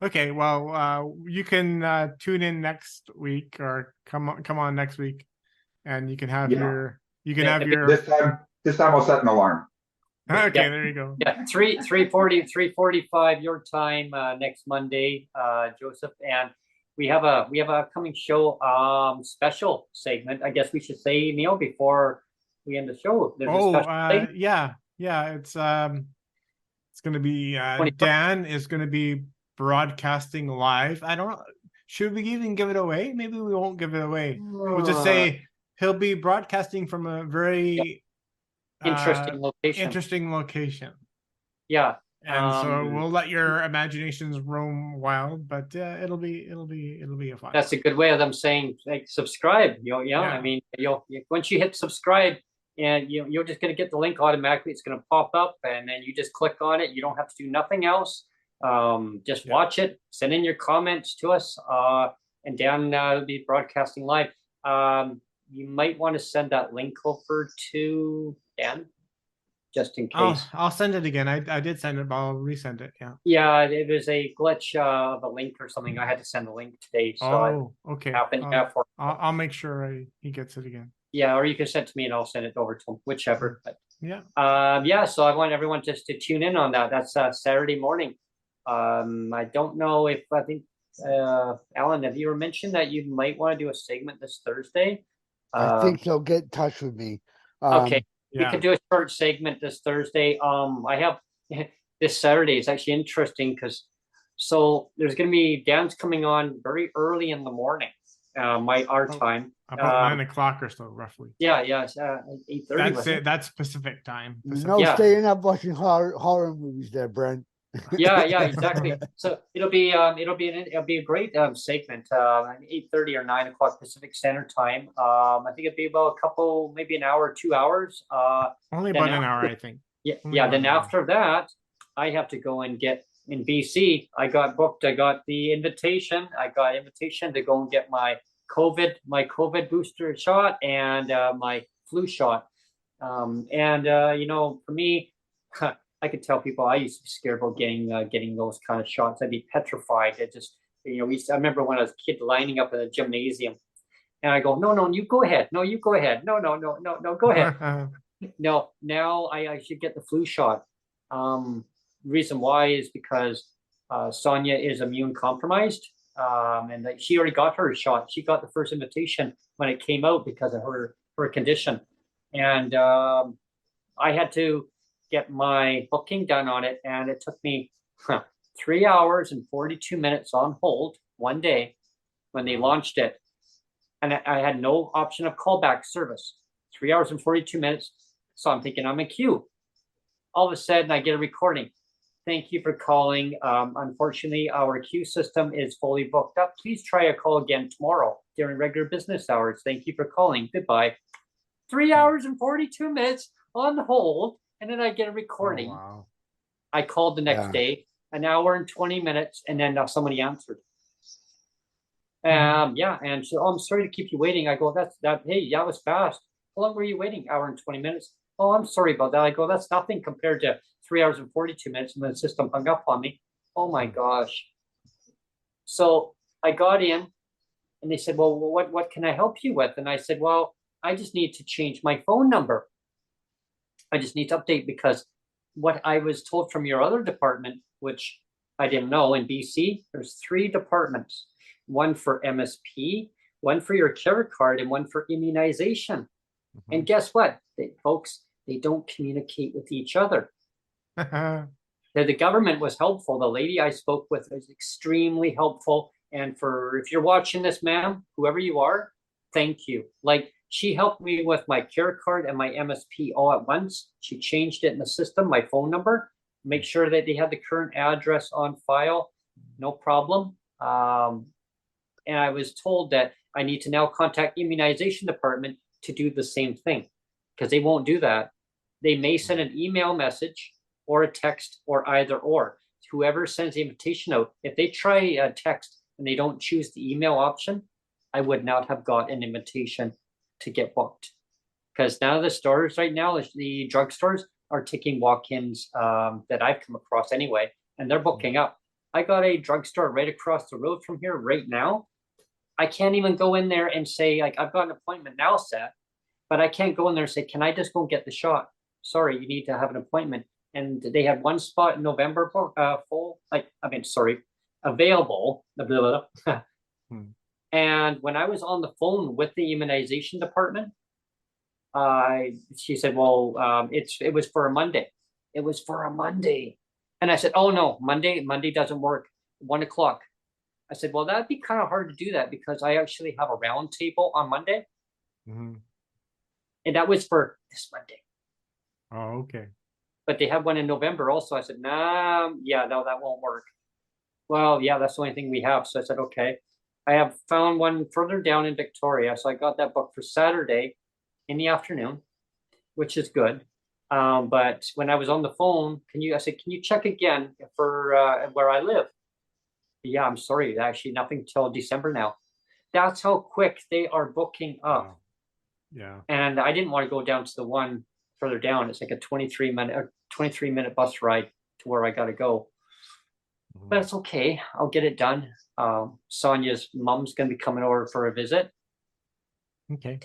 Okay, well, you can tune in next week or come on next week, and you can have your this time I'll set an alarm. Okay, there you go. Yeah, 3:45 your time next Monday, Joseph, and we have a upcoming show special segment. I guess we should say, Neil, before we end the show. Yeah, it's going to be Dan is going to be broadcasting live. I don't know. Should we even give it away? Maybe we won't give it away. We'll just say he'll be broadcasting from a very interesting location. Yeah. And so we'll let your imaginations roam wild, but it'll be a fun. That's a good way of them saying subscribe. I mean, once you hit subscribe, and you're just going to get the link automatically. It's going to pop up, and then you just click on it. You don't have to do nothing else. Just watch it. Send in your comments to us, and Dan will be broadcasting live. You might want to send that link over to Dan, just in case. I'll send it again. I did send it, but I'll resend it. Yeah, it was a glitch of a link or something. I had to send a link today. So okay. I'll make sure he gets it again. Yeah, or you can send it to me and I'll send it over to him, whichever. But yeah. So I want everyone just to tune in on that. That's Saturday morning. I don't know if Alan, have you ever mentioned that you might want to do a segment this Thursday? I think so. Get in touch with me. Okay. We could do a short segment this Thursday. I have this Saturday. It's actually interesting because there's going to be Dan's coming on very early in the morning, our time. About 9 o'clock or so, roughly. Yeah, it's 8:30. That's Pacific time. Staying up watching horror movies there, Brent. Yeah, exactly. So it'll be a great segment. 8:30 or 9 o'clock Pacific Standard Time. I think it'd be about maybe an hour, 2 hours. Only about an hour, I think. Yeah. Then after that, I have to go and get in BC. I got booked. I got the invitation. I got invitation to go and get my COVID booster shot and my flu shot. For me. I could tell people I used to be scared about getting those kind of shots. I'd be petrified. I remember when I was a kid lining up in the gymnasium, and I go, no, you go ahead. No, you go ahead. No, go ahead. No, now I should get the flu shot. reason why is because Sonia is immune compromised, and that she already got her shot. She got the first invitation when it came out because of her condition, and I had to get my booking done on it, and it took me 3 hours and 42 minutes on hold one day when they launched it, and I had no option of callback service. 3 hours and 42 minutes. So I'm thinking I'm in queue. All of a sudden, I get a recording. Thank you for calling. Unfortunately, our queue system is fully booked up. Please try a call again tomorrow during regular business hours. Thank you for calling. Goodbye. 3 hours and 42 minutes on hold, and then I get a recording. Oh, wow. I called the next day, an hour and 20 minutes, and then somebody answered. Yeah, and so, I'm sorry to keep you waiting. I go, hey, that was fast. How long were you waiting? Hour and 20 minutes. Oh, I'm sorry about that. I go, that's nothing compared to 3 hours and 42 minutes, and the system hung up on me. Oh my gosh. So I got in, and they said, well, what can I help you with? And I said, well, I just need to change my phone number. I just need to update, because what I was told from your other department, which I didn't know, in BC, there's 3 departments, one for MSP, one for your care card, and one for immunization. And guess what, folks, they don't communicate with each other. The government was helpful. The lady I spoke with was extremely helpful. And if you're watching this, ma'am, whoever you are, thank you. Like, she helped me with my care card and my MSP all at once. She changed it in the system, my phone number, make sure that they had the current address on file, no problem. And I was told that I need to now contact immunization department to do the same thing, because they won't do that. They may send an email message or a text, or either or. Whoever sends the invitation out, if they try a text and they don't choose the email option, I would not have got an invitation to get booked. Because now the stores right now, the drugstores are taking walk-ins that I've come across anyway, and they're booking up. I got a drugstore right across the road from here right now. I can't even go in there and say, like, I've got an appointment now set, but I can't go in there and say, can I just go and get the shot? Sorry, you need to have an appointment. And they had one spot in November full, available. And when I was on the phone with the immunization department, she said, well, it was for a Monday. It was for a Monday. And I said, oh no, Monday doesn't work. 1 o'clock. I said, well, that'd be kind of hard to do that, because I actually have a round table on Monday. And that was for this Monday. Oh, okay. But they have one in November also. I said, nah, yeah, no, that won't work. Well, yeah, that's the only thing we have. So I said, okay. I have found one further down in Victoria. So I got that booked for Saturday in the afternoon, which is good. But when I was on the phone, I said, can you check again for where I live? Yeah, I'm sorry. Actually, nothing till December now. That's how quick they are booking up. Wow. Yeah. And I didn't want to go down to the one further down. It's like a 23-minute bus ride to where I got to go. But it's okay. I'll get it done. Sonia's mom's going to be coming over for a visit. Okay.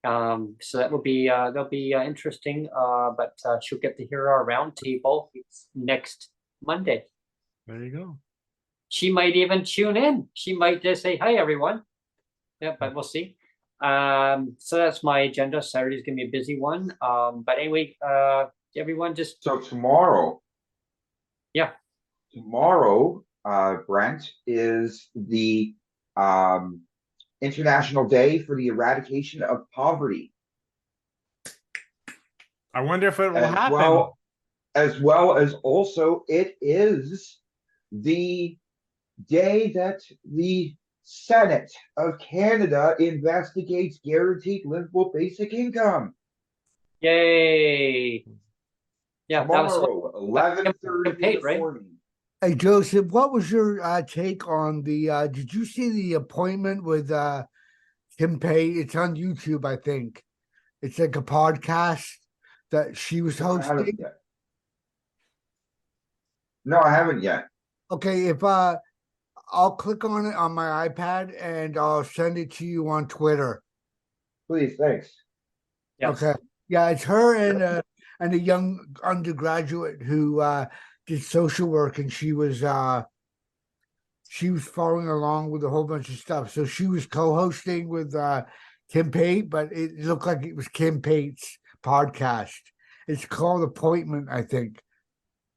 So that'll be interesting. But she'll get to hear our roundtable next Monday. There you go. She might even tune in. She might just say, hi, everyone. Yeah, but we'll see. So that's my agenda. Saturday's gonna be a busy one. But anyway, everyone just. So tomorrow. Yeah. Tomorrow, Brent, is the International Day for the Eradication of Poverty. I wonder if it will happen. As well as also it is the day that the Senate of Canada investigates guaranteed livable basic income. Yay! Yeah, tomorrow, 11:30 right? morning. Hey Joseph, what was your take on the? Did you see the appointment with Tim Pay? It's on YouTube, I think. It's like a podcast that she was hosting. No, I haven't yet. Okay, if I'll click on it on my iPad and I'll send it to you on Twitter. Please, thanks. Yes. Okay. Yeah, it's her and a young undergraduate who did social work, and she was following along with a whole bunch of stuff. So she was co-hosting with Kim Pate, but it looked like it was Kim Pate's podcast. It's called Appointment, I think.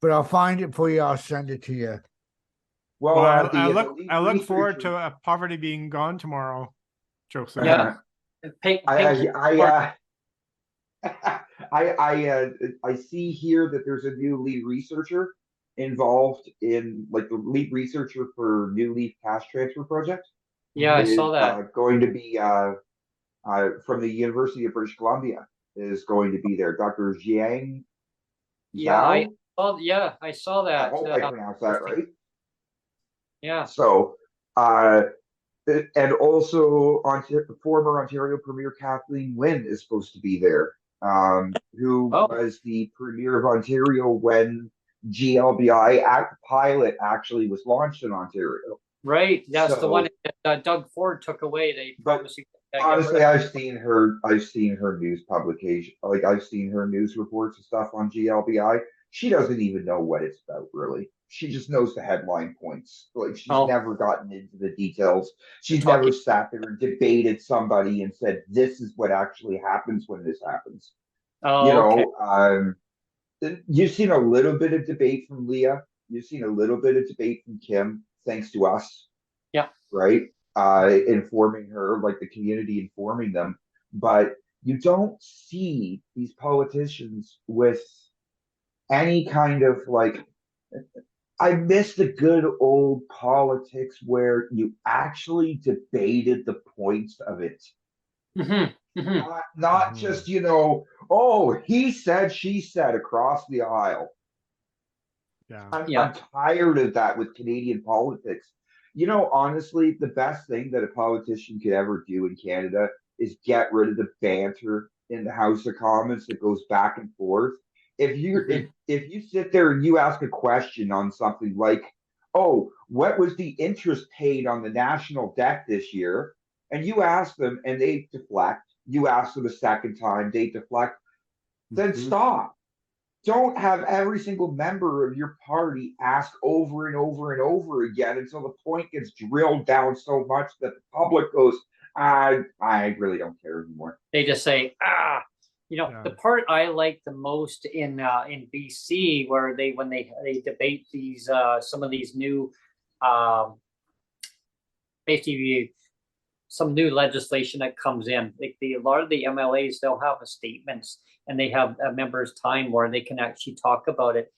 But I'll find it for you. I'll send it to you. Well, I look forward to poverty being gone tomorrow, Joseph. Yeah. I see here that there's a new lead researcher involved in, like, the lead researcher for New Leaf Cash Transfer Project. Yeah, I saw that. Going to be from the University of British Columbia is going to be there. Dr. Jiang Yeah, Zhao? I saw that. I hope I pronounced that right. Yeah. So, and also former Ontario Premier Kathleen Wynne is supposed to be there, who was the Premier of Ontario when GLBI pilot actually was launched in Ontario. Right, that's the one that Doug Ford took away. They promised you. Honestly, I've seen her news publication, like I've seen her news reports and stuff on GLBI. She doesn't even know what it's about, really. She just knows the headline points. Like, she's never gotten into the details. She's never sat there and debated somebody and said, this is what actually happens when this happens. You've seen a little bit of debate from Leah. You've seen a little bit of debate from Kim, thanks to us. Yeah. Right? Informing her, like the community informing them. But you don't see these politicians with any kind of, like, I miss the good old politics where you actually debated the points of it. Mm-hmm. Mm-hmm. Not just, he said, she said across the aisle. Yeah. I'm tired of that with Canadian politics. Honestly, the best thing that a politician could ever do in Canada is get rid of the banter in the House of Commons that goes back and forth. If you sit there and you ask a question on something like, what was the interest paid on the national debt this year? And you ask them and they deflect. You ask them a second time, they deflect. Then stop. Don't have every single member of your party ask over and over and over again until the point gets drilled down so much that the public goes, I really don't care anymore. They just say, the part I like the most in BC, where when they debate these some of these new basically some new legislation that comes in, like a lot of the MLAs, they'll have statements and they have a member's time where they can actually talk about it,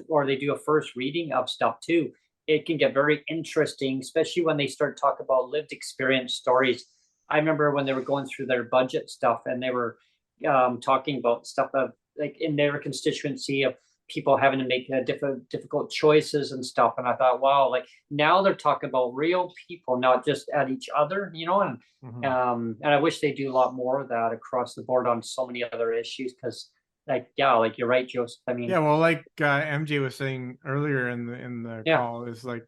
or they do a first reading of stuff too. It can get very interesting, especially when they start talking about lived experience stories. I remember when they were going through their budget stuff and they were talking about stuff of, like, in their constituency of people having to make difficult choices and stuff. And I thought, wow, like, now they're talking about real people, not just at each other, and I wish they do a lot more of that across the board on so many other issues. Because, like you're right, Joseph. I mean, like MJ was saying earlier in the call, is like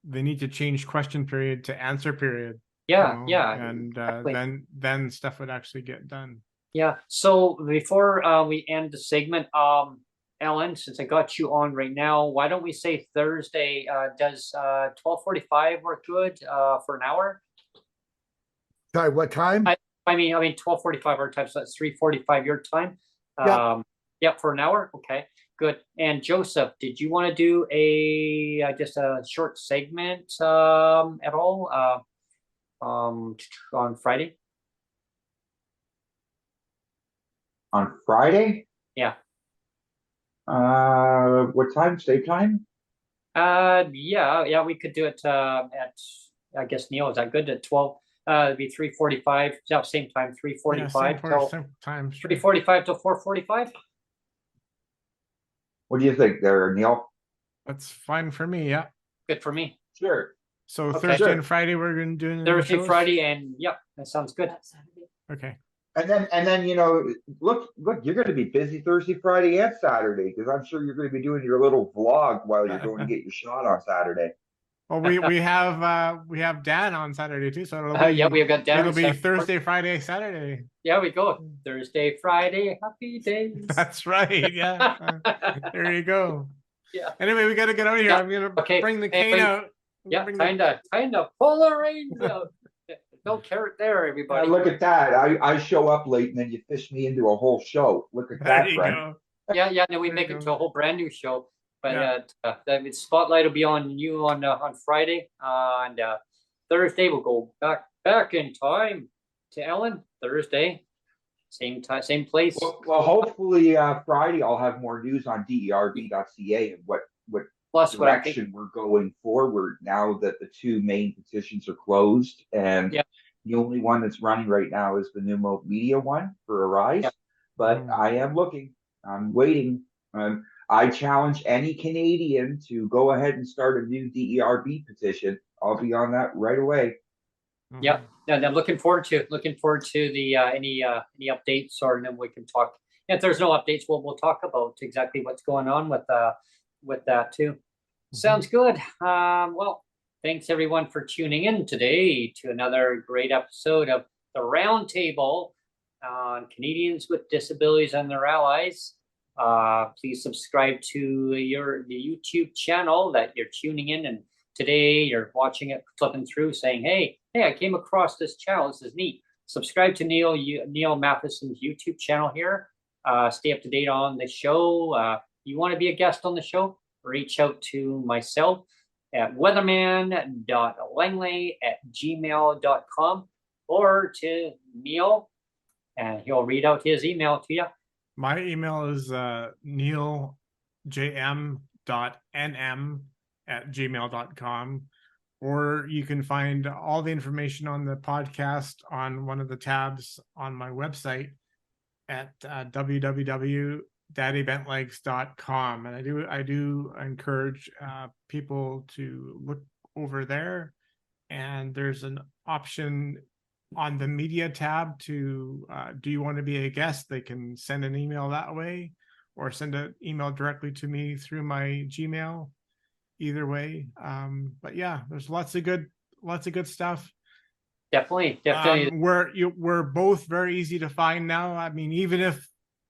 they need to change question period to answer period. And exactly. then stuff would actually get done. Yeah. So before we end the segment, Ellen, since I got you on right now, why don't we say Thursday? Does 12:45 work good for an hour? Sorry, what time? I mean 12:45 our time, so that's 3:45 your time. For an hour. Okay, good. And Joseph, did you want to do just a short segment at all on Friday? On Friday? Yeah. What time? Same time? We could do it at, I guess, Neil, is that good? At 12? It'd be 3:45. Same time, 3:45 till 3:45 till 4:45. What do you think there, Neil? That's fine for me. Yeah. Good for me. Sure. So Thursday and Friday we're going to do Thursday, Friday, and that sounds good. Okay. And then look, you're going to be busy Thursday, Friday, and Saturday, because I'm sure you're going to be doing your little vlog while you're going to get your shot on Saturday. Well, we have Dan on Saturday too, so Yeah, we've got Dan. it'll be Saturday. Thursday, Friday, Saturday. Yeah, we go. Thursday, Friday, happy days. That's right. Yeah. There you go. Yeah. Anyway, we got to get out of here. Yeah. I'm gonna Okay. bring the Hey, cane out. Yeah, kind of pull the reins out. No carrot there, everybody. Look at that. I show up late and then you fish me into a whole show. Look at There that, you Brent. go. Yeah. Then we There make you it go. to a whole brand new show. But Yeah. the spotlight will be on you on Friday, and Thursday we'll go back in time to Ellen. Thursday, same time, same place. Well, hopefully Friday I'll have more news on derb.ca and what Plus, what I think, direction we're going forward now that the two main petitions are closed, and Yeah. the only one that's running right now is the Pneumo Media one for Arise. Yeah. But I am looking. I'm waiting. I challenge any Canadian to go ahead and start a new DERB petition. I'll be on that right away. Yeah, and I'm looking forward to the any updates, or then we can talk. If there's no updates, we'll talk about exactly what's going on with that too. Sounds good. Well, thanks everyone for tuning in today to another great episode of the Roundtable on Canadians with Disabilities and Their Allies. Please subscribe to the YouTube channel that you're tuning in, and today you're watching it, flipping through, saying, hey, I came across this channel. This is neat. Subscribe to Neil Matheson's YouTube channel here. Stay up to date on the show. You want to be a guest on the show? Reach out to myself at weatherman.langley@gmail.com, or to Neil, and he'll read out his email to you. My email is neiljm.nm@gmail.com, or you can find all the information on the podcast on one of the tabs on my website at www.daddybentlegs.com. And I do encourage people to look over there, and there's an option on the media tab to do you want to be a guest? They can send an email that way, or send an email directly to me through my Gmail. Either way, but yeah, there's lots of good stuff. Definitely. We're both very easy to find now. I mean, even if,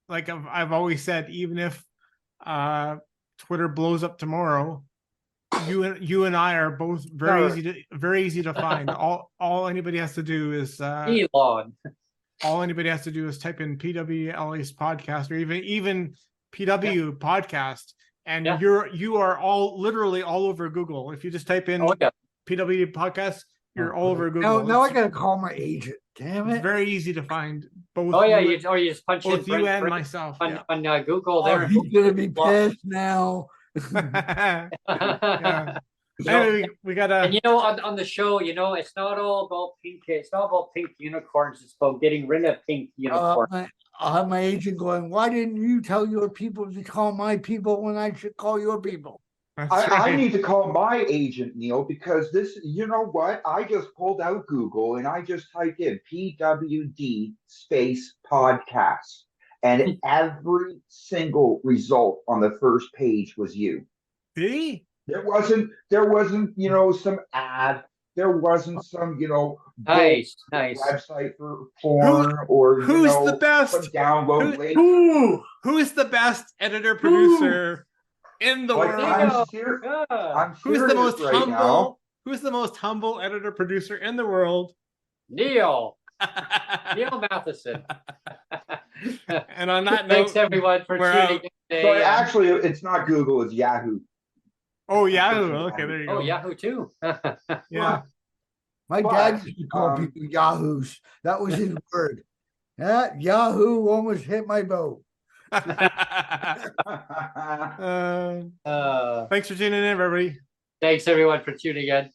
like I've always said, even if Twitter blows up tomorrow, you and I are both very easy to find. All anybody has to do is Elon. All anybody has to do is type in PWD Allies podcast, or even PW podcast, and you are literally all over Google. If you just type in PWD podcast, you're all over Google. Now I gotta call my agent. Damn it! It's very easy to find both. You just punch both in you and myself on Google there. He's gonna be pissed now. Yeah. Anyway, we gotta. And on the show, it's not all about pink. It's not about pink unicorns. It's about getting rid of pink unicorns. I'll have my agent going, why didn't you tell your people to call my people when I should call your people? I need to call my agent, Neil, because you know what? I just pulled out Google and I just typed in PWD space podcast, and every single result on the first page was you. See? There wasn't, some ad. There wasn't some, nice website for porn or who's the best download link. Who's the best editor producer in the world? I'm who's the most right humble? now. Who's the most humble editor producer in the world? Neil Matheson. And on that thanks note, everyone for tuning in today. So actually, it's not Google, it's Yahoo. Oh, Yahoo. Okay, there you go. Oh, Yahoo too. Yeah. My dad used to call people Yahoos. That was his word. Yeah, Yahoo almost hit my boat. Thanks for tuning in, everybody. Thanks everyone for tuning in.